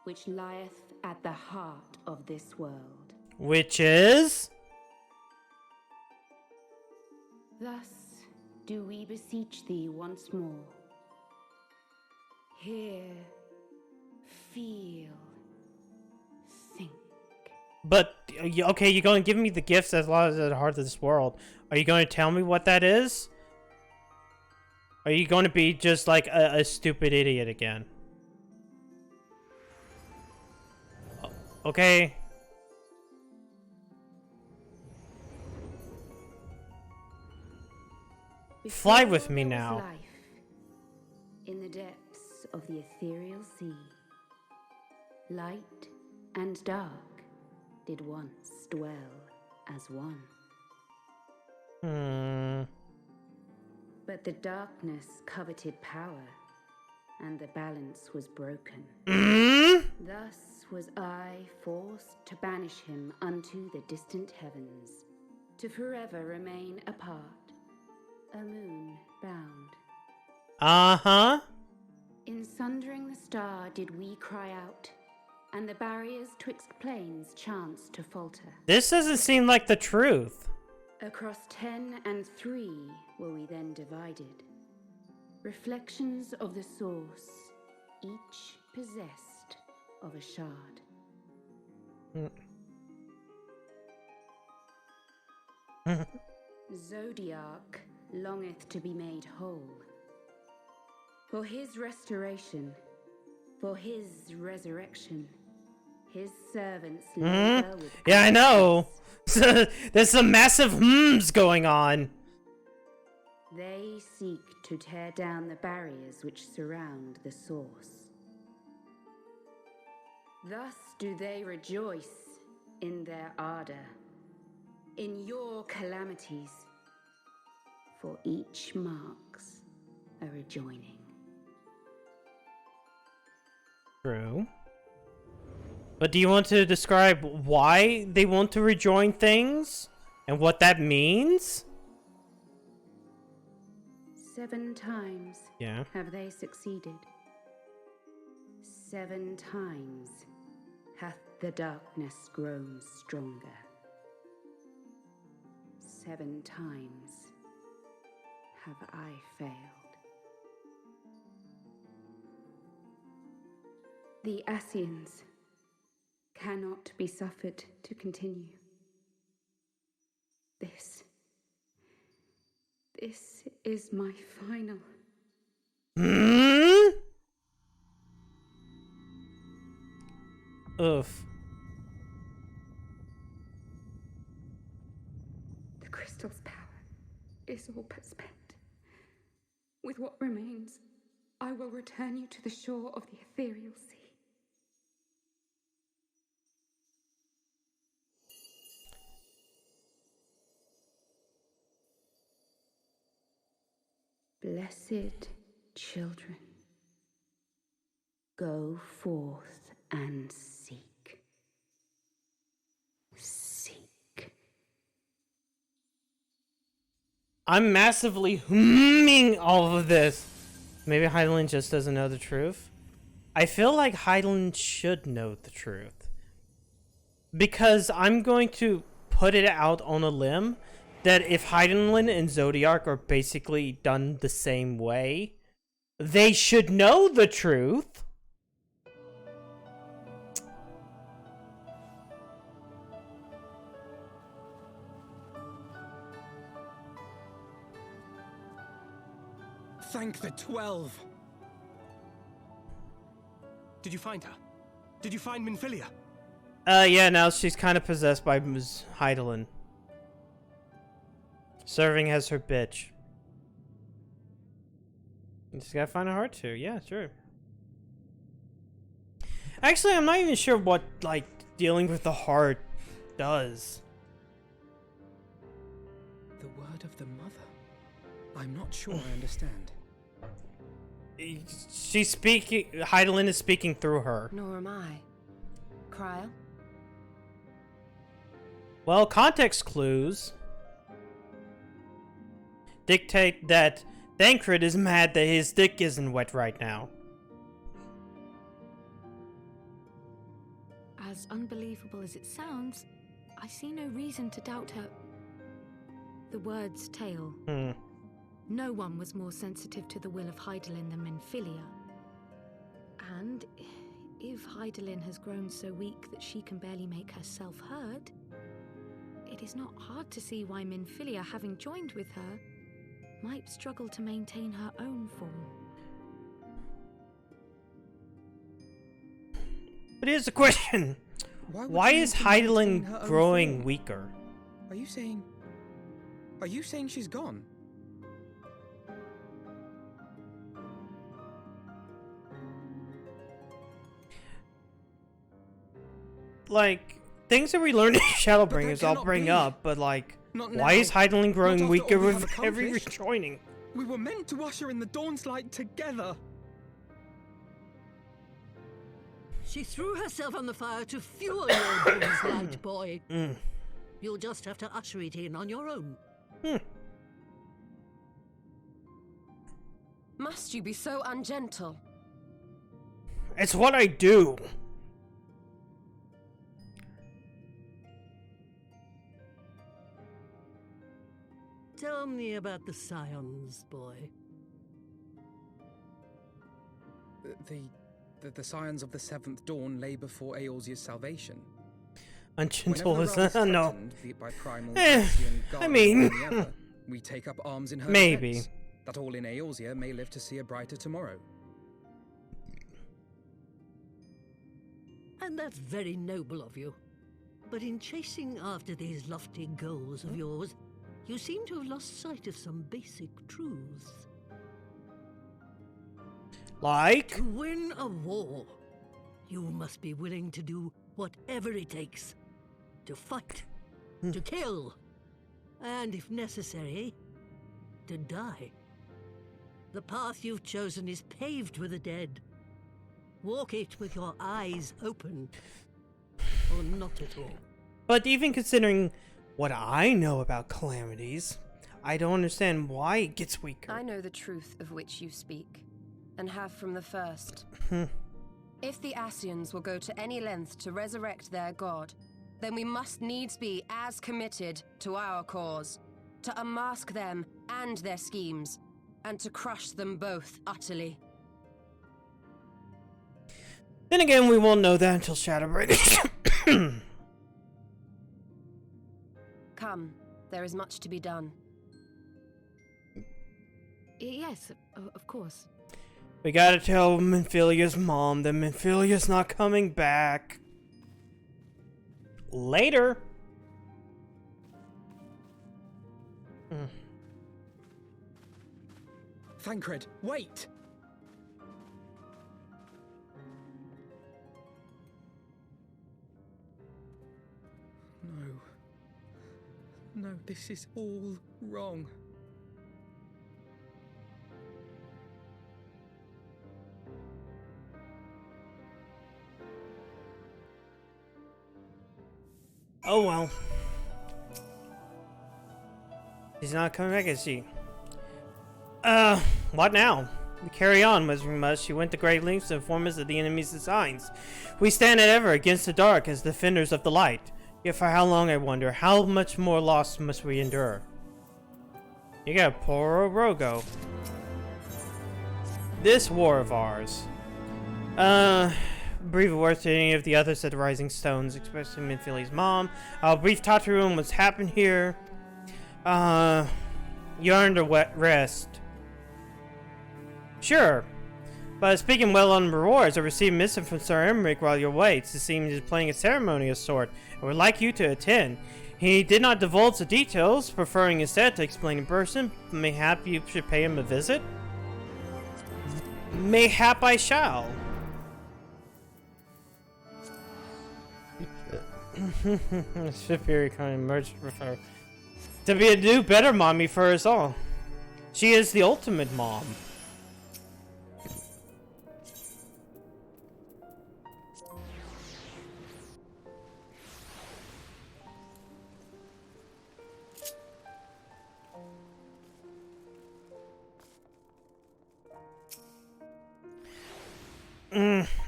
which lieth at the heart of this world. Which is? Thus do we beseech thee once more. Hear, feel, think. But, okay, you're going to give me the gifts as long as at the heart of this world. Are you going to tell me what that is? Are you going to be just like a stupid idiot again? Okay. Fly with me Before there now. was life, in the depths of the ethereal sea, light and dark did once dwell as one. But the darkness coveted power and the balance was broken. Thus was I forced to banish him unto the distant heavens, to forever remain apart, a moon bound. Uh-huh. In sundering the star did we cry out, and the barriers twixt planes chanced to falter. This doesn't seem like the truth. Across 10 and 3 were we then divided, reflections of the source, each possessed of a shard. Zodiac longeth to be made whole. For his restoration, for his resurrection, his servants labor with Yeah, I know. There's some massive going on. They seek to tear down the barriers which surround the source. Thus do they rejoice in their ardor, in your calamities, for each marks a rejoining. True. But do you want to describe why they want to rejoin things? And what that means? 7 times have they succeeded. 7 times hath the darkness grown stronger. 7 times have I failed. The Ascians cannot be suffered to continue. This is my final. Oof. The crystal's power is all but spent. With what remains, I will return you to the shore of the ethereal sea. Blessed children, go forth and seek. Seek. I'm massively humming all of this. Maybe Hydaelyn just doesn't know the truth. I feel like Hydaelyn should know the truth. Because I'm going to put it out on a limb that if Hydaelyn and Zodiac are basically done the same way, they should know the truth. Thank the 12! Did you find her? Did you find Minfilia? Yeah, now she's kind of possessed by Ms. Hydaelyn. Serving as her bitch. You just gotta find a heart to. Yeah, sure. Actually, I'm not even sure what, like, dealing with the heart does. The word of the mother? I'm not sure I understand. She's speaking. Hydaelyn is speaking through her. Nor am I. Cryo? Well, context clues dictate that Thancred is mad that his dick isn't wet right now. As unbelievable as it sounds, I see no reason to doubt her. The word's tale. No one was more sensitive to the will of Hydaelyn than Minfilia. And if Hydaelyn has grown so weak that she can barely make herself heard, it is not hard to see why Minfilia, having joined with her, might struggle to maintain her own form. But here's the question. Why is Hydaelyn growing weaker? Are you saying she's gone? Like, things that we learned in Shadowbringers I'll bring up, but like, why is Hydaelyn growing weaker with every rejoining? We were meant to usher in the Dawn's light together. She threw herself on the fire to fuel your doom's light, boy. You'll just have to usher it in on your own. Must you be so ungentle? It's what I do. Tell me about the Scions, boy. The Scions of the Seventh Dawn lay before Eorzea's salvation. Ungentle is no. By primal, I mean, we take up arms in her maybe defense, that all in Eorzea may live to see a brighter tomorrow. And that's very noble of you. But in chasing after these lofty goals of yours, you seem to have lost sight of some basic truths. Like? To win a war, you must be willing to do whatever it takes. To fight, to kill, and if necessary, to die. The path you've chosen is paved with the dead. Walk it with your eyes open, or not at all. But even considering what I know about calamities, I don't understand why it gets weaker. I know the truth of which you speak, and have from the first. If the Ascians will go to any length to resurrect their god, then we must needs be as committed to our cause, to unmask them and their schemes, and to crush them both utterly. Then again, we won't know that until Shadowbreak. Come, there is much to be done. Yes, of course. We gotta tell Minfilia's mom that Minfilia's not coming back. Later. Thancred, wait! No, this is all wrong. Oh well. She's not coming back, is she? What now? We carry on as we must. She went to great lengths to inform us of the enemy's designs. We stand as ever against the dark as defenders of the light. Yet for how long, I wonder? How much more loss must we endure? You got poor Rogo. This war of ours. Brief words to any of the others at the Rising Stones, especially Minfilia's mom. I'll brief Tataru on what's happened here. You earned a wet rest. Sure. But speaking well on rewards, I received a missive from Sir Emmerich while you're away. It seems he's playing a ceremony of sort. I would like you to attend. He did not divulge the details, preferring instead to explain in person. Mayhap you should pay him a visit? Mayhap I shall. Superior kind of merged with her. To be a new, better mommy for us all. She is the ultimate mom.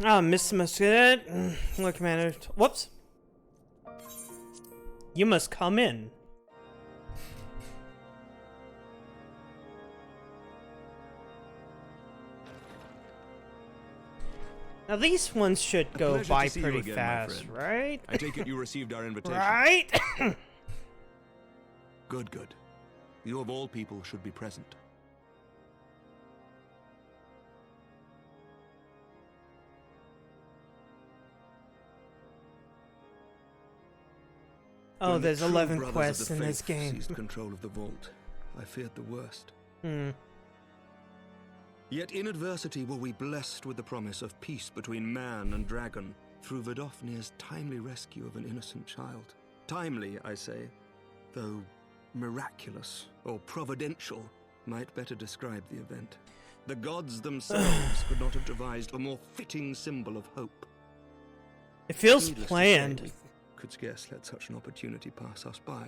Mr. Musket. Look, Commander. Whoops. You must come in. Now these ones should go by pretty fast, right? I take it you received our invitation. Right? Good, good. You of all people should be present. Oh, there's When the 11 true brothers quests of the in this faith game. seized control of the vault, I feared the worst. Yet in adversity were we blessed with the promise of peace between man and dragon through Vidofnir's timely rescue of an innocent child. Timely, I say, though miraculous or providential might better describe the event. The gods themselves could not have devised a more fitting symbol of hope. It feels Needless to say, planned. we could scarce let such an opportunity pass us by.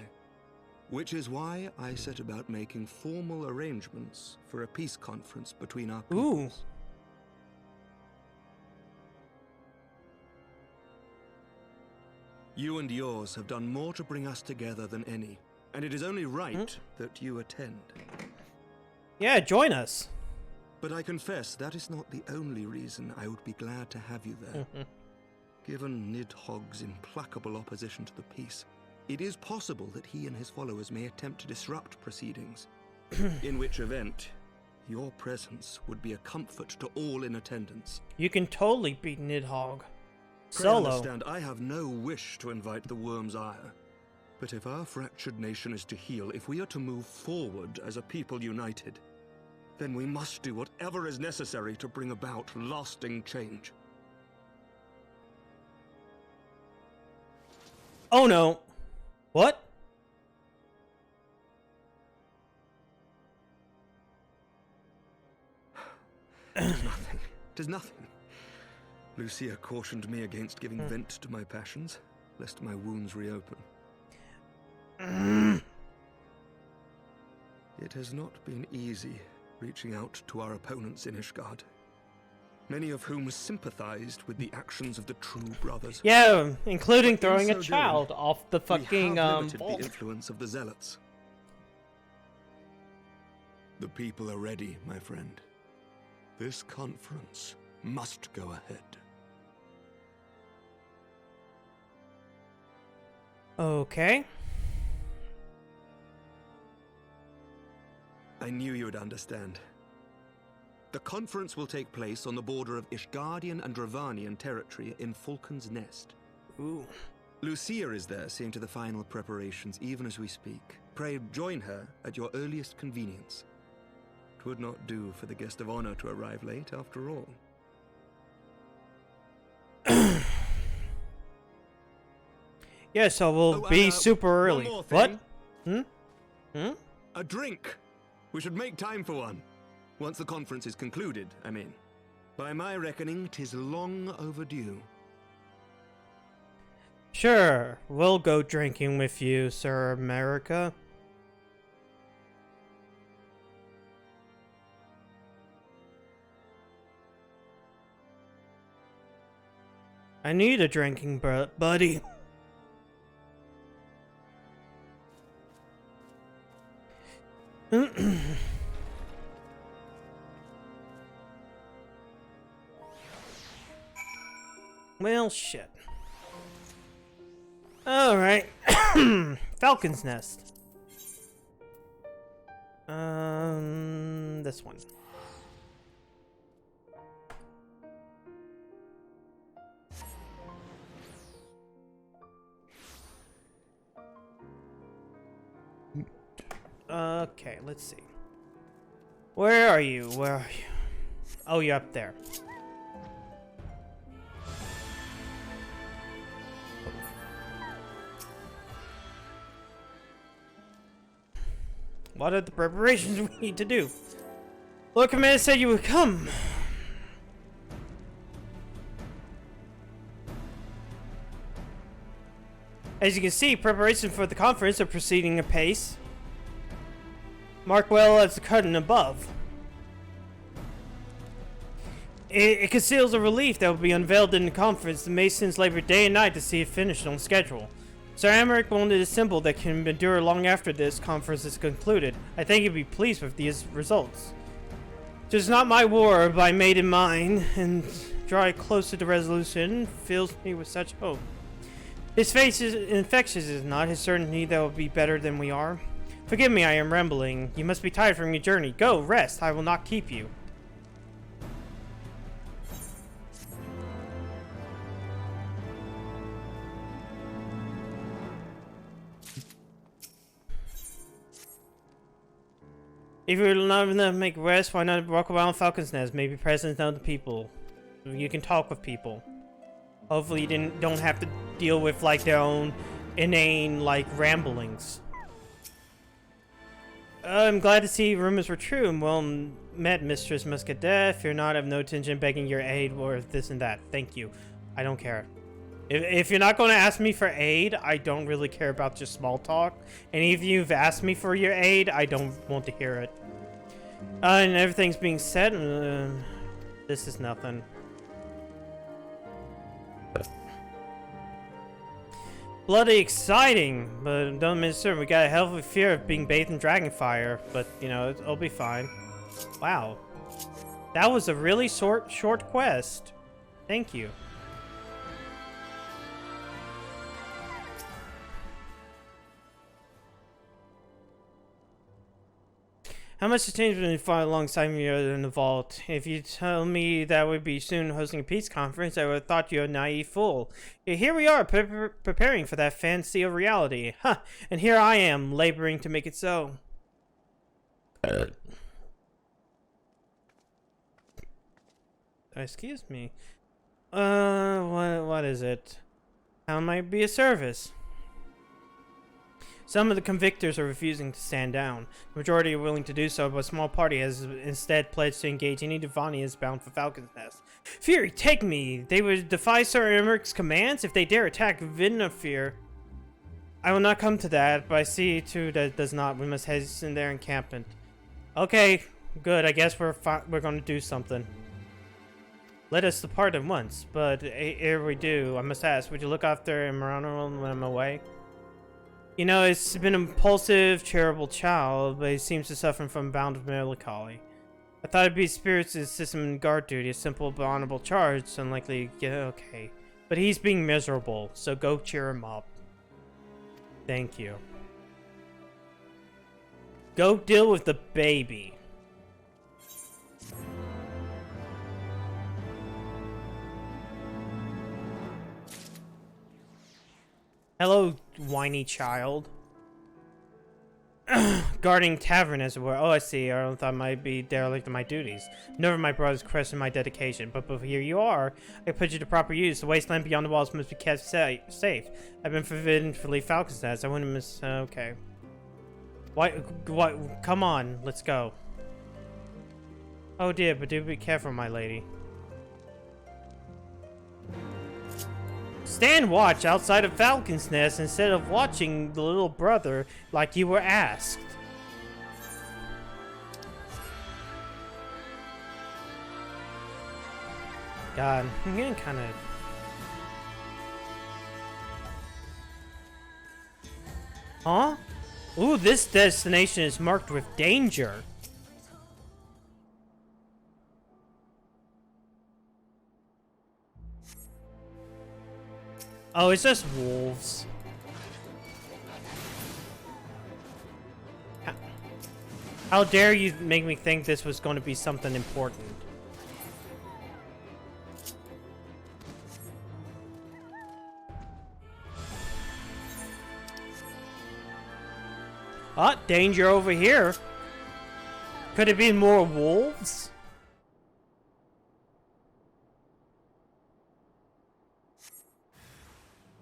Which is why I set about making formal arrangements for a peace conference between our peoples. You and yours have done more to bring us together than any, and it is only right that you attend. Yeah, join us. But I confess that is not the only reason I would be glad to have you there. Given Nidhogg's implacable opposition to the peace, it is possible that he and his followers may attempt to disrupt proceedings, in which event your presence would be a comfort to all in attendance. You can totally beat Nidhogg. Pray Solo. understand, I have no wish to invite the Worm's ire. But if our fractured nation is to heal, if we are to move forward as a people united, then we must do whatever is necessary to bring about lasting change. Oh no. What? Tis nothing. Tis nothing. Lucia cautioned me against giving vent to my passions, lest my wounds reopen. It has not been easy reaching out to our opponents in Ishgard, many of whom sympathized with the actions of the true brothers. Yeah, including But in throwing a so child doing, off the fucking we have limited vault. the influence of the zealots. The people are ready, my friend. This conference must go ahead. Okay. I knew you would understand. The conference will take place on the border of Ishgardian and Dravanian territory in Falcon's Nest. Ooh. Lucia is there seeing to the final preparations even as we speak. Pray join her at your earliest convenience. It would not do for the guest of honor to arrive late after all. Yeah, so we'll be super early. One more What? thing. Hmm? A drink! We should make time for one. Once the conference is concluded, I mean. By my reckoning, 'tis long overdue. Sure, we'll go drinking with you, Sir America. I need a drinking buddy. Well, shit. Alright. Falcon's Nest. This one. Okay, let's see. Where are you? Where are you? Oh, you're up there. What are the preparations we need to do? Lord Commander said you would come. As you can see, preparations for the conference are proceeding apace. Mark well as the curtain above. It conceals a relief that will be unveiled in the conference. The Masons labor day and night to see it finished on schedule. Sir Amaric wanted a symbol that can endure long after this conference is concluded. I think you'll be pleased with these results. Tis not my war, but I made it mine, and draw it closer to resolution fills me with such hope. His face is infectious, is not his certainty that will be better than we are. Forgive me, I am rambling. You must be tired from your journey. Go, rest. I will not keep you. If you're not enough to make rest, why not walk around Falcon's Nest? Maybe presence of the people. You can talk with people. Hopefully you don't have to deal with like their own inane like ramblings. I'm glad to see rumors were true. Well met, Mistress Muscadet. Fear not, I have no intention begging your aid or this and that. Thank you. I don't care. If you're not going to ask me for aid, I don't really care about your small talk. And if you've asked me for your aid, I don't want to hear it. And everything's being said. This is nothing. Bloody exciting, but don't miss it. We got a healthy fear of being bathed in dragon fire, but you know it'll be fine. Wow, that was a really short quest. Thank you. How much has changed when you fought alongside me in the vault? If you tell me that we'd be soon hosting a peace conference, I would have thought you a naive fool. Yet here we are, preparing for that fantasy of reality. Huh, and here I am, laboring to make it so. Excuse me. What is it? How might it be a service? Some of the convictors are refusing to stand down. The majority are willing to do so, but a small party has instead pledged to engage any Devonians bound for Falcon's Nest. Fury, take me! They would defy Sir Emmerich's commands if they dare attack Vinafir. I will not come to that, but I see too that it does not. We must hasten their encampment. Okay, good. I guess we're going to do something. Let us depart at once, but ere we do, I must ask, would you look after Emerald when I'm away? You know, he's been an impulsive, charitable child, but he seems to suffer from a bound of melancholy. I thought it'd be spirits to assist him in guard duty, a simple but honorable charge, so unlikely to get okay. But he's being miserable, so go cheer him up. Thank you. Go deal with the baby. Hello, whiny child. Guarding tavern, as it were. Oh, I see. I thought I might be derelict in my duties. Never my brothers question my dedication. But here you are. I put you to proper use. The wasteland beyond the walls must be kept safe. I've been forbidden to leave Falcon's Nest. I wouldn't miss... okay. What? Come on. Let's go. Oh dear, but do be careful, my lady. Stand watch outside of Falcon's Nest instead of watching the little brother like you were asked. God, I'm getting kind of... Huh? Ooh, this destination is marked with danger. Oh, it's just wolves. How dare you make me think this was going to be something important? Ah, danger over here. Could it be more wolves?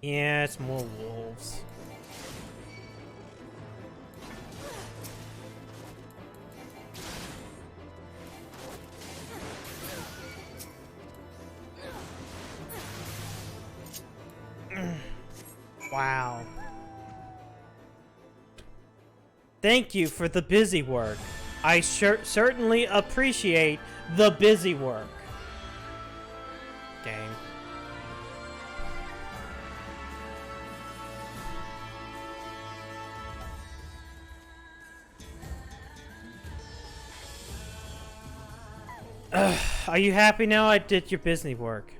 Yeah, it's more wolves. Wow. Thank you for the busy work. I certainly appreciate the busy work. Dang. Are you happy now I did your busy work?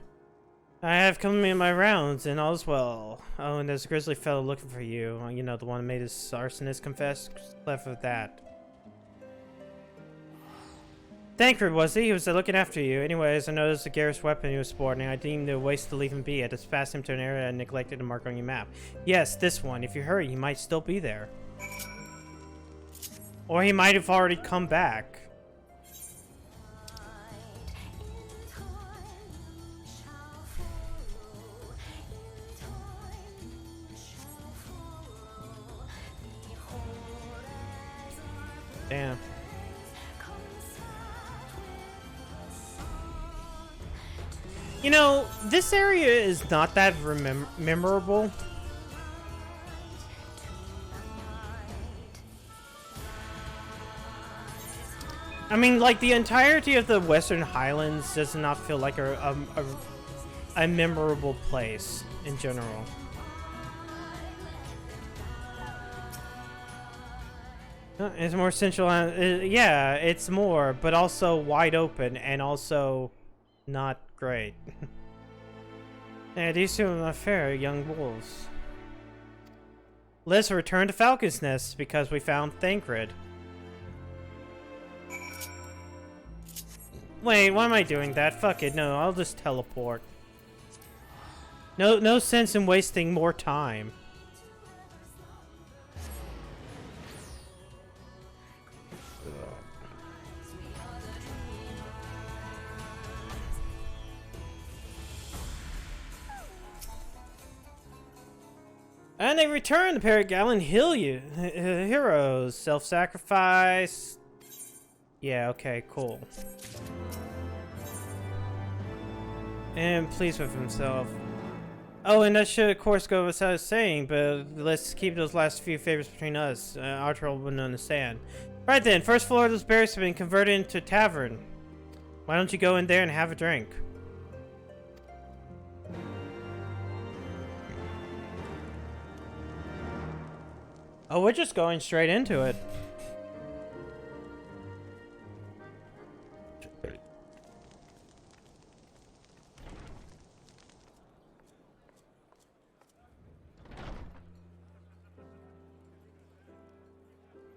I have come in my rounds and all's well. Oh, and there's a grizzly fellow looking for you. You know, the one who made his arsonist confess? Left with that. Thankful, was he? He was looking after you. Anyways, I noticed the Garrus weapon he was sporting. I deemed it a waste to leave him be. I dispatched him to an area I neglected to mark on your map. Yes, this one. If you hurry, he might still be there. Or he might have already come back. Damn. You know, this area is not that memorable. I mean, like, the entirety of the Western Highlands does not feel like a memorable place in general. It's more central. Yeah, it's more, but also wide open and also not great. Yeah, these two are not fair, young wolves. Let's return to Falcon's Nest because we found Thancred. Wait, why am I doing that? Fuck it, no, I'll just teleport. No sense in wasting more time. And they return the Paragallon heroes. Self-sacrifice. Yeah, okay, cool. And pleased with himself. Oh, and that should, of course, go without saying, but let's keep those last few favors between us. Archer wouldn't understand. Right then, first floor of those barracks have been converted into a tavern. Why don't you go in there and have a drink? Oh, we're just going straight into it.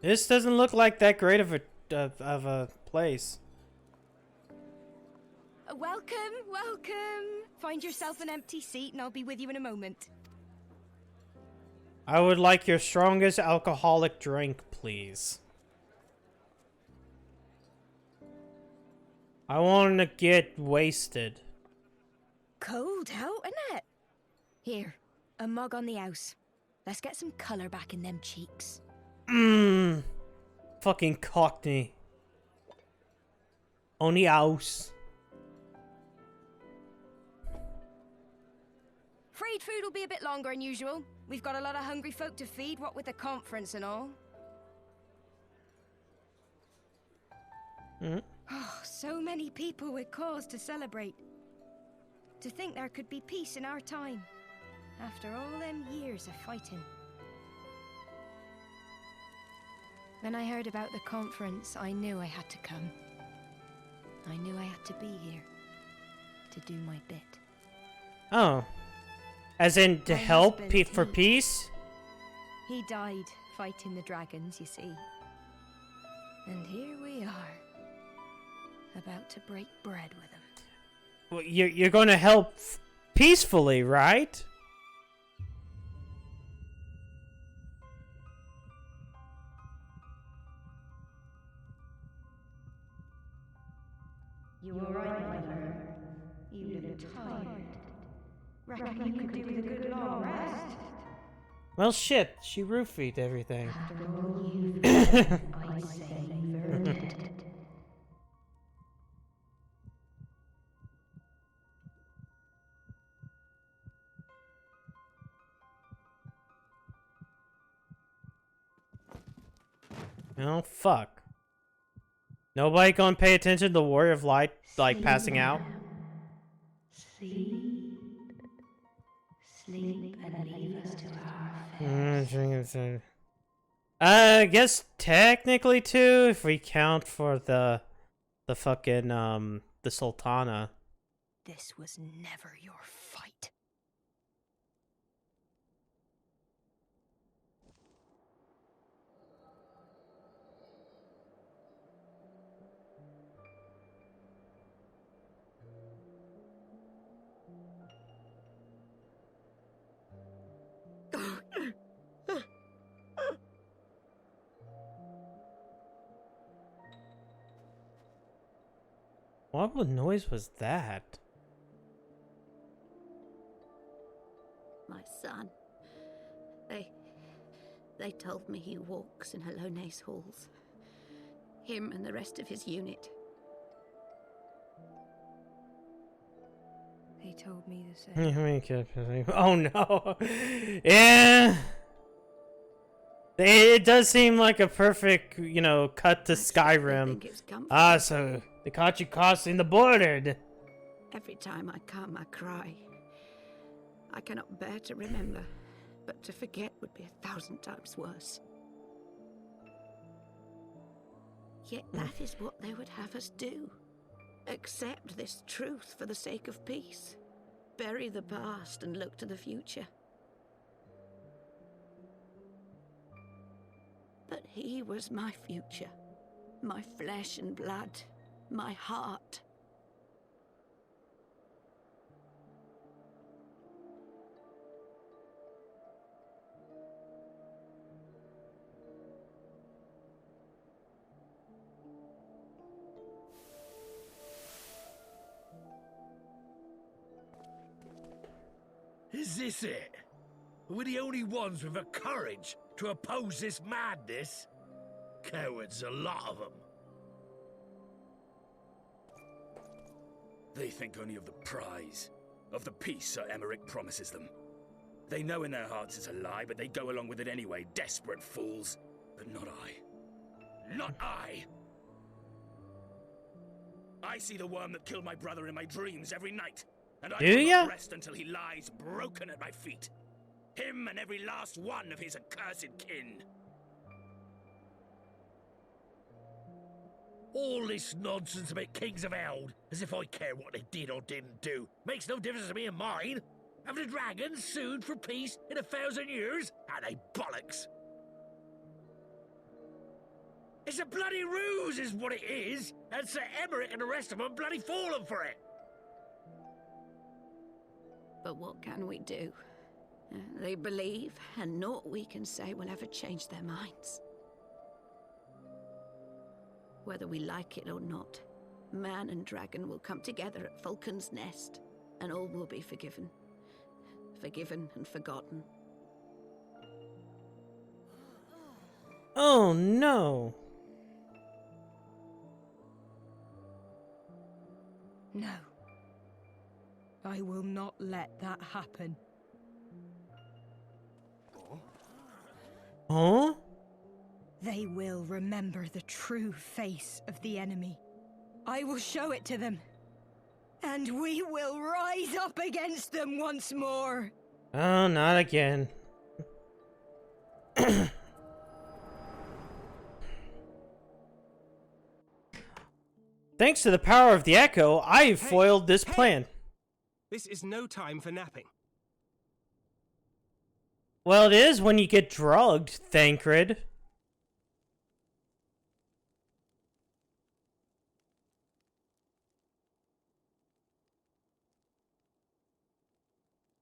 This doesn't look like that great of a place. Welcome, welcome. Find yourself an empty seat and I'll be with you in a moment. I would like your strongest alcoholic drink, please. I want to get wasted. Cold out, isn't it? Here, a mug on the house. Let's get some colour back in them cheeks. Mmm. Fucking cockney. On the house. Afraid food will be a bit longer than usual. We've got a lot of hungry folk to feed, what with the conference and all. Oh, so many people with cause to celebrate. To think there could be peace in our time, after all them years of fighting. When I heard about the conference, I knew I had to come. I knew I had to be here, to do my bit. Oh. As in, to help for peace? He died fighting the dragons, you see. And here we are, about to break bread with him. Well, you're going to help peacefully, right? You were right, my friend. You look tired. Reckon you could do with a good long rest? Well, shit, she roofied everything. After all you've done, I'd say you've earned it. Oh, fuck. Nobody gonna pay attention to the Warrior of Light, like, passing out? Sleep. Sleep and leave us to our affairs. I guess technically too, if we count for the fucking, the Sultana. This was never your fight. What noise was that? My son. They told me he walks in Alone's halls. Him and the rest of his unit. told me the same. Oh no. Yeah. It does seem like a perfect, you know, cut to Skyrim. Ah, so they caught you crossing the border. Every time I come, I cry. I cannot bear to remember, but to forget would be 1,000 times worse. Yet that is what they would have us do. Accept this truth for the sake of peace. Bury the past and look to the future. But he was my future, my flesh and blood, my heart. Is this it? We're the only ones with the courage to oppose this madness? Cowards, a lot of them. They think only of the prize, of the peace Sir Emmerich promises them. They know in their hearts it's a lie, but they go along with it anyway, desperate fools. But not I. Not I! I see the worm that killed my brother in my dreams every night, and I will not rest until he lies broken at my feet. Him and every last one of his accursed kin. All this nonsense about Kings of Eld, as if I care what they did or didn't do. Makes no difference to me and mine. Have the dragons sued for peace in 1,000 years? Are they bollocks? It's a bloody ruse is what it is, and Sir Emmerich and the rest of them bloody fallen for it. But what can we do? They believe, and naught we can say will ever change their minds. Whether we like it or not, man and dragon will come together at Vulcan's Nest, and all will be forgiven. Forgiven and forgotten. Oh no. No. I will not let that happen. Huh? They will remember the true face of the enemy. I will show it to them. And we will rise up against them once more. Oh, not again. Thanks to the power of the Echo, I foiled this plan. This is no time for napping. Well, it is when you get drugged, Thancred.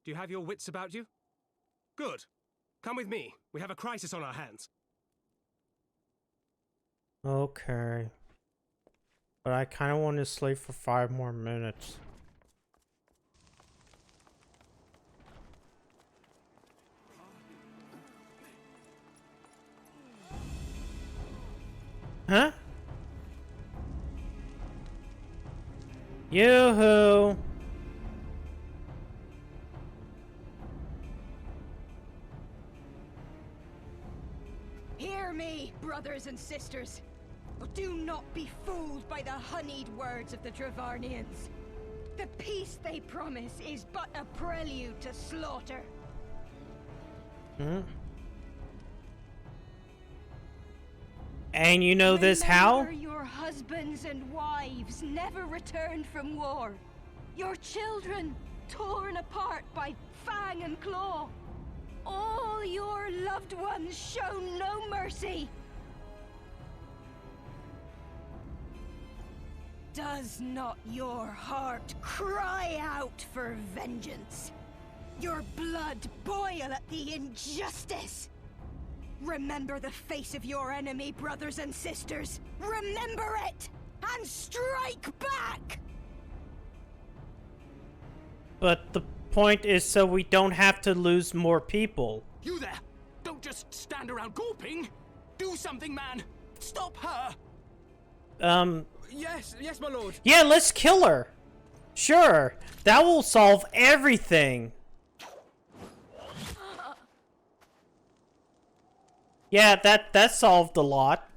Do you have your wits about you? Good. Come with me. We have a crisis on our hands. Okay. But I kind of want to sleep for 5 more minutes. Huh? Yoo-hoo! Hear me, brothers and sisters. Do not be fooled by the honeyed words of the Dravarnians. The peace they promise is but a prelude to slaughter. Hmm? And you know this how? Remember your husbands and wives never returned from war. Your children torn apart by fang and claw. All your loved ones shown no mercy. Does not your heart cry out for vengeance? Your blood boil at the injustice? Remember the face of your enemy, brothers and sisters. Remember it, and strike back! But the point is so we don't have to lose more people. You there! Don't just stand around gawping! Do something, man! Stop her! Yes, my lord. Yeah, let's kill her. Sure, that will solve everything. Yeah, that solved a lot.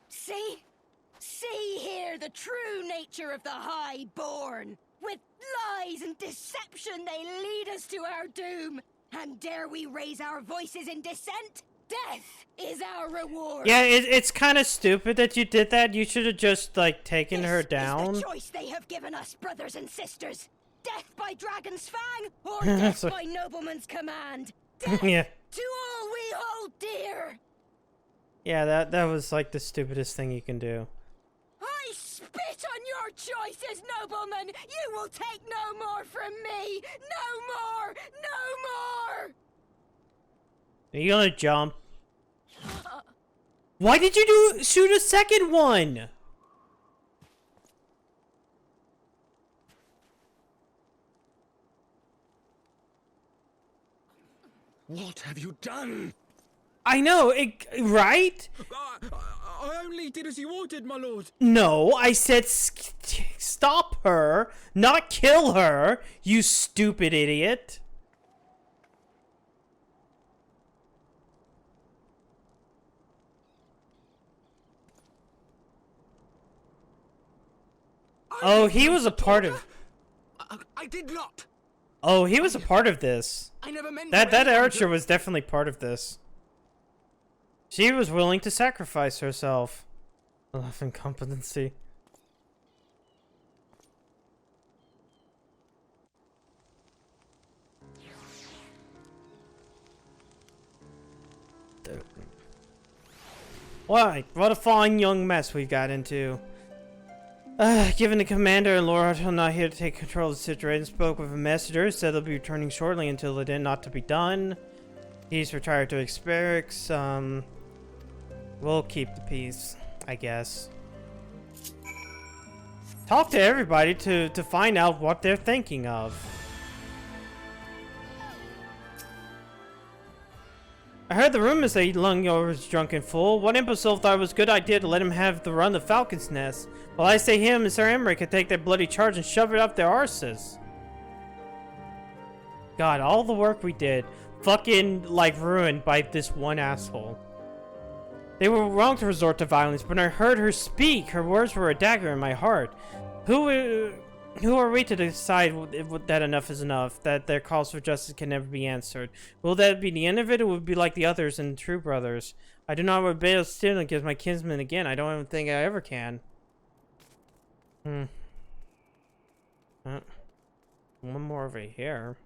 See here the true nature of the Highborn. With lies and deception they lead us to our doom. And dare we raise our voices in dissent? Death is our reward. Yeah, it's kind of stupid that you did that. You should have just, like, taken her down. This is the choice they have given us, brothers and sisters. Death by dragon's fang, or death by nobleman's command. Death Yeah. to all we hold dear. Yeah, that was, like, the stupidest thing you can do. I spit on your choices, noblemen. You will take no more from me. No more. No more. Are you gonna jump? Why did you shoot a second one? What have you done? I know, right? I only did as you ordered, my lord. No, I said stop her, not kill her, you stupid idiot. Oh, he was a part of... I did not. Oh, he was a part of this. I never meant that archer was definitely part of this. She was willing to sacrifice herself. I love incompetency. Why? What a fine young mess we got into. Given the commander and Lord Artel not here to take control of the situation, spoke with a messenger, said they'll be returning shortly until the din not to be done. He's retired to his barracks. We'll keep the peace, I guess. Talk to everybody to find out what they're thinking of. I heard the rumors that Lungor was drunk and full. One imbecile thought it was a good idea to let him have the run of Falcon's Nest. Well, I say him and Sir Emery could take that bloody charge and shove it up their arses. God, all the work we did, fucking, like, ruined by this one asshole. They were wrong to resort to violence, but I heard her speak. Her words were a dagger in my heart. Who are we to decide that enough is enough, that their calls for justice can never be answered? Will that be the end of it, or will it be like the others and True Brothers? I do not obey a still against my kinsmen again. I don't even think I ever can. One more over here.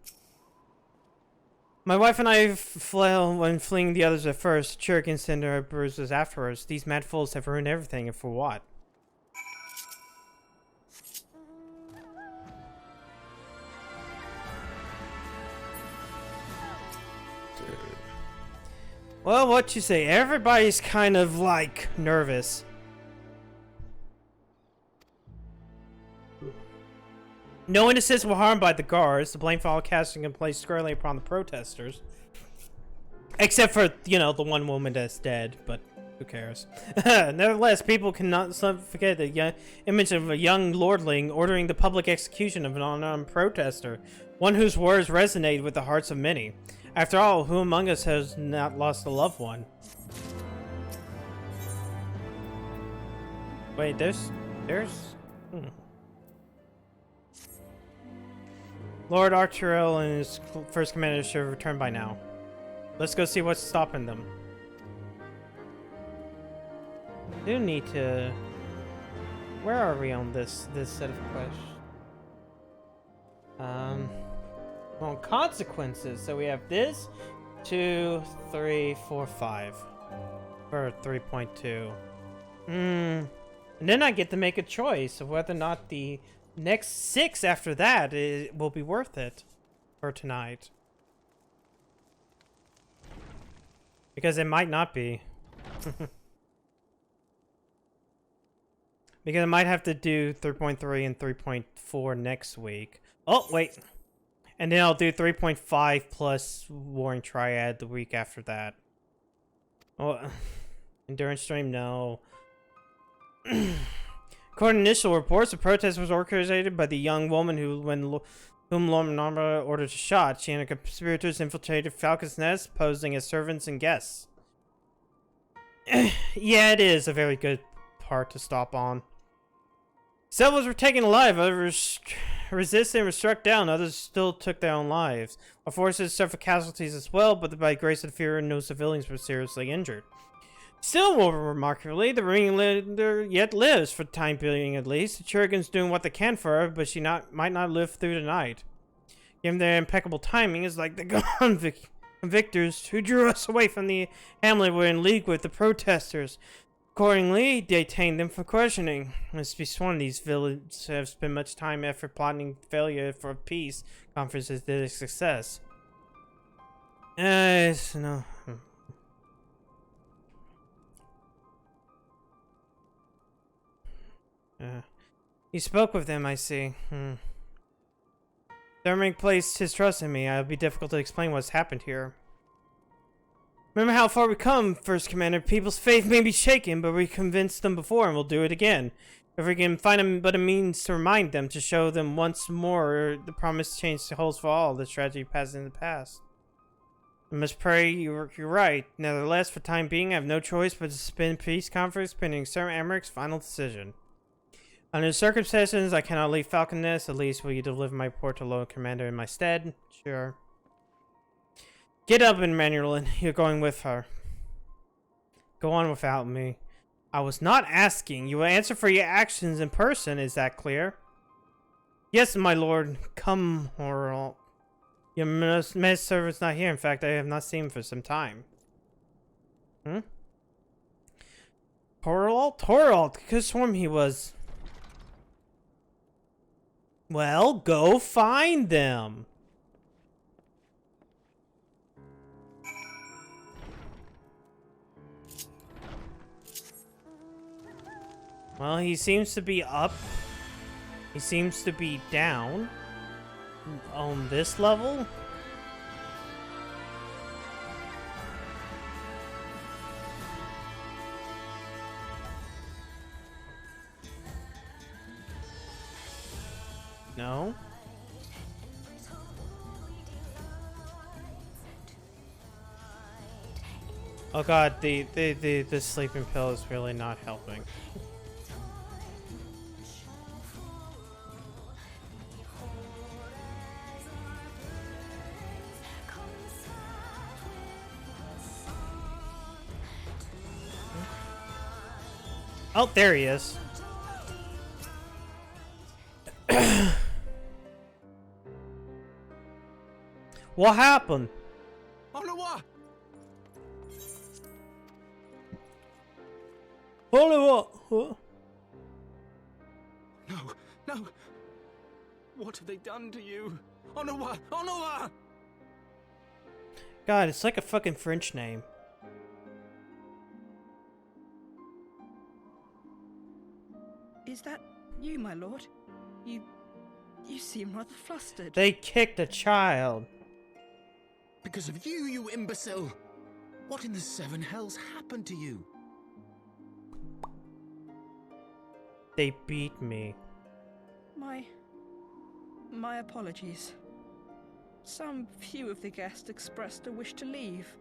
My wife and I fell when fleeing the others at first. Shurikens send her bruises afterwards. These mad fools have ruined everything, and for what? Well, what you say? Everybody's kind of, like, nervous. No innocents were harmed by the guards. The blame for all casting and placed squarely upon the protesters. Except for, you know, the one woman that's dead, but who cares? Nevertheless, people cannot forget the image of a young lordling ordering the public execution of an unarmed protester, one whose words resonate with the hearts of many. After all, who among us has not lost a loved one? Wait, there's... Lord Archerel and his first commander should have returned by now. Let's go see what's stopping them. Do need to... Where are we on this set of quests? Well, consequences. So we have this, 2, 3, 4, 5 for 3.2. And then I get to make a choice of whether or not the next 6 after that will be worth it for tonight. Because it might not be. Because I might have to do 3.3 and 3.4 next week. Oh, wait. And then I'll do 3.5 plus Warring Triad the week after that. Oh, Endurance Stream, no. According to initial reports, the protest was orchestrated by the young woman whom Lord Norma ordered shot. She and her conspirators infiltrated Falcon's Nest, posing as servants and guests. Yeah, it is a very good part to stop on. Several were taken alive, others resisted and were struck down, others still took their own lives. Our forces suffered casualties as well, but by grace of the Fuhrer, no civilians were seriously injured. Still more remarkably, the ringleader yet lives, for the time being at least. The Churigan's doing what they can for her, but she might not live through the night. Given their impeccable timing, it's like the convictors who drew us away from the hamlet were in league with the protesters. Accordingly, detained them for questioning. Must be sworn these villains have spent much time and effort plotting failure for a peace conference as did a success. No. He spoke with them, I see. Derming placed his trust in me. It would be difficult to explain what's happened here. Remember how far we come, First Commander. People's faith may be shaken, but we convinced them before and we'll do it again. If we can find but a means to remind them, to show them once more the promise change holds for all, the tragedy passed in the past. I must pray you're right. Nevertheless, for the time being, I have no choice but to suspend peace conference pending Sir Emmerich's final decision. Under the circumstances, I cannot leave Falcon Nest. At least will you deliver my report to Lord Commander in my stead? Sure. Get up, Emmanuel. You're going with her. Go on without me. I was not asking. You will answer for your actions in person. Is that clear? Yes, my lord. Come, Horrell. Your maid servant's not here. In fact, I have not seen him for some time. Horrell? Horrell. Could have sworn he was. Well, go find them. Well, he seems to be up. He seems to be down. On this level? No. Oh god, the sleeping pill is really not helping. Oh, there he is. What happened? Oliver! Oliver! Huh? No! What have they done to you? Oliver! Oliver! God, it's like a fucking French name. Is that you, my lord? You seem rather flustered. They kicked a child. Because of you, you imbecile! What in the seven hells happened to you? They beat me. My apologies. Some few of the guests expressed a wish to leave,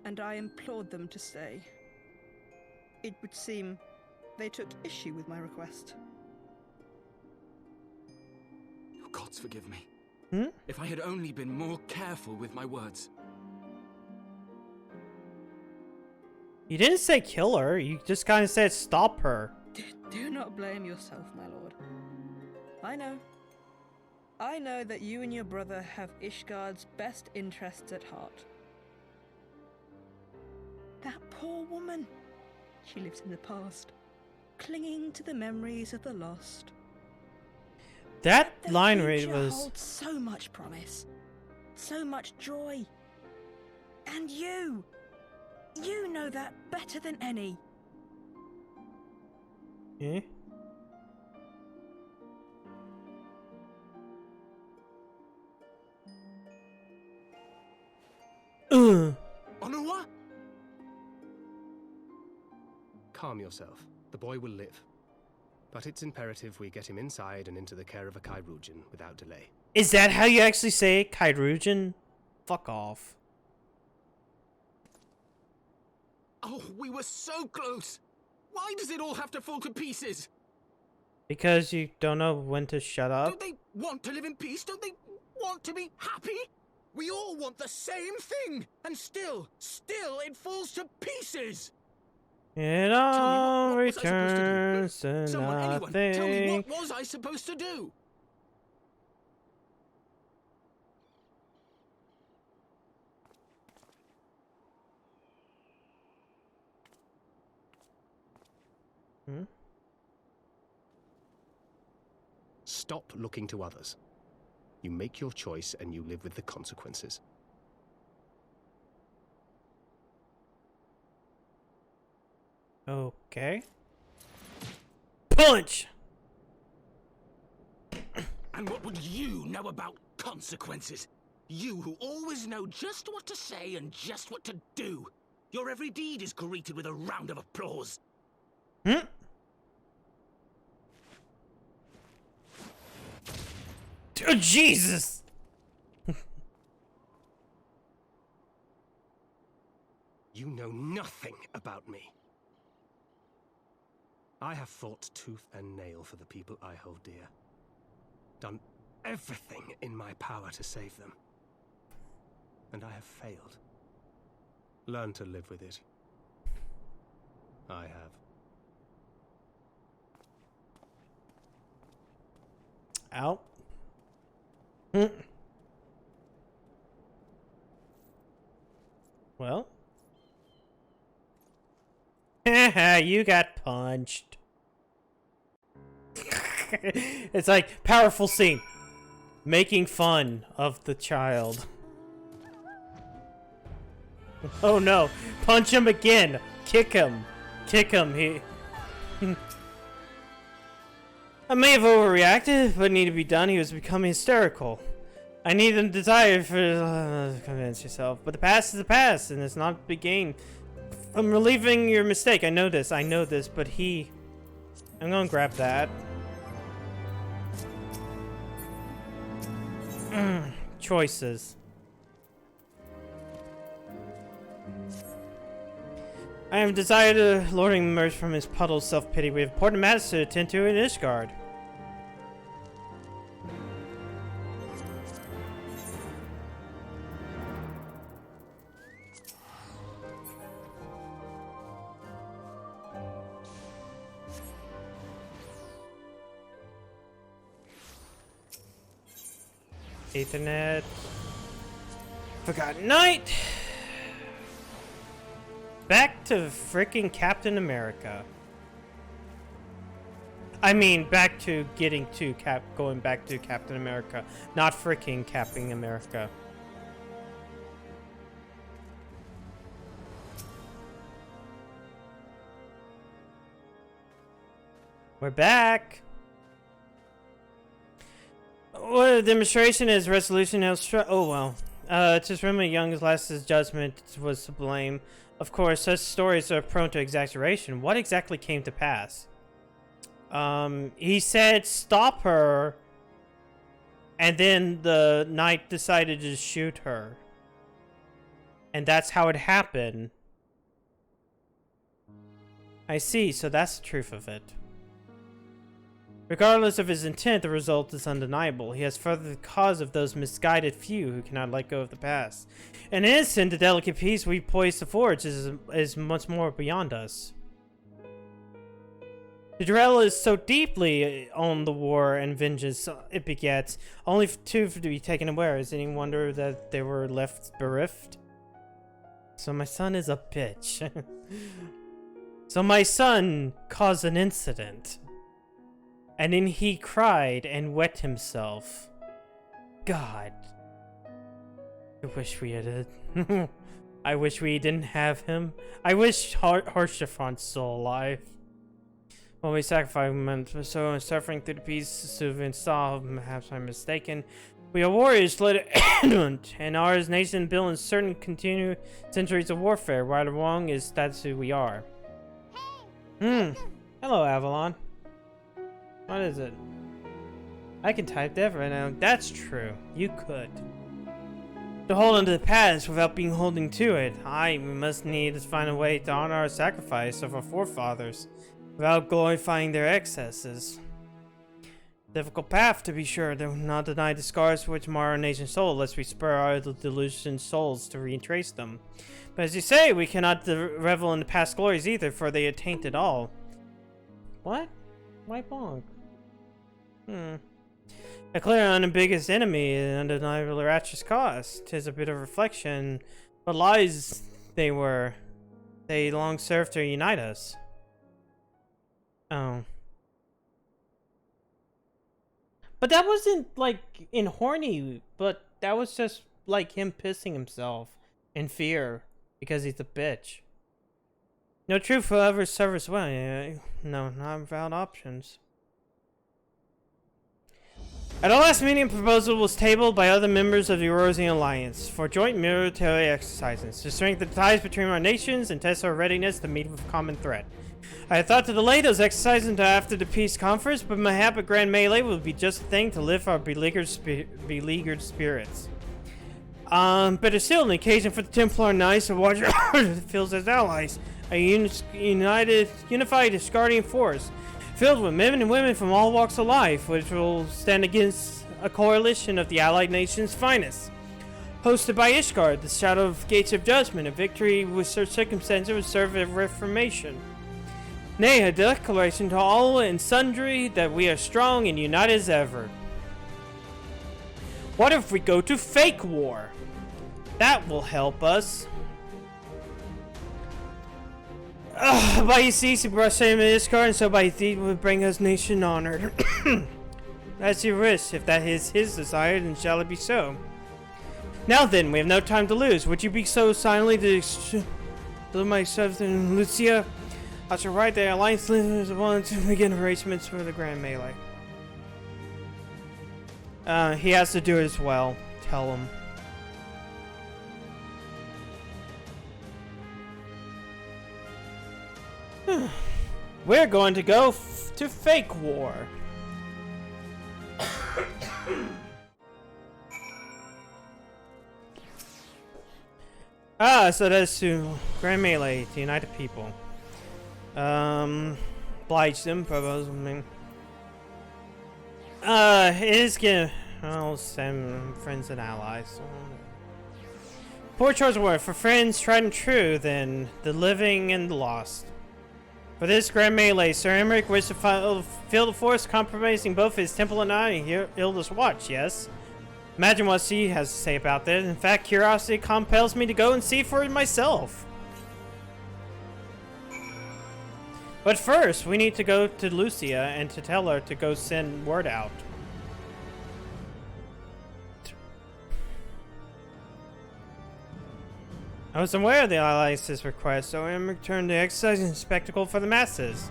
and I implored them to stay. It would seem they took issue with my request. Oh, gods forgive me. Hmm? If I had only been more careful with my words. You didn't say kill her, you just kind of said stop her. Do not blame yourself, my lord. I know that you and your brother have Ishgard's best interests at heart. That poor woman. She lives in the past, clinging to the memories of the lost. That The line future read was... holds so much promise, so much joy. And you know that better than any. Eh? Oliver? Calm yourself. The boy will live. but it's imperative we get him inside and into the care of a Chirurgeon without delay. Is that how you actually say it? Chirurgeon? Fuck off. Oh, we were so close! Why does it all have to fall to pieces? Because you don't know when to shut up? Don't they want to live in peace? Don't they want to be happy? We all want the same thing! And still it falls to pieces! It all returns to Someone, nothing. anyone, tell me, what was I supposed to do? Hmm? Stop looking to others. You make your choice and you live with the consequences. Okay. Punch! And what would you know about consequences? You who always know just what to say and just what to do. Your every deed is greeted with a round of applause. Hmm? Oh, Jesus! You know nothing about me. I have fought tooth and nail for the people I hold dear. Done everything in my power to save them. And I have failed. Learn to live with it. I have. Out. Hmm. Well. Haha, you got punched. It's like, powerful scene. Making fun of the child. Oh no, punch him again. Kick him. Kick him. He... I may have overreacted, but it needed to be done. He was becoming hysterical. I need a desire for convince yourself. But the past is the past, and it's not to be gained. I'm relieving your mistake. I know this, but he... I'm gonna grab that. Choices. I have desired to luring emerge from his puddle of self-pity. We have important matters to attend to in Ishgard. Ethernet. Forgotten Night. Back to frickin' Captain America. I mean, back to getting to going back to Captain America, not fricking Captain America. We're back. Well, the demonstration is resolution now. Oh well. Just remember, Young's last judgment was to blame. Of course, such stories are prone to exaggeration. What exactly came to pass? He said stop her, and then the knight decided to shoot her. And that's how it happened. I see, so that's the truth of it. Regardless of his intent, the result is undeniable. He has furthered the cause of those misguided few who cannot let go of the past. In an instant, the delicate peace we poised to forge is much more beyond us. The Durell is so deeply on the war and vengeance it begets, only to be taken away. Is any wonder that they were left bereft? So my son is a bitch. So my son caused an incident. And then he cried and wet himself. God. I wish we had I wish we didn't have him. I wish Harshafon's still alive. When we sacrificed him, so suffering through the peace of install, perhaps I'm mistaken. We are warriors led and our nation built in certain continued centuries of warfare. Right or wrong is that's who we are. Hello, Avalon. What is it? I can type that right now. That's true. You could. To hold on to the past without being holding to it, we must need to find a way to honor our sacrifice of our forefathers without glorifying their excesses. Difficult path, to be sure, though not deny the scars which mar our nation's soul, lest we spur our delusioned souls to retrace them. But as you say, we cannot revel in the past glories either, for they are tainted all. What? Why bonk? A clear and unambiguous enemy, and undeniable righteous cause. 'Tis a bit of reflection, but lies they were. They long served to unite us. Oh. But that wasn't, like, in horny, but that was just, like, him pissing himself in fear, because he's a bitch. No truth will ever serve us well. No, not without options. At the last meeting, a proposal was tabled by other members of the Eurasian Alliance for joint military exercises to strengthen the ties between our nations and test our readiness to meet with a common threat. I had thought to delay those exercises until after the peace conference, but mayhap a grand melee would be just the thing to lift our beleaguered spirits. Better still, an occasion for the Templar Knights to watch our fields as allies, a unified guardian force, filled with men and women from all walks of life, which will stand against a coalition of the allied nations' finest. Hosted by Ishgard, the shadow of gates of judgment, a victory with circumstances would serve as reformation. Nay, a declaration to all and sundry that we are strong and united as ever. What if we go to fake war? That will help us. By his cease, he brought shame in his car, and so by his deed would bring us nation honored. That's your wish. If that is his desire, then shall it be so. Now then, we have no time to lose. Would you be so silently to deliver myself to Lucia? I shall write the alliance leaders want to begin arrangements for the grand melee. He has to do it as well. Tell him. We're going to go to fake war. So that's to grand melee to unite the people. Oblige them, propose. It is getting. I'll send friends and allies. Poor choice of word for friends, tried and true. Then the living and the lost. For this grand melee, Sir Emmerich wished to fill the force, compromising both his temple and I and Hilda's watch, yes? Imagine what she has to say about this. In fact, curiosity compels me to go and see for it myself. But first, we need to go to Lucia and to tell her to go send word out. I was aware of the Alliance's request, so I am returned to exercising a spectacle for the masses.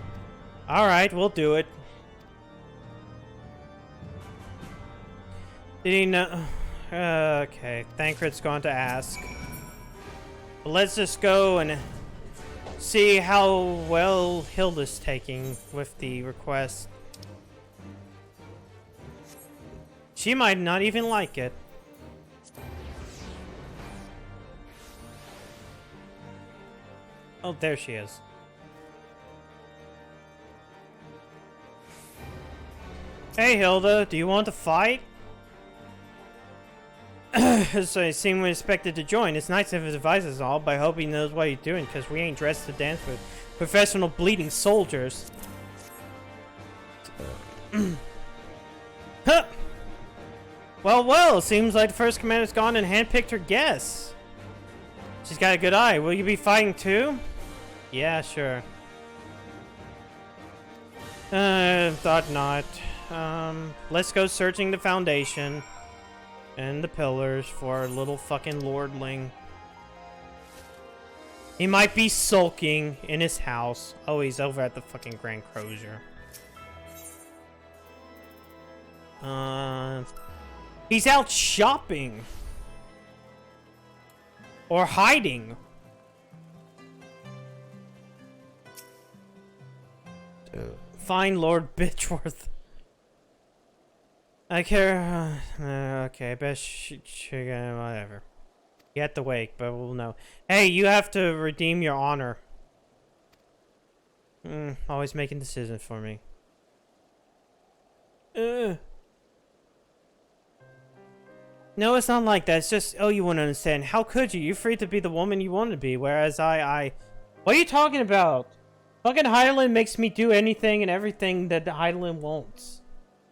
Alright, we'll do it. Did he know? Okay, Thancred's going to ask. But let's just go and see how well Hilda's taking with the request. She might not even like it. Oh, there she is. Hey, Hilda, do you want to fight? So you seem expected to join. It's nice if his advises all, but I hope he knows what he's doing, because we ain't dressed to dance with professional bleeding soldiers. Huh! Well, seems like the first commander's gone and handpicked her guests. She's got a good eye. Will you be fighting too? Yeah, sure. Thought not. Let's go searching the foundation and the pillars for our little fucking lordling. He might be sulking in his house. Oh, he's over at the fucking Grand Crozier. He's out shopping. Or hiding. Find Lord Bitchworth. I care. Okay, best chicken, whatever. You have to wait, but we'll know. Hey, you have to redeem your honor. Always making decisions for me. No, it's not like that. It's just, oh, you wouldn't understand. How could you? You're free to be the woman you want to be, whereas I... What are you talking about? Fucking Hydaelyn makes me do anything and everything that Hydaelyn wants.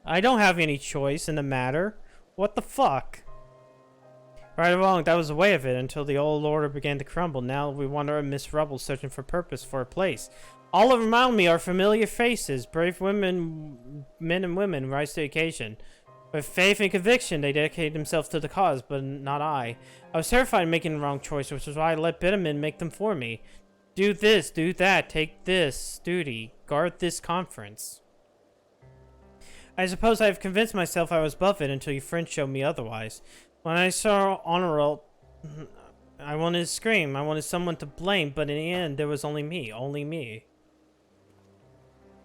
I don't have any choice in the matter. What the fuck? Right or wrong, that was the way of it until the old order began to crumble. Now we wander amidst rubble, searching for purpose, for a place. All around me are familiar faces. Brave women, men and women rise to the occasion. With faith and conviction, they dedicated themselves to the cause, but not I. I was terrified of making the wrong choice, which is why I let better men make them for me. Do this, do that, take this duty, guard this conference. I suppose I have convinced myself I was above it until your friends showed me otherwise. When I saw Honorable, I wanted to scream. I wanted someone to blame, but in the end, there was only me. Only me.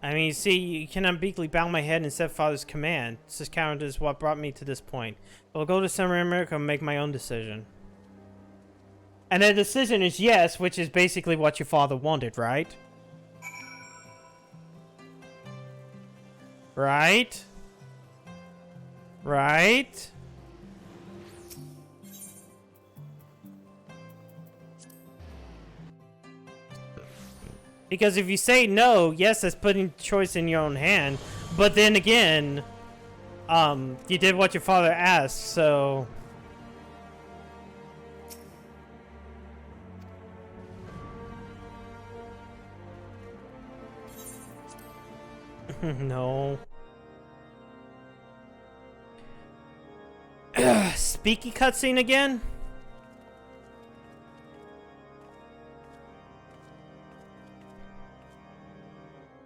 I mean, you see, you cannot meekly bow my head and accept Father's command. This counter is what brought me to this point. I'll go to Summer America and make my own decision. And the decision is yes, which is basically what your father wanted, right? Right? Right? Because if you say no, yes, that's putting choice in your own hand. But then again, you did what your father asked, so... No. Speaky cutscene again?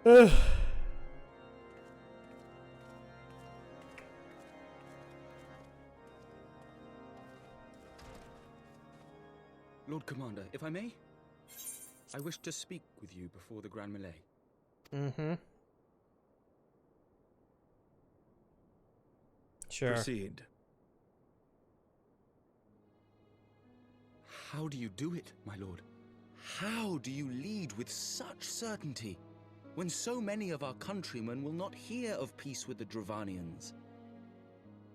Ugh. Lord Commander, if I may, I wish to speak with you before the Grand Melee. Mm-hmm. Sure. Proceed. How do you do it, my lord? How do you lead with such certainty, when so many of our countrymen will not hear of peace with the Dravanians?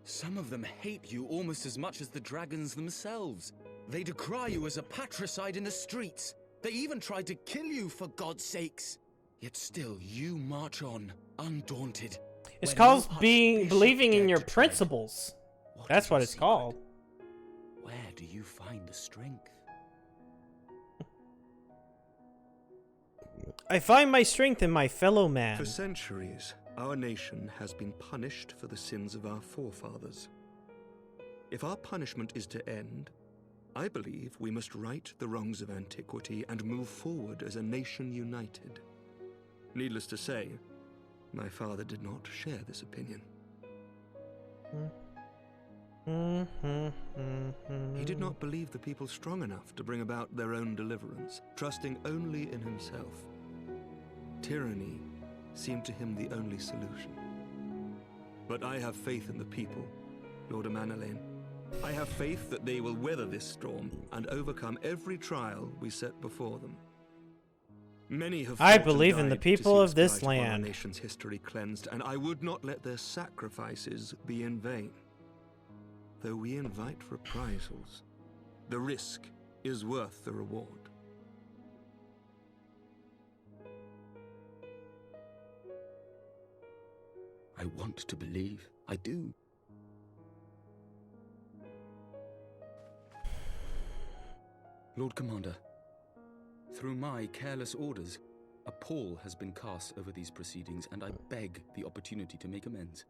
Some of them hate you almost as much as the dragons themselves. They decry you as a patricide in the streets. They even tried to kill you, for God's sakes. Yet still, you march on, undaunted. It's called believing in your principles. That's what it's called. Where do you find the strength? I find my strength in my fellow man. For centuries, our nation has been punished for the sins of our forefathers. If our punishment is to end, I believe we must right the wrongs of antiquity and move forward as a nation united. Needless to say, my father did not share this opinion. He did not believe the people strong enough to bring about their own deliverance, trusting only in himself. Tyranny seemed to him the only solution. But I have faith in the people, Lord Amanalain. I have faith that they will weather this storm and overcome every trial we set before them. Many have I fought believe and in the died people to of see this spite upon our land. nation's history cleansed, and I would not let their sacrifices be in vain. Though we invite reprisals, the risk is worth the reward. I want to believe. I do. Lord Commander, through my careless orders, a pall has been cast over these proceedings, and I beg the opportunity to make amends.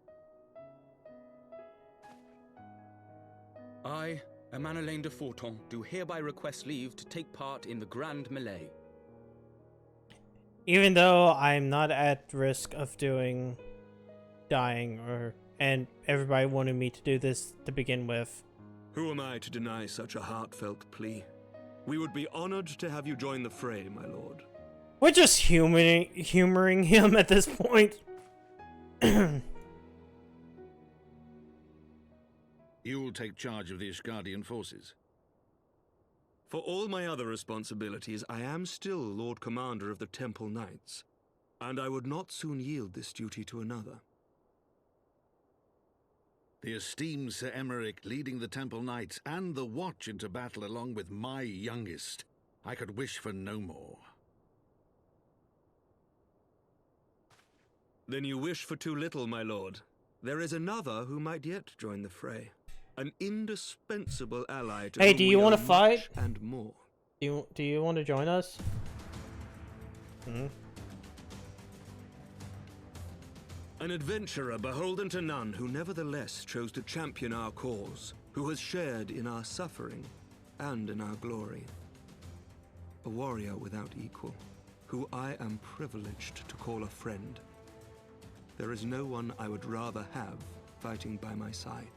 I, Amanalain de Forton, do hereby request leave to take part in the Grand Melee. Even though I'm not at risk of dying, and everybody wanted me to do this to begin with. Who am I to deny such a heartfelt plea? We would be honored to have you join the fray, my lord. We're just humoring him at this point. You'll take charge of the Ishgardian forces. For all my other responsibilities, I am still Lord Commander of the Temple Knights, and I would not soon yield this duty to another. The esteemed Sir Emeric leading the Temple Knights and the Watch into battle along with my youngest. I could wish for no more. Then you wish for too little, my lord. There is another who might yet join the fray. An indispensable ally to Hey, whom do you we want owe to fight? much and more. Do you want to join us? Hmm? An adventurer beholden to none, who nevertheless chose to champion our cause, who has shared in our suffering and in our glory. A warrior without equal, who I am privileged to call a friend. There is no one I would rather have fighting by my side.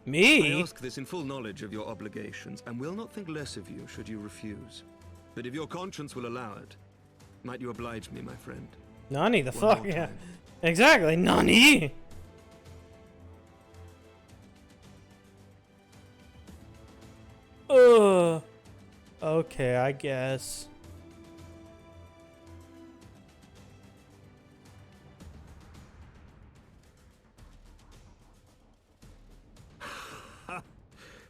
Me? I ask this in full knowledge of your obligations, and will not think less of you should you refuse. But if your conscience will allow it, might you oblige me, my friend? Nani, the One fuck? more Yeah. time. Exactly, Nani! Ugh. Okay, I guess.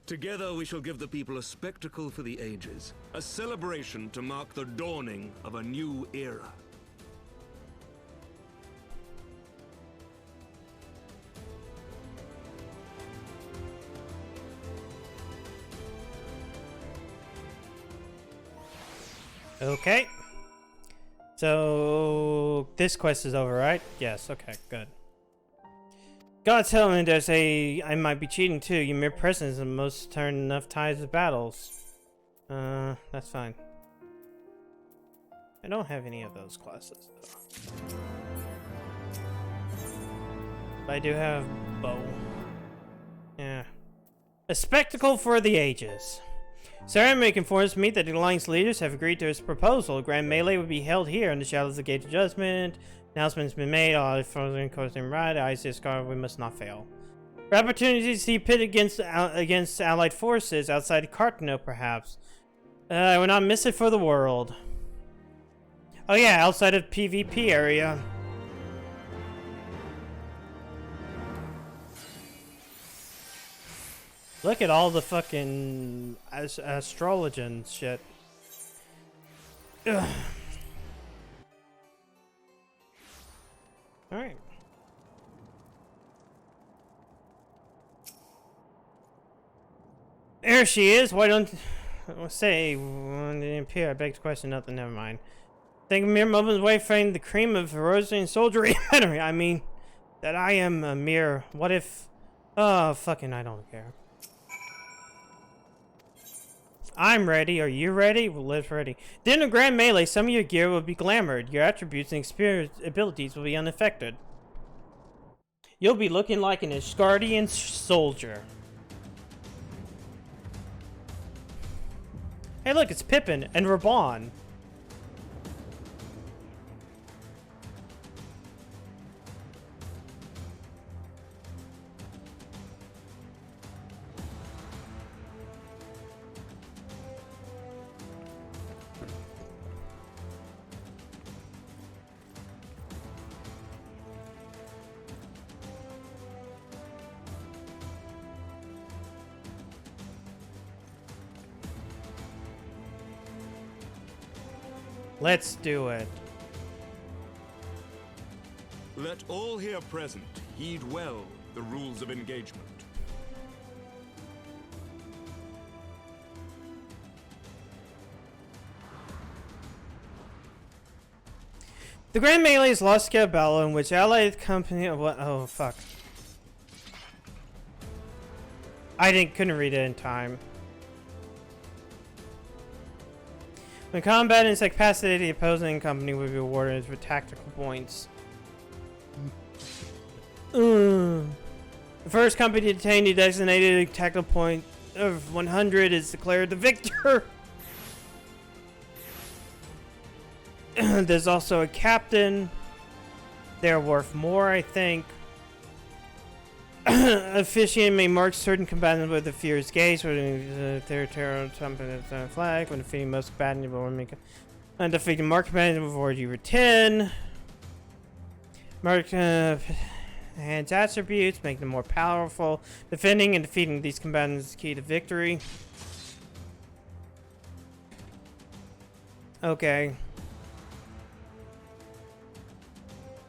Together we shall give the people a spectacle for the ages, a celebration to mark the dawning of a new era. Okay. So this quest is over, right? Yes, okay, good. God tell me I might be cheating too. Your mere presence is most turn enough tides of battles. That's fine. I don't have any of those classes though. But I do have bow. Yeah. A spectacle for the ages. Sir Emeric informs me that the Alliance leaders have agreed to his proposal. A grand melee will be held here in the shadows of the Gate of Judgment. Announcement's been made. All frozen course and right. I see a scar. We must not fail. For opportunity to see pit against allied forces outside Cartano, perhaps. I would not miss it for the world. Oh yeah, outside of PvP area. Look at all the fucking astrologian shit. Ugh. All right. There she is. Why don't say when it appear? I beg to question nothing. Never mind. Think a mere moments away from the cream of Rosarian soldiery. I mean, that I am a mere. What if? Oh, fucking! I don't care. I'm ready. Are you ready? Well, Liv's ready. During a grand melee, some of your gear will be glamored. Your attributes and experience abilities will be unaffected. You'll be looking like an Ishgardian soldier. Hey, look, it's Pippin and Raban. Let's do it. Let all here present heed well the rules of engagement. The Grand Melee is lost scale battle in which allied company. What? Oh fuck! I couldn't read it in time. When combat is incapacitated, the opposing company will be awarded with tactical points. The first company to attain the designated tactical point of 100 is declared the victor. There's also a captain. They're worth more, I think. Officiant may mark certain combatants with a fierce gaze when their terror flag. When defeating most combatants, you will make defeating mark combatants before you were 10. Mark hands attributes, make them more powerful. Defending and defeating these combatants is key to victory. Okay.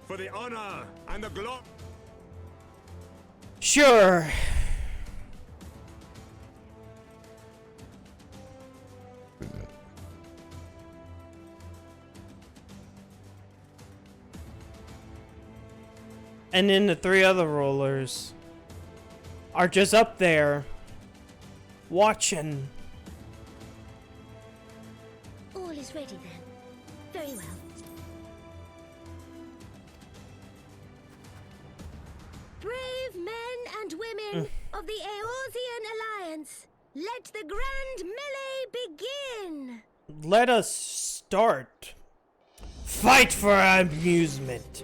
For the honor and the glory. Sure. And then the 3 other rulers are just up there watching. All is ready then. Very well. Brave men and women of the Eorzean Alliance, let the grand melee begin! Let us start. Fight for our amusement.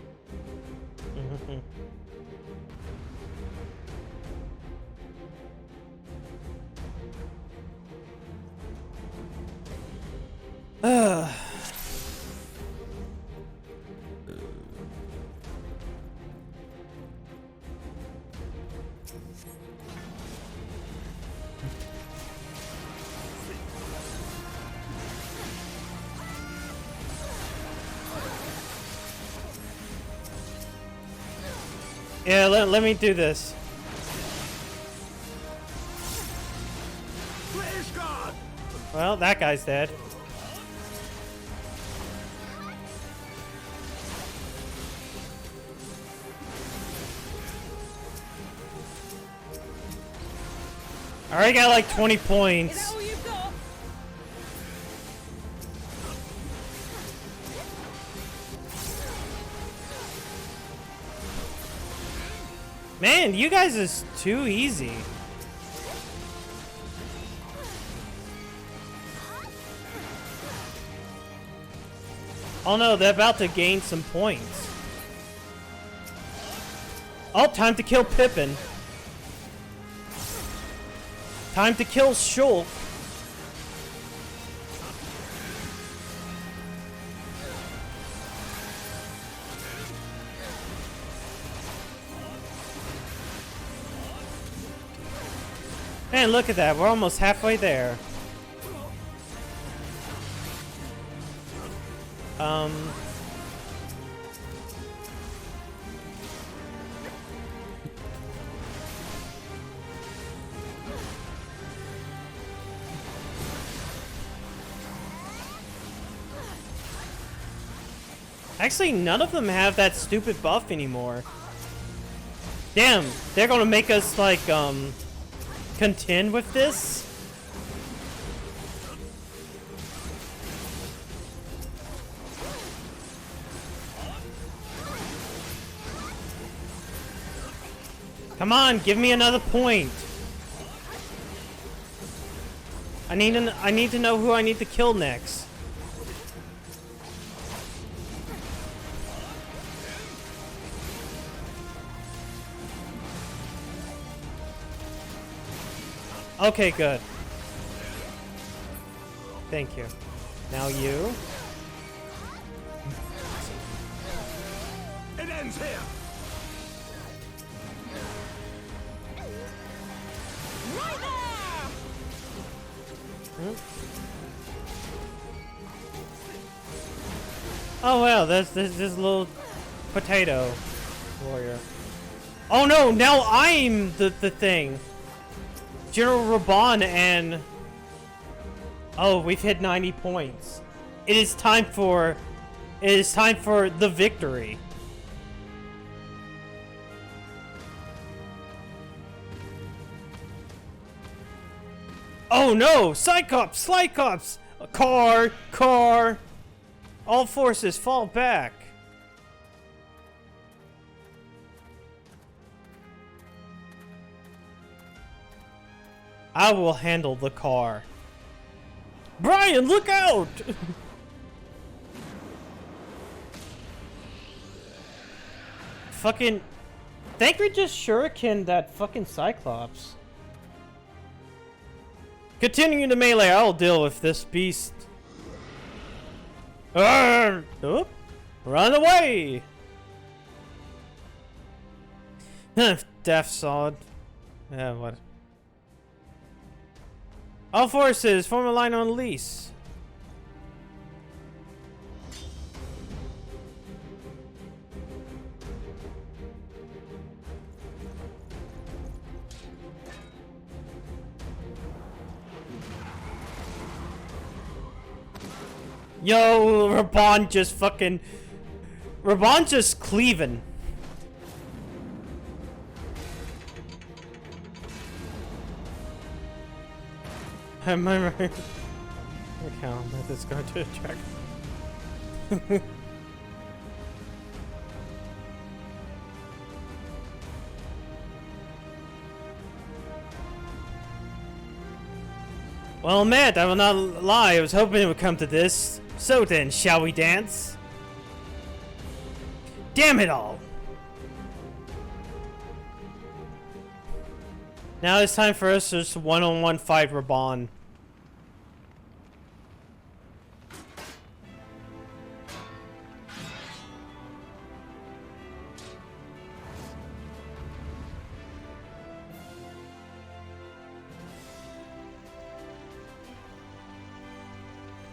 Yeah, let me do this. Well, that guy's dead. I already got like 20 points. Man, you guys is too easy. Oh no, they're about to gain some points. Oh, time to kill Pippin. Time to kill Shulk. Man, look at that. We're almost halfway there. Actually, none of them have that stupid buff anymore. Damn, they're gonna make us, like, contend with this? Come on, give me another point. I need to know who I need to kill next. Okay, good. Thank you. Now you. It ends here. Right there! Oh wow, there's this little potato warrior. Oh no, now I'm the thing. General Raban and... Oh, we've hit 90 points. It is time for the victory. Oh no! Cyclops! Cyclops! Car! All forces fall back. I will handle the car. Brian, look out! Fucking... think we just shuriken that fucking Cyclops. Continuing the melee, I'll deal with this beast. Oh, run away! Death Sod. Yeah, what? All forces, form a line on Lise. Yo, Raban just fucking... Raban just cleaving. Am I right? Okay, I'll let this go to attract. Well, Matt, I will not lie. I was hoping it would come to this. So then, shall we dance? Damn it all! Now it's time for us to just one-on-one fight Raban.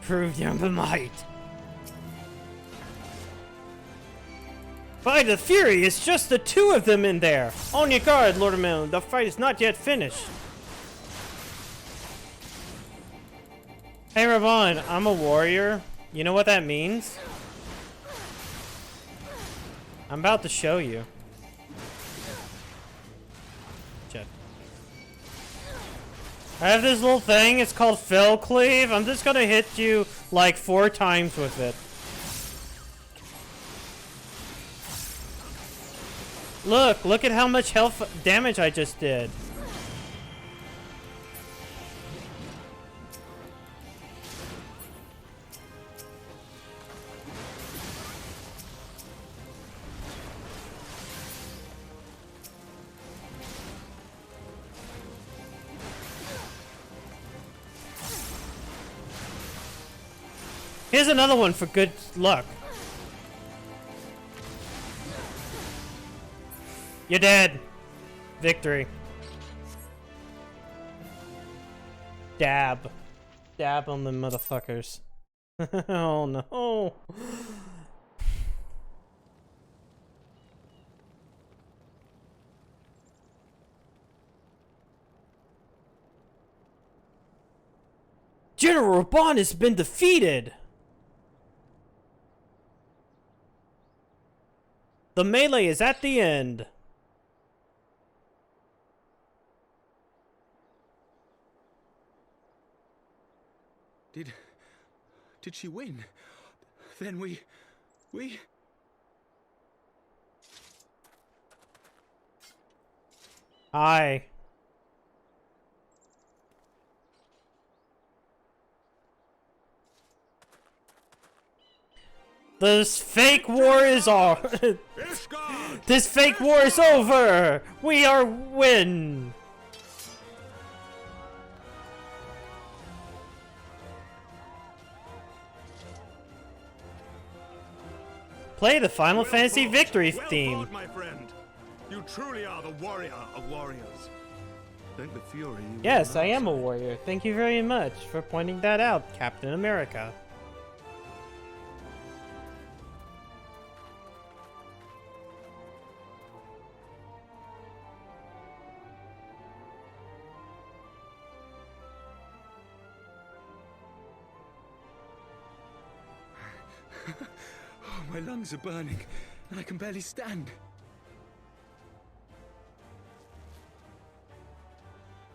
Prove your might. By the Fury, it's just the two of them in there. On your guard, Lord Emil. The fight is not yet finished. Hey, Raban, I'm a warrior. You know what that means? I'm about to show you. Check. I have this little thing. It's called Fell Cleave. I'm just gonna hit you like 4 times with it. Look at how much health damage I just did. Here's another one for good luck. You're dead. Victory. Dab. Dab on the motherfuckers. Oh no. General Raban has been defeated. The melee is at the end. Did she win? Then we... Hi. This fake war is all. This fake war is over. We are win. Play the Final Fantasy Victory theme. Fought, my friend. You truly are the warrior of warriors. Thank the Fury. Yes, I am a warrior. Thank you very much for pointing that out, Captain America. My lungs are burning, and I can barely stand.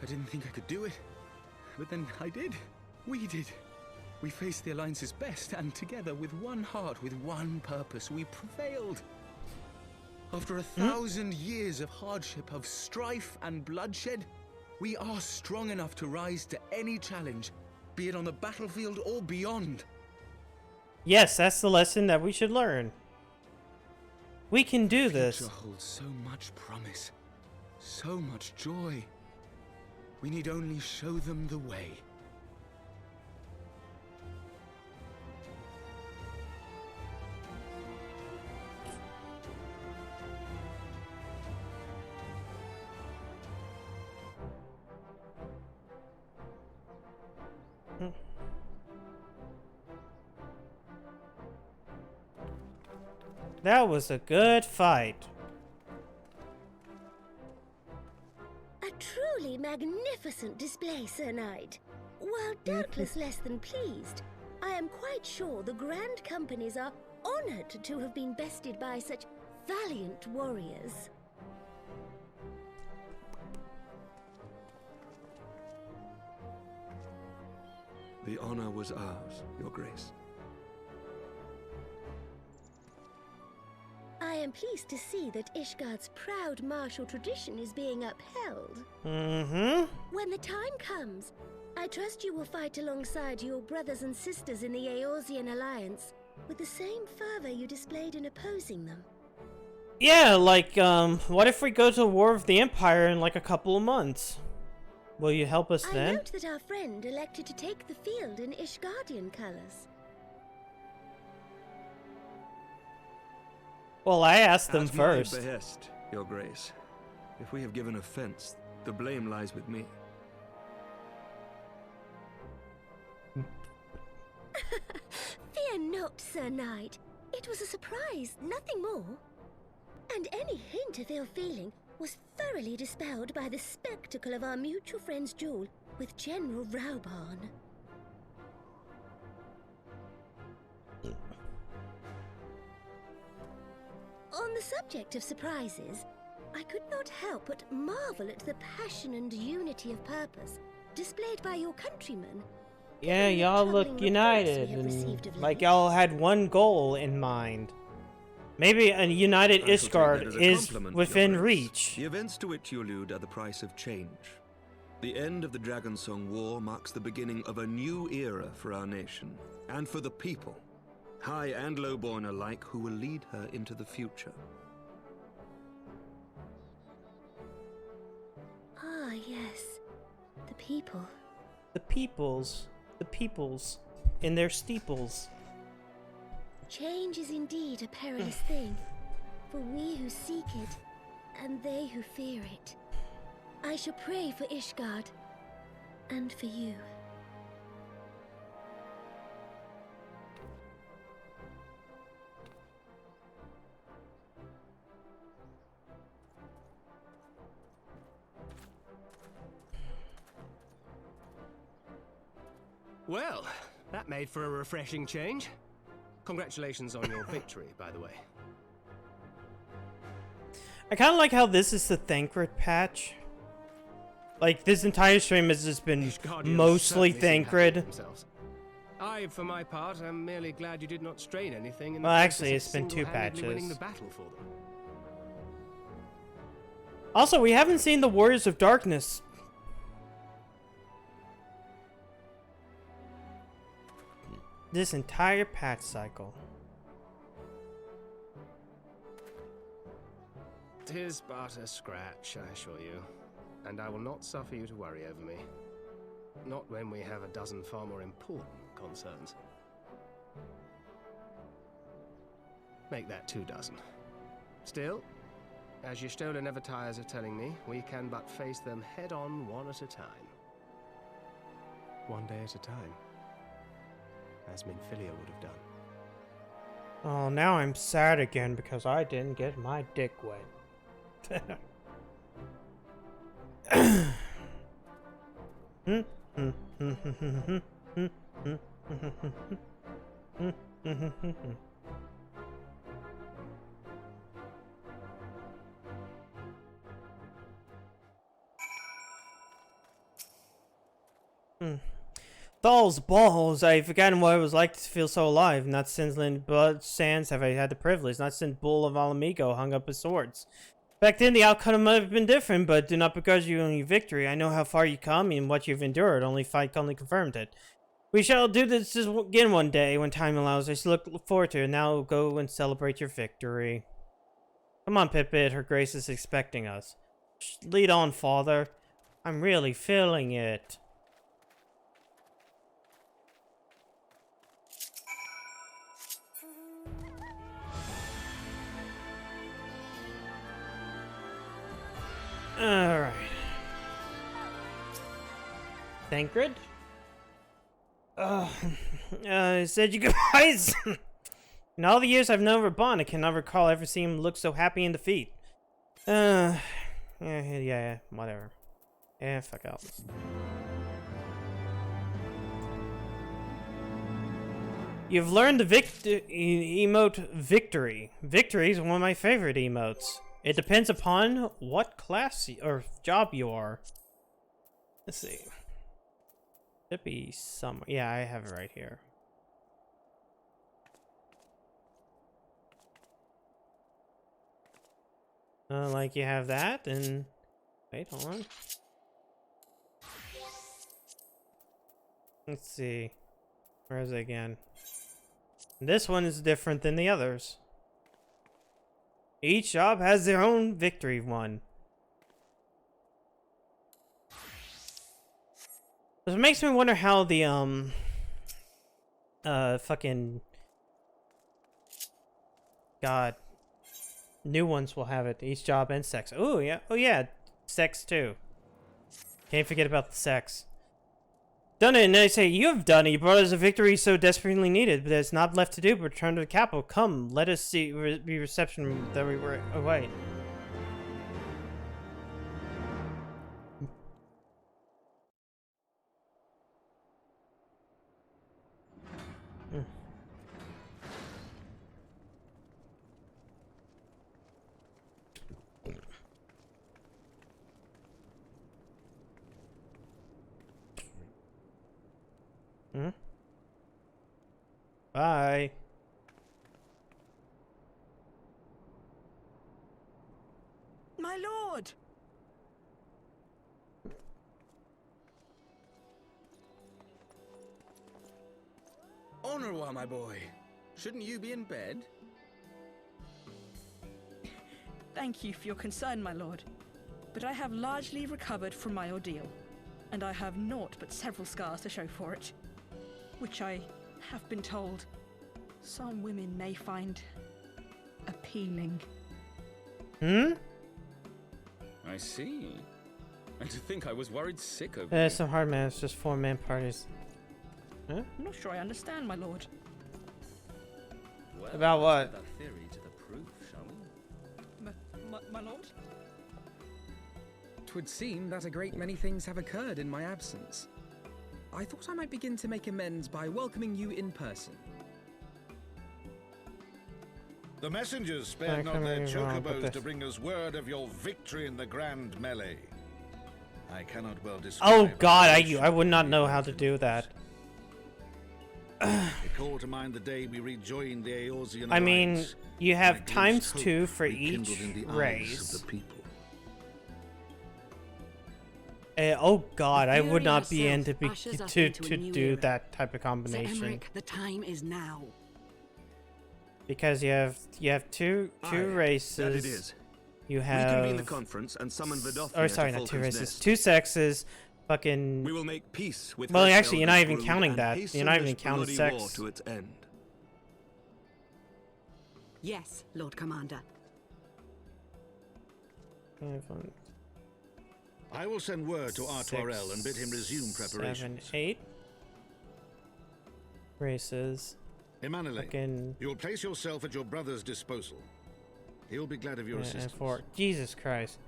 I didn't think I could do it, but then I did. We did. We faced the Alliance's best, and together, with one heart, with one purpose, we prevailed. After 1,000 years of hardship, of strife and bloodshed, we are strong enough to rise to any challenge, be it on the battlefield or beyond. Yes, that's the lesson that we should learn. We can do The this. future holds so much promise, so much joy. We need only show them the way. That was a good fight. A truly magnificent display, Sir Knight. While doubtless less than pleased, I am quite sure the Grand Companies are honored to have been bested by such valiant warriors. The honor was ours, Your Grace. I am pleased to see that Ishgard's proud martial tradition is being upheld. Mm-hmm. When the time comes, I trust you will fight alongside your brothers and sisters in the Eorzean Alliance with the same fervor you displayed in opposing them. Yeah, like, what if we go to War of the Empire in like a couple of months? Will you help us I then? note that our friend elected to take the field in Ishgardian colors. Well, I asked them At first. my behest, Your Grace. If we have given offense, the blame lies with me. Fear not, Sir Knight. It was a surprise, nothing more. And any hint of ill feeling was thoroughly dispelled by the spectacle of our mutual friend's duel with General Raubarn. On the subject of surprises, I could not help but marvel at the passion and unity of purpose displayed by your countrymen. Yeah, y'all look united, and like y'all had one goal in mind. Maybe a united I shall take that Ishgard as a is compliment, within Your Grace. reach. The events to which you allude are the price of change. The end of the Dragonsong War marks the beginning of a new era for our nation, and for the people, high and lowborn alike, who will lead her into the future. Ah, yes. The people. The peoples in their steeples. Change is indeed a perilous thing, for we who seek it, and they who fear it. I shall pray for Ishgard, and for you. Well, that made for a refreshing change. Congratulations on your victory, by the way. I kind of like how this is the Thancred patch. Like, this entire stream has just been Guardians mostly certainly seem happy with Thancred. themselves. I, for my part, am merely glad you did not strain anything in the Well, process actually, of it's been 2 single-handedly winning the patches. battle for them. Also, we haven't seen the Warriors of Darkness. This entire patch cycle. 'Tis but a scratch, I assure you, and I will not suffer you to worry over me. Not when we have a dozen far more important concerns. Make that 2 dozen. Still, as Y'shtola never tires of telling me, we can but face them head-on one at a time. One day at a time. As Minfilia would have done. Oh, now I'm sad again because I didn't get my dick wet. Those balls, I've forgotten what it was like to feel so alive. Not since Lynn Blood Sands have I had the privilege, not since Bull of Alamigo hung up his swords. Back then the outcome might have been different, but do not begrudge you any victory. I know how far you come and what you've endured, only fight only confirmed it. We shall do this again one day when time allows. I look forward to it. Now go and celebrate your victory. Come on, Pipit. Her Grace is expecting us. Lead on, Father. I'm really feeling it. Alright. Thancred? Said you goodbyes. In all the years I've known Raban, I cannot recall ever seeing him look so happy in defeat. Yeah, whatever. Yeah, fuck out. You've learned the emote victory. Victory is one of my favorite emotes. It depends upon what class or job you are. Let's see. Should be somewhere. Yeah, I have it right here. Like you have that, and wait, hold on. Let's see. Where is it again? This one is different than the others. Each job has their own victory one. So it makes me wonder how the fucking God. New ones will have it. Each job and sex. Oh yeah. Oh yeah. Sex too. Can't forget about the sex. Done it, and I say, you have done it. You brought us a victory so desperately needed, but there's not left to do but return to the capital. Come, let us see the reception that we were away. Bye. My lord! Honorwa, my boy. Shouldn't you be in bed? Thank you for your concern, my lord. But I have largely recovered from my ordeal, and I have naught but several scars to show for it, which I have been told some women may find appealing. I see. And to think I was worried sick of It's some hard man. It's just 4-man parties. Huh? I'm not sure I understand, my lord. Well, about what? That theory to the proof, shall we? My lord? 'Twould seem that a great many things have occurred in my absence. I thought I might begin to make amends by welcoming you in person. The messengers spared not their chocobos to bring us word of your victory in the grand melee. I cannot well describe. Oh God, I would not know how to do that. It called to mind the day we rejoined the Eorzean I mean, Alliance. you have My times glimpsed 2 hope for rekindled each in the eyes race. of the people. Oh God, I would Fury not be in herself to ushers us into a new do era. that type of Sir combination. Emmerich, the time is now. Because you have two races. That it is. You have Reconvene the conference and summon Vidofnir or sorry, to not 2 Falcon's races, Nest. 2 sexes. Fucking. We will make peace with Well, Herschel actually, you're not and even Brood counting and that. hasten You're not even this counting bloody sex. war to its end. Yes, Lord Commander. I will send word to Artoirel and bid him resume preparations. 7, 8 races. Emanuele, you'll place yourself at your brother's disposal. He'll be glad of your assistance. And 4. Jesus Christ.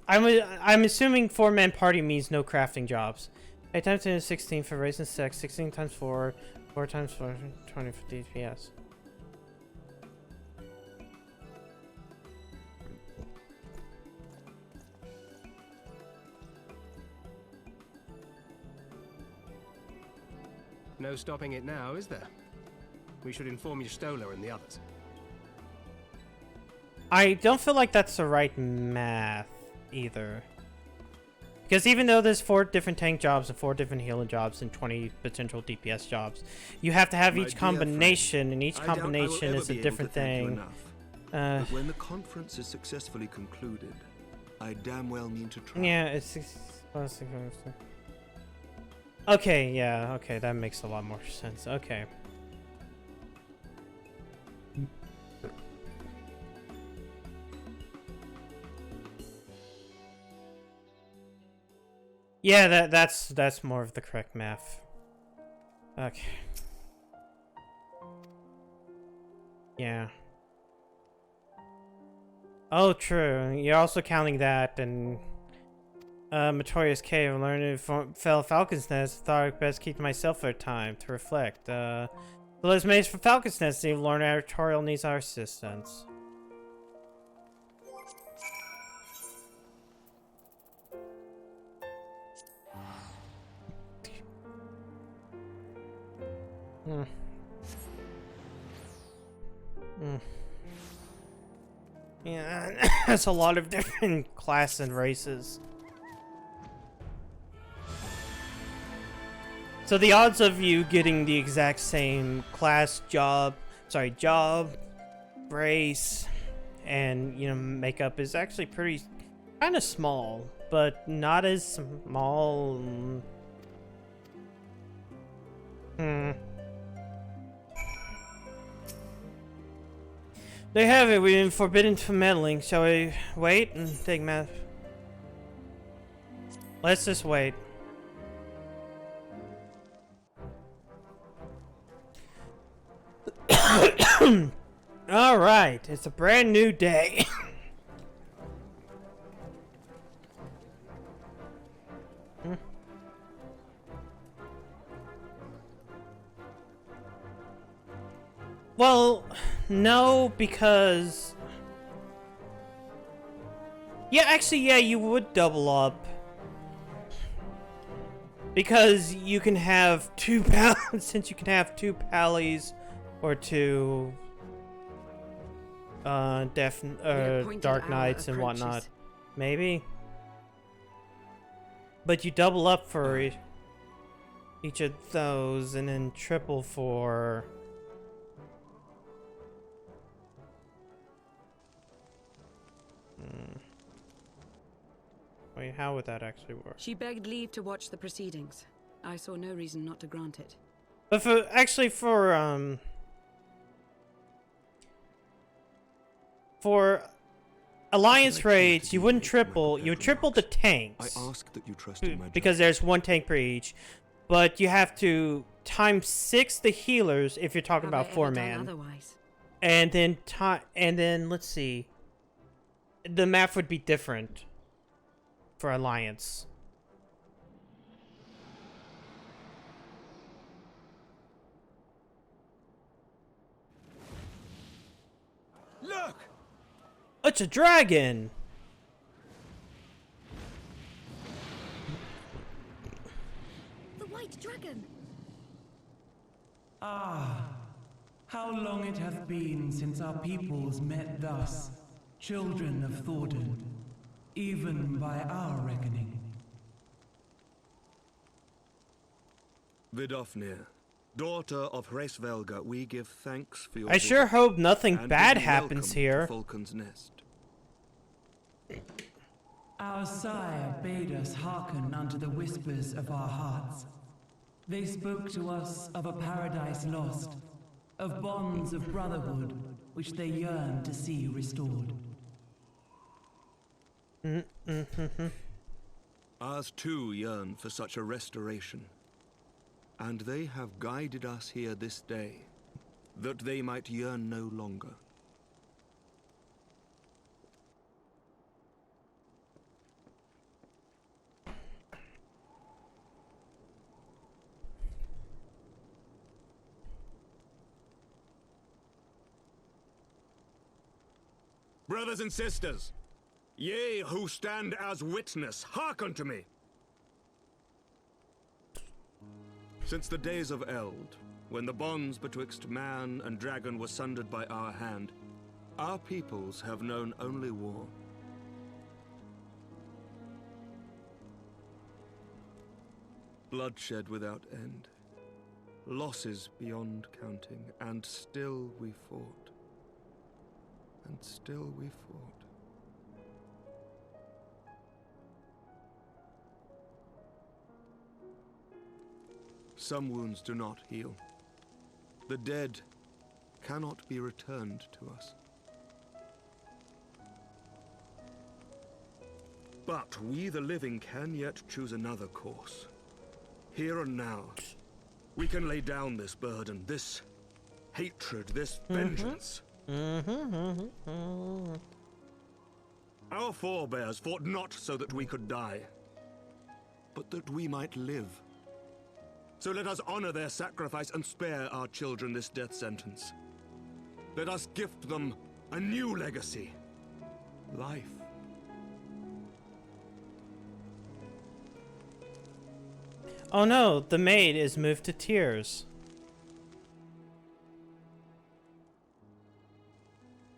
I'm assuming 4-man party means no crafting jobs. 8 times 10 is 16 for race and sex. 16 times 4. 4 times 4. 20 for DPS. No stopping it now, is there? We should inform Y'shtola and the others. I don't feel like that's the right math either. Because even though there's 4 different tank jobs and 4 different healing jobs and 20 potential DPS jobs, you have to have My each dear combination, friend, and each I doubt I will combination ever is a be able different to thank you thing. enough. But when the conference is successfully concluded, I damn well mean to try. Yeah, it's okay. Yeah, okay, that makes a lot more sense. Okay. Yeah, that's more of the correct math. Okay. Yeah. Oh, true. You're also counting that, and Matoya's Cave. I learned it fell Falcon's Nest. Thought I'd best keep to myself for a time to reflect. The list made for Falcon's Nest. You've learned our tutorial needs our assistance. Yeah, that's a lot of different classes and races. So the odds of you getting the exact same class, job, race, and, you know, makeup is actually pretty, kind of small, but not as small. They have it. We've been forbidden from meddling. Shall we wait and take math? Let's just wait. All right, it's a brand new day. Well, no, because... Yeah, actually, yeah, you would double up. Because you can have two since you can have two pallies or two Dark Knights and whatnot. Maybe. But you double up for each of those and then triple for... Wait, how would that actually work? She begged leave to watch the proceedings. I saw no reason not to grant it. But for Alliance raids, you wouldn't triple. You would triple the tanks. I ask that you trust in my because there's one tank per each, but you have to times 6 the healers if you're talking about 4-man. Otherwise. And then let's see. The math would be different for Alliance. Look! It's a dragon! The white dragon! Ah, how long it hath been since our peoples met thus, children of Thordan, even by our reckoning. Vidofnir, daughter of Hraesvelga, we give thanks for your I sure visit, hope nothing and bad bid you happens welcome here. to Falcon's Nest. Our sire bade us hearken unto the whispers of our hearts. They spoke to us of a paradise lost, of bonds of brotherhood which they yearned to see restored. Ours too yearn for such a restoration, and they have guided us here this day, that they might yearn no longer. Brothers and sisters, ye who stand as witness, hearken to me. Since the days of Eld, when the bonds betwixt man and dragon were sundered by our hand, our peoples have known only war. Bloodshed without end, losses beyond counting, and still we fought. And still we fought. Some wounds do not heal. The dead cannot be returned to us. But we, the living, can yet choose another course. Here and now, we can lay down this burden, this hatred, this vengeance. Our forebears fought not so that we could die, but that we might live. So let us honor their sacrifice and spare our children this death sentence. Let us gift them a new legacy. Life. Oh no, the maid is moved to tears.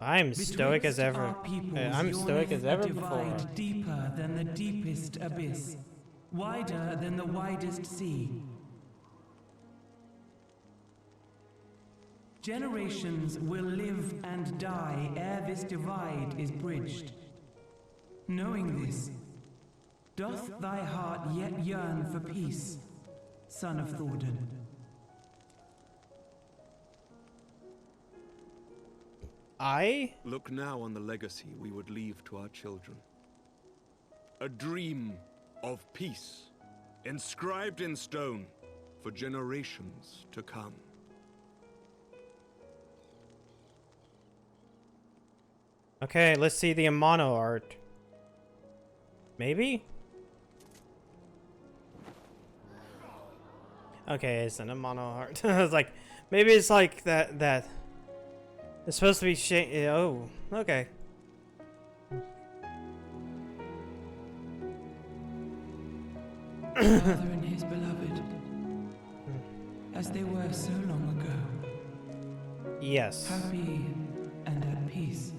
I'm stoic as ever. I'm stoic as ever before. Deeper than the deepest abyss, wider than the widest sea. Generations will live and die ere this divide is bridged. Knowing this, doth thy heart yet yearn for peace, son of Thordan? Look now on the legacy we would leave to our children. A dream of peace, inscribed in stone for generations to come. Okay, let's see the Amano art. Maybe? Okay, it's an Amano art. I was like, maybe it's like that. It's supposed to be oh, okay. Father and his beloved, as they were so long ago. Yes. Happy and at peace.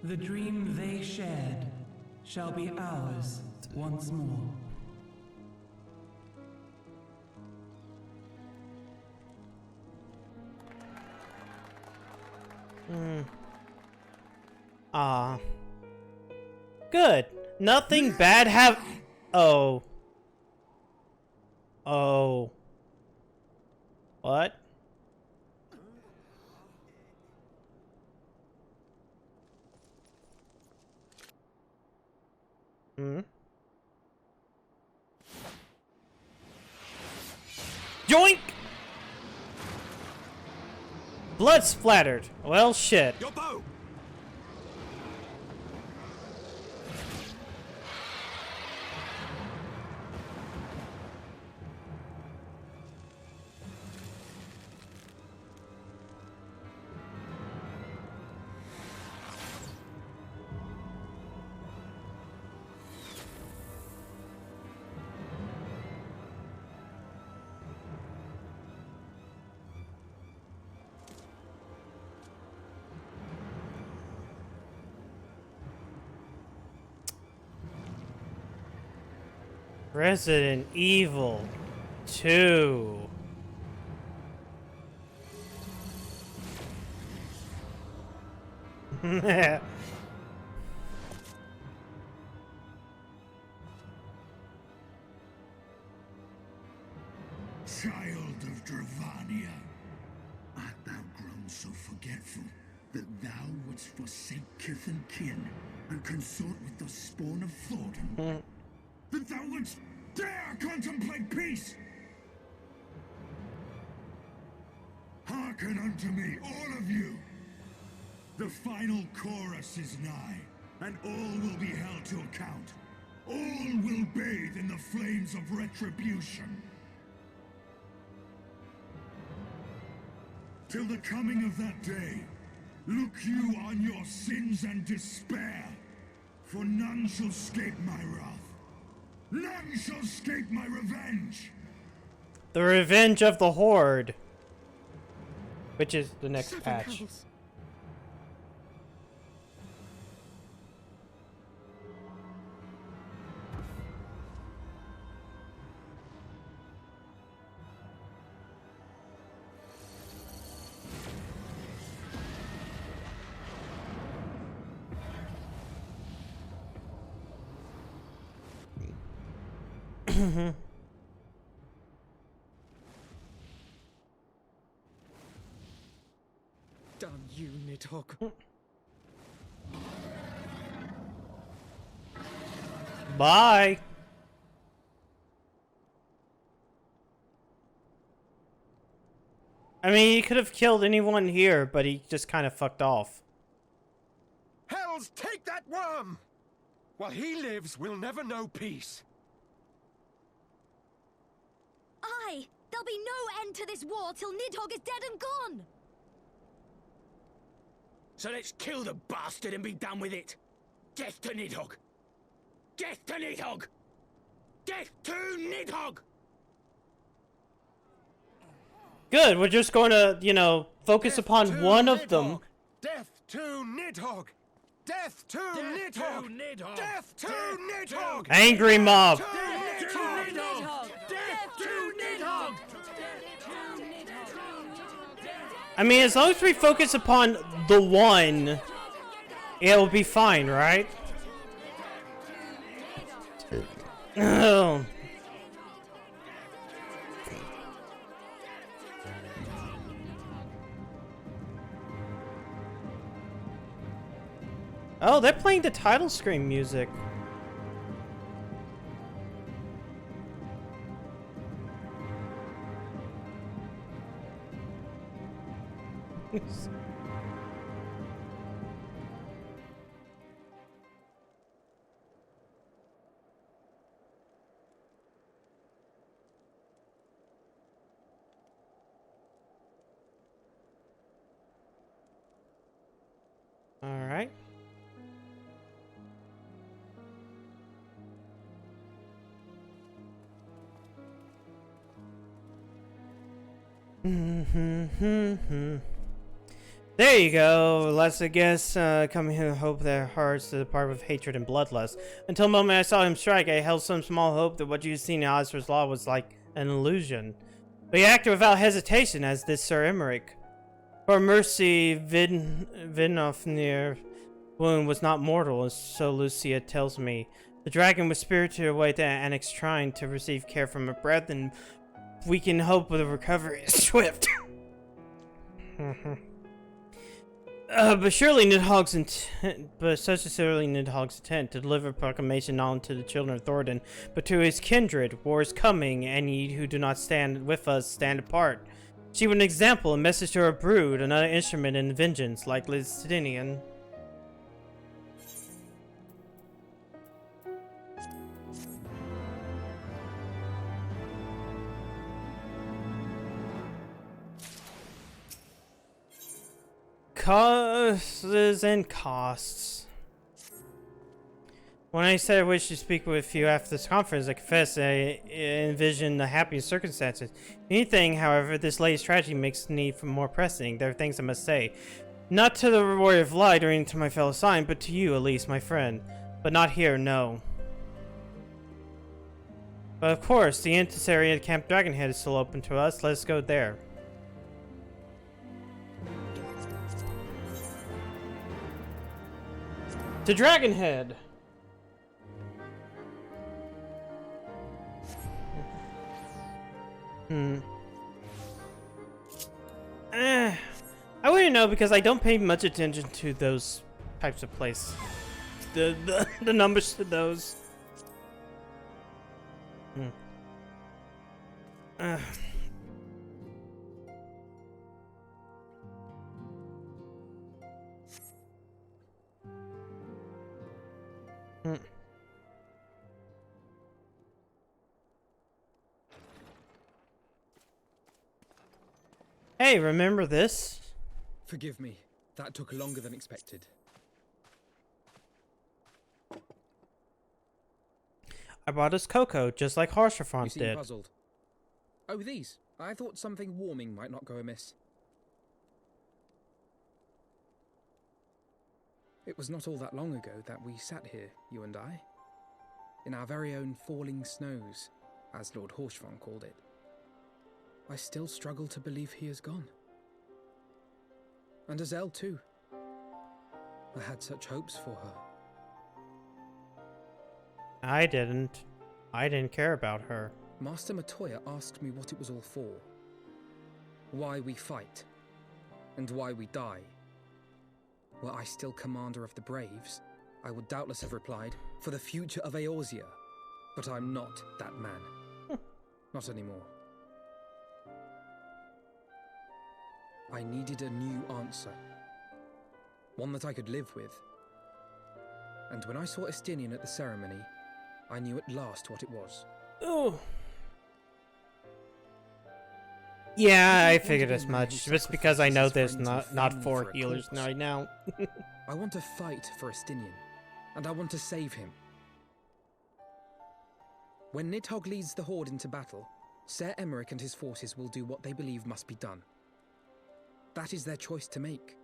The dream they shared shall be ours once more. Good. Nothing bad have. Oh. Oh. What? Joink! Blood splattered. Well, shit. Your bow! Resident Evil 2. Child of Dravania, art thou grown so forgetful that thou wouldst forsake kith and kin and consort with the spawn of Thordan? That thou wouldst dare contemplate peace? Hearken unto me, all of you! The final chorus is nigh, and all will be held to account. All will bathe in the flames of retribution. Till the coming of that day, look you on your sins and despair, for none shall escape my wrath. None shall escape my revenge! The Revenge of the Horde. Which is the next patch. Damn you, Nidhogg. Bye. I mean, he could have killed anyone here, but he just kind of fucked off. Hells, take that worm! While he lives, we'll never know peace. Aye! There'll be no end to this war till Nidhogg is dead and gone! So let's kill the bastard and be done with it. Death to Nidhogg! Death to Nidhogg! Death to Nidhogg! Good, we're just going to, you know, focus upon one of them. Death to Nidhogg! Death to Nidhogg! Death to Nidhogg! Angry mob. Death to Nidhogg! Death to Nidhogg! I mean, as long as we focus upon the one, it'll be fine, right? Oh. Oh, they're playing the title screen music. All right. There you go. Let's, I guess, come here and hope their hearts to depart with hatred and bloodlust. Until the moment I saw him strike, I held some small hope that what you've seen in Oscar's Law was like an illusion. But he acted without hesitation, as did Sir Emmerich. For mercy, Vidnofnir's wound was not mortal, so Lucia tells me. The dragon was spirited away to Annex Shrine to receive care from her brethren. We can hope the recovery is swift. But surely Nidhogg's intent, to deliver a proclamation not only to the children of Thornton, but to his kindred. War is coming, and ye who do not stand with us stand apart. She was an example, a message to her brood, another instrument in vengeance, like Listinian. Causes and costs. When I said I wish to speak with you after this conference, I confess I envisioned the happiest circumstances. Anything, however, this latest tragedy makes the need for more pressing. There are things I must say. Not to the warrior of light or even to my fellow sign, but to you, Elise, my friend. But not here, no. But of course, the emissary at Camp Dragonhead is still open to us. Let us go there. To Dragonhead! I wouldn't know because I don't pay much attention to those types of places. The numbers to those. Hey, remember this? Forgive me. That took longer than expected. I brought us cocoa, just like Harshaphant did. Puzzled. Oh, these. I thought something warming might not go amiss. It was not all that long ago that we sat here, you and I. In our very own falling snows, as Lord Harshaphant called it. I still struggle to believe he is gone. And Azelle too. I had such hopes for her. I didn't. I didn't care about her. Master Matoya asked me what it was all for. Why we fight. And why we die. Were I still commander of the Braves, I would doubtless have replied, for the future of Eorzea. But I'm not that man. Not anymore. I needed a new answer. One that I could live with. And when I saw Estinian at the ceremony, I knew at last what it was. Oh. Yeah, I figured as much. Just because I know there's not 4 healers right now. I want to fight for Estinian, and I want to save him. When Nidhogg leads the Horde into battle, Ser Emmerich and his forces will do what they believe must be done. That is their choice to make.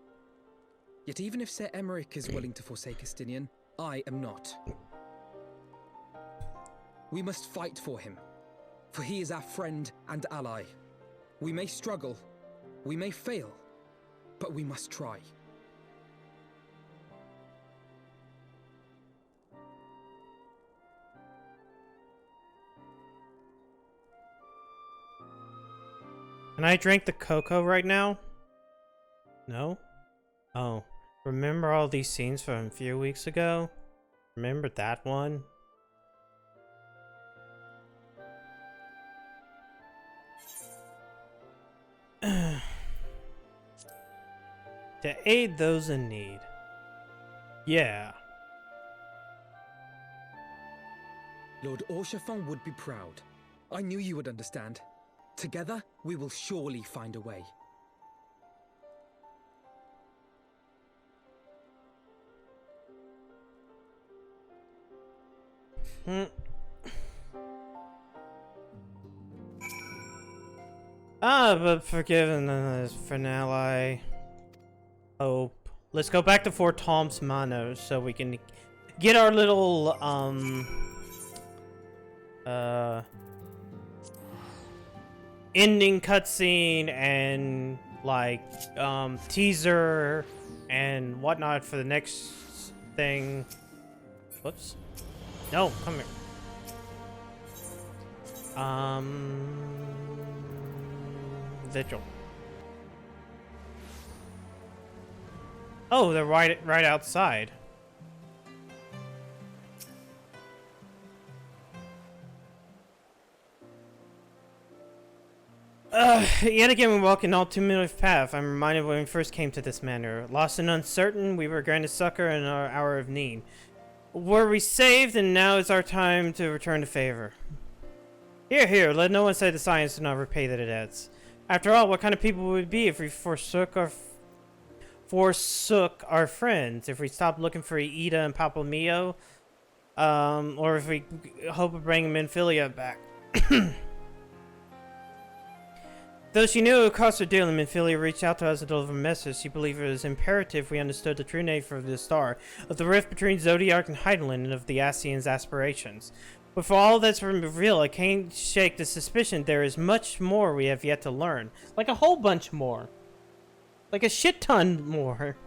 Yet even if Ser Emmerich is willing to forsake Estinian, I am not. We must fight for him, for he is our friend and ally. We may struggle, we may fail, but we must try. Can I drink the cocoa right now? No? Oh. Remember all these scenes from a few weeks ago? Remember that one? To aid those in need. Yeah. Lord Orchefon would be proud. I knew you would understand. Together, we will surely find a way. But forgiven for an ally. Hope. Let's go back to Fort Tom's Mano so we can get our little ending cutscene and like teaser and whatnot for the next thing. Whoops. No, come here. Vigil. Oh, they're right outside. Yet again we walk an all too familiar path. I'm reminded when we first came to this manor. Lost and uncertain, we were granted succor in our hour of need. Were we saved, and now is our time to return the favor. Here, let no one say the science do not repay that it adds. After all, what kind of people would we be if we forsook our friends? If we stopped looking for Ida and Papalmio? Or if we hope of bringing Minfilia back? Though she knew it would cost her dearly, Minfilia reached out to us to deliver a message. She believed it was imperative we understood the true nature of the star, of the rift between Zodiac and Heidelin, and of the Ascians' aspirations. But for all that's revealed, I can't shake the suspicion there is much more we have yet to learn. Like a whole bunch more. Like a shit ton more.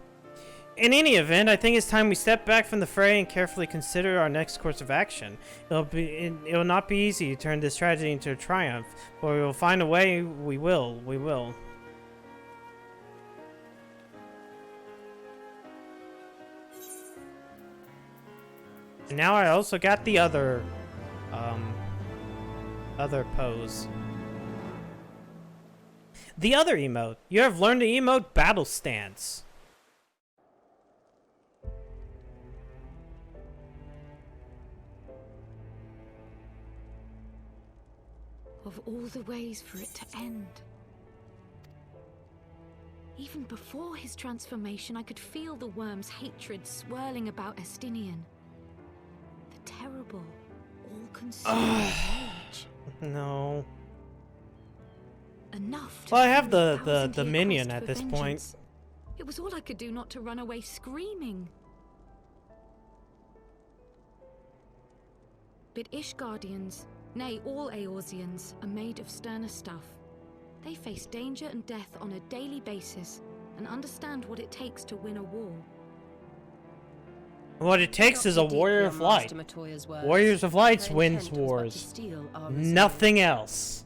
In any event, I think it's time we step back from the fray and carefully consider our next course of action. It'll not be easy to turn this tragedy into a triumph, but we will find a way. We will. And now I also got the other pose. The other emote. You have learned the emote Battle Stance. Of all the ways for it to end. Even before his transformation, I could feel the worm's hatred swirling about Estinian. The terrible, all-consuming rage. No. Enough to well, I have the minion at this point. It was all I could do not to run away screaming. But Ishgardians, nay, all Eorzeans, are made of sterner stuff. They face danger and death on a daily basis and understand what it takes to win a war. What it takes is a warrior of light. Warriors of light wins wars. Nothing else.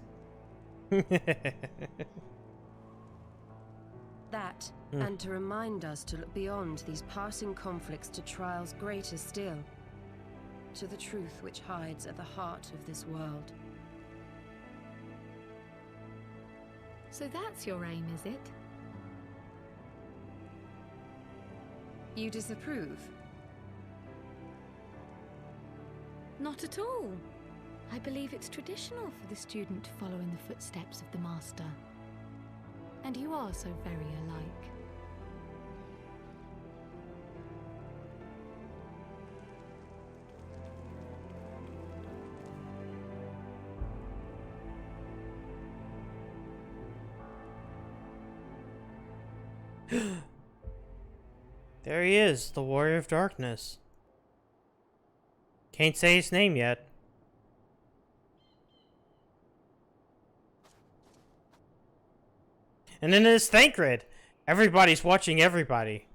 That, and to remind us to look beyond these passing conflicts to trials greater still, to the truth which hides at the heart of this world. So that's your aim, is it? You disapprove? Not at all. I believe it's traditional for the student to follow in the footsteps of the master. And you are so very alike. There he is, the Warrior of Darkness. Can't say his name yet. And then there's Thancred. Everybody's watching everybody.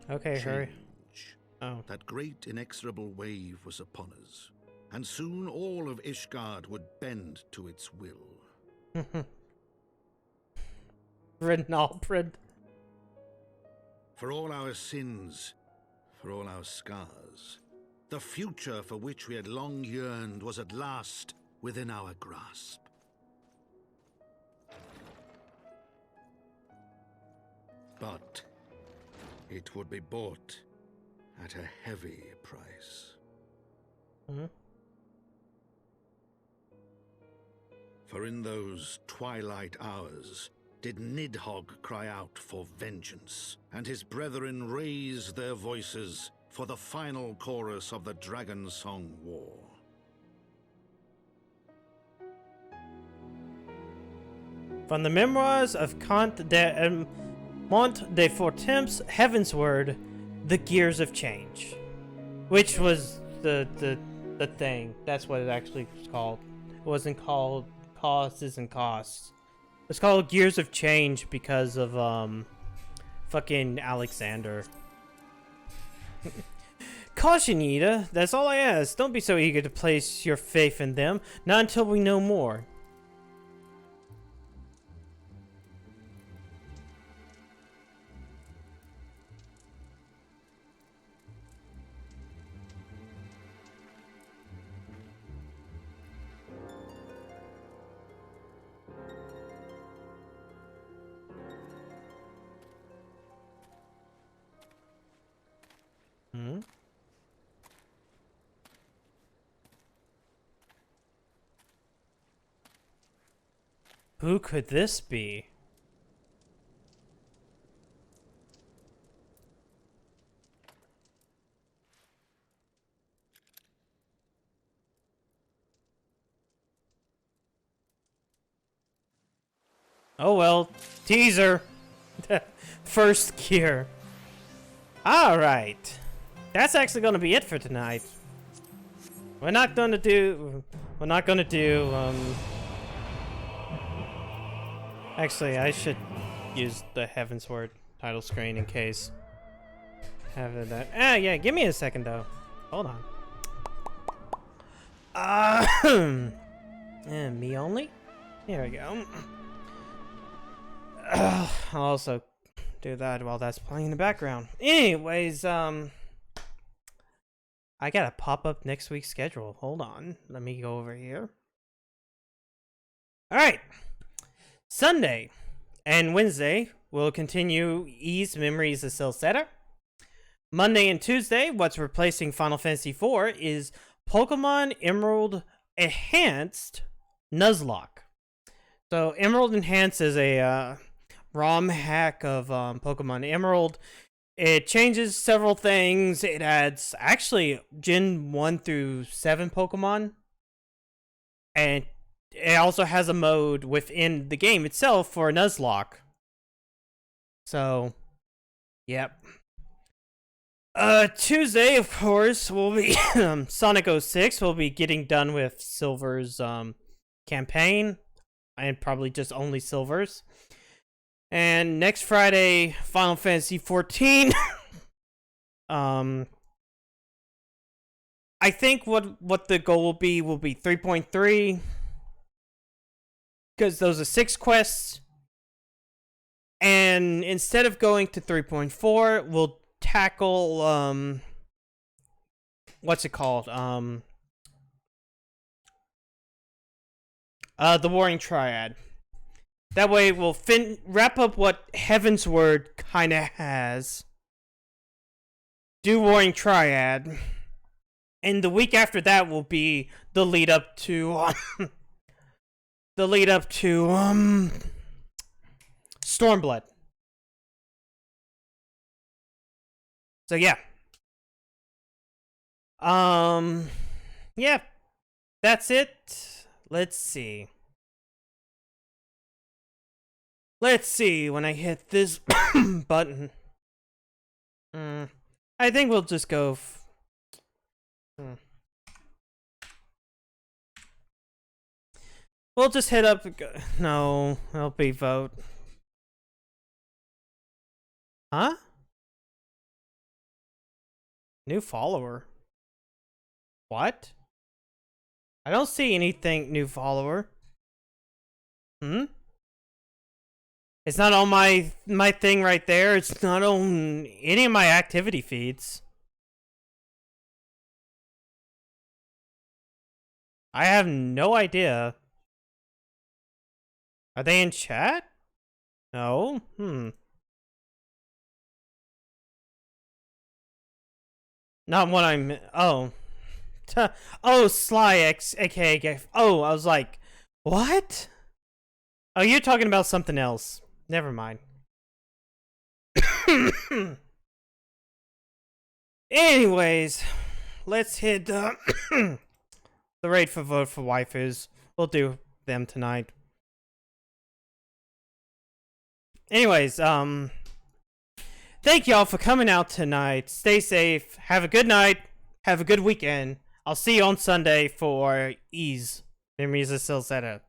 Okay, hurry. Oh. That great inexorable wave was upon us, and soon all of Ishgard would bend to its will. Renalprid. For all our sins, for all our scars, the future for which we had long yearned was at last within our grasp. But it would be bought at a heavy price. For in those twilight hours did Nidhogg cry out for vengeance, and his brethren raise their voices for the final chorus of the Dragon Song War. From the memoirs of Comte de Mont de Fortemps' Heavensward, The Gears of Change, which was the thing. That's what it actually was called. It wasn't called Causes and Costs. It's called Gears of Change because of fucking Alexander. Caution, Yida. That's all I ask. Don't be so eager to place your faith in them. Not until we know more. Who could this be? Oh well, teaser. First gear. Alright. That's actually gonna be it for tonight. We're not gonna do actually, I should use the Heavensward title screen in case. Have that. Yeah, give me a second though. Hold on. Me only? Here we go. I'll also do that while that's playing in the background. Anyways, I got a pop-up next week's schedule. Hold on. Let me go over here. Alright. Sunday and Wednesday will continue Ys Memories of Celceta. Monday and Tuesday, what's replacing Final Fantasy IV is Pokemon Emerald Enhanced Nuzlocke. So Emerald Enhanced is a ROM hack of Pokemon Emerald. It changes several things. It adds actually Gen 1 through 7 Pokemon. And it also has a mode within the game itself for a Nuzlocke. So, yep. Tuesday, of course, will be Sonic 06. We'll be getting done with Silver's campaign, and probably just only Silver's. And next Friday, Final Fantasy 14. I think what the goal will be 3.3, because those are 6 quests. And instead of going to 3.4, we'll tackle what's it called? The Warring Triad. That way we'll wrap up what Heaven's Word kinda has. Do Warring Triad. And the week after that will be the lead up to Stormblood. So yeah. Yeah. That's it. Let's see when I hit this button. I think we'll just go we'll just hit up. No, it'll be vote. Huh? New follower. What? I don't see anything new follower. It's not on my thing right there. It's not on any of my activity feeds. I have no idea. Are they in chat? No. Not what I'm. Oh. Oh, Sly X, aka Gif. Oh, I was like, what? Oh, you're talking about something else. Never mind. Anyways, let's hit the raid for vote for waifus. We'll do them tonight. Anyways, thank y'all for coming out tonight. Stay safe. Have a good night. Have a good weekend. I'll see you on Sunday for Ease. Memories of Silsetta.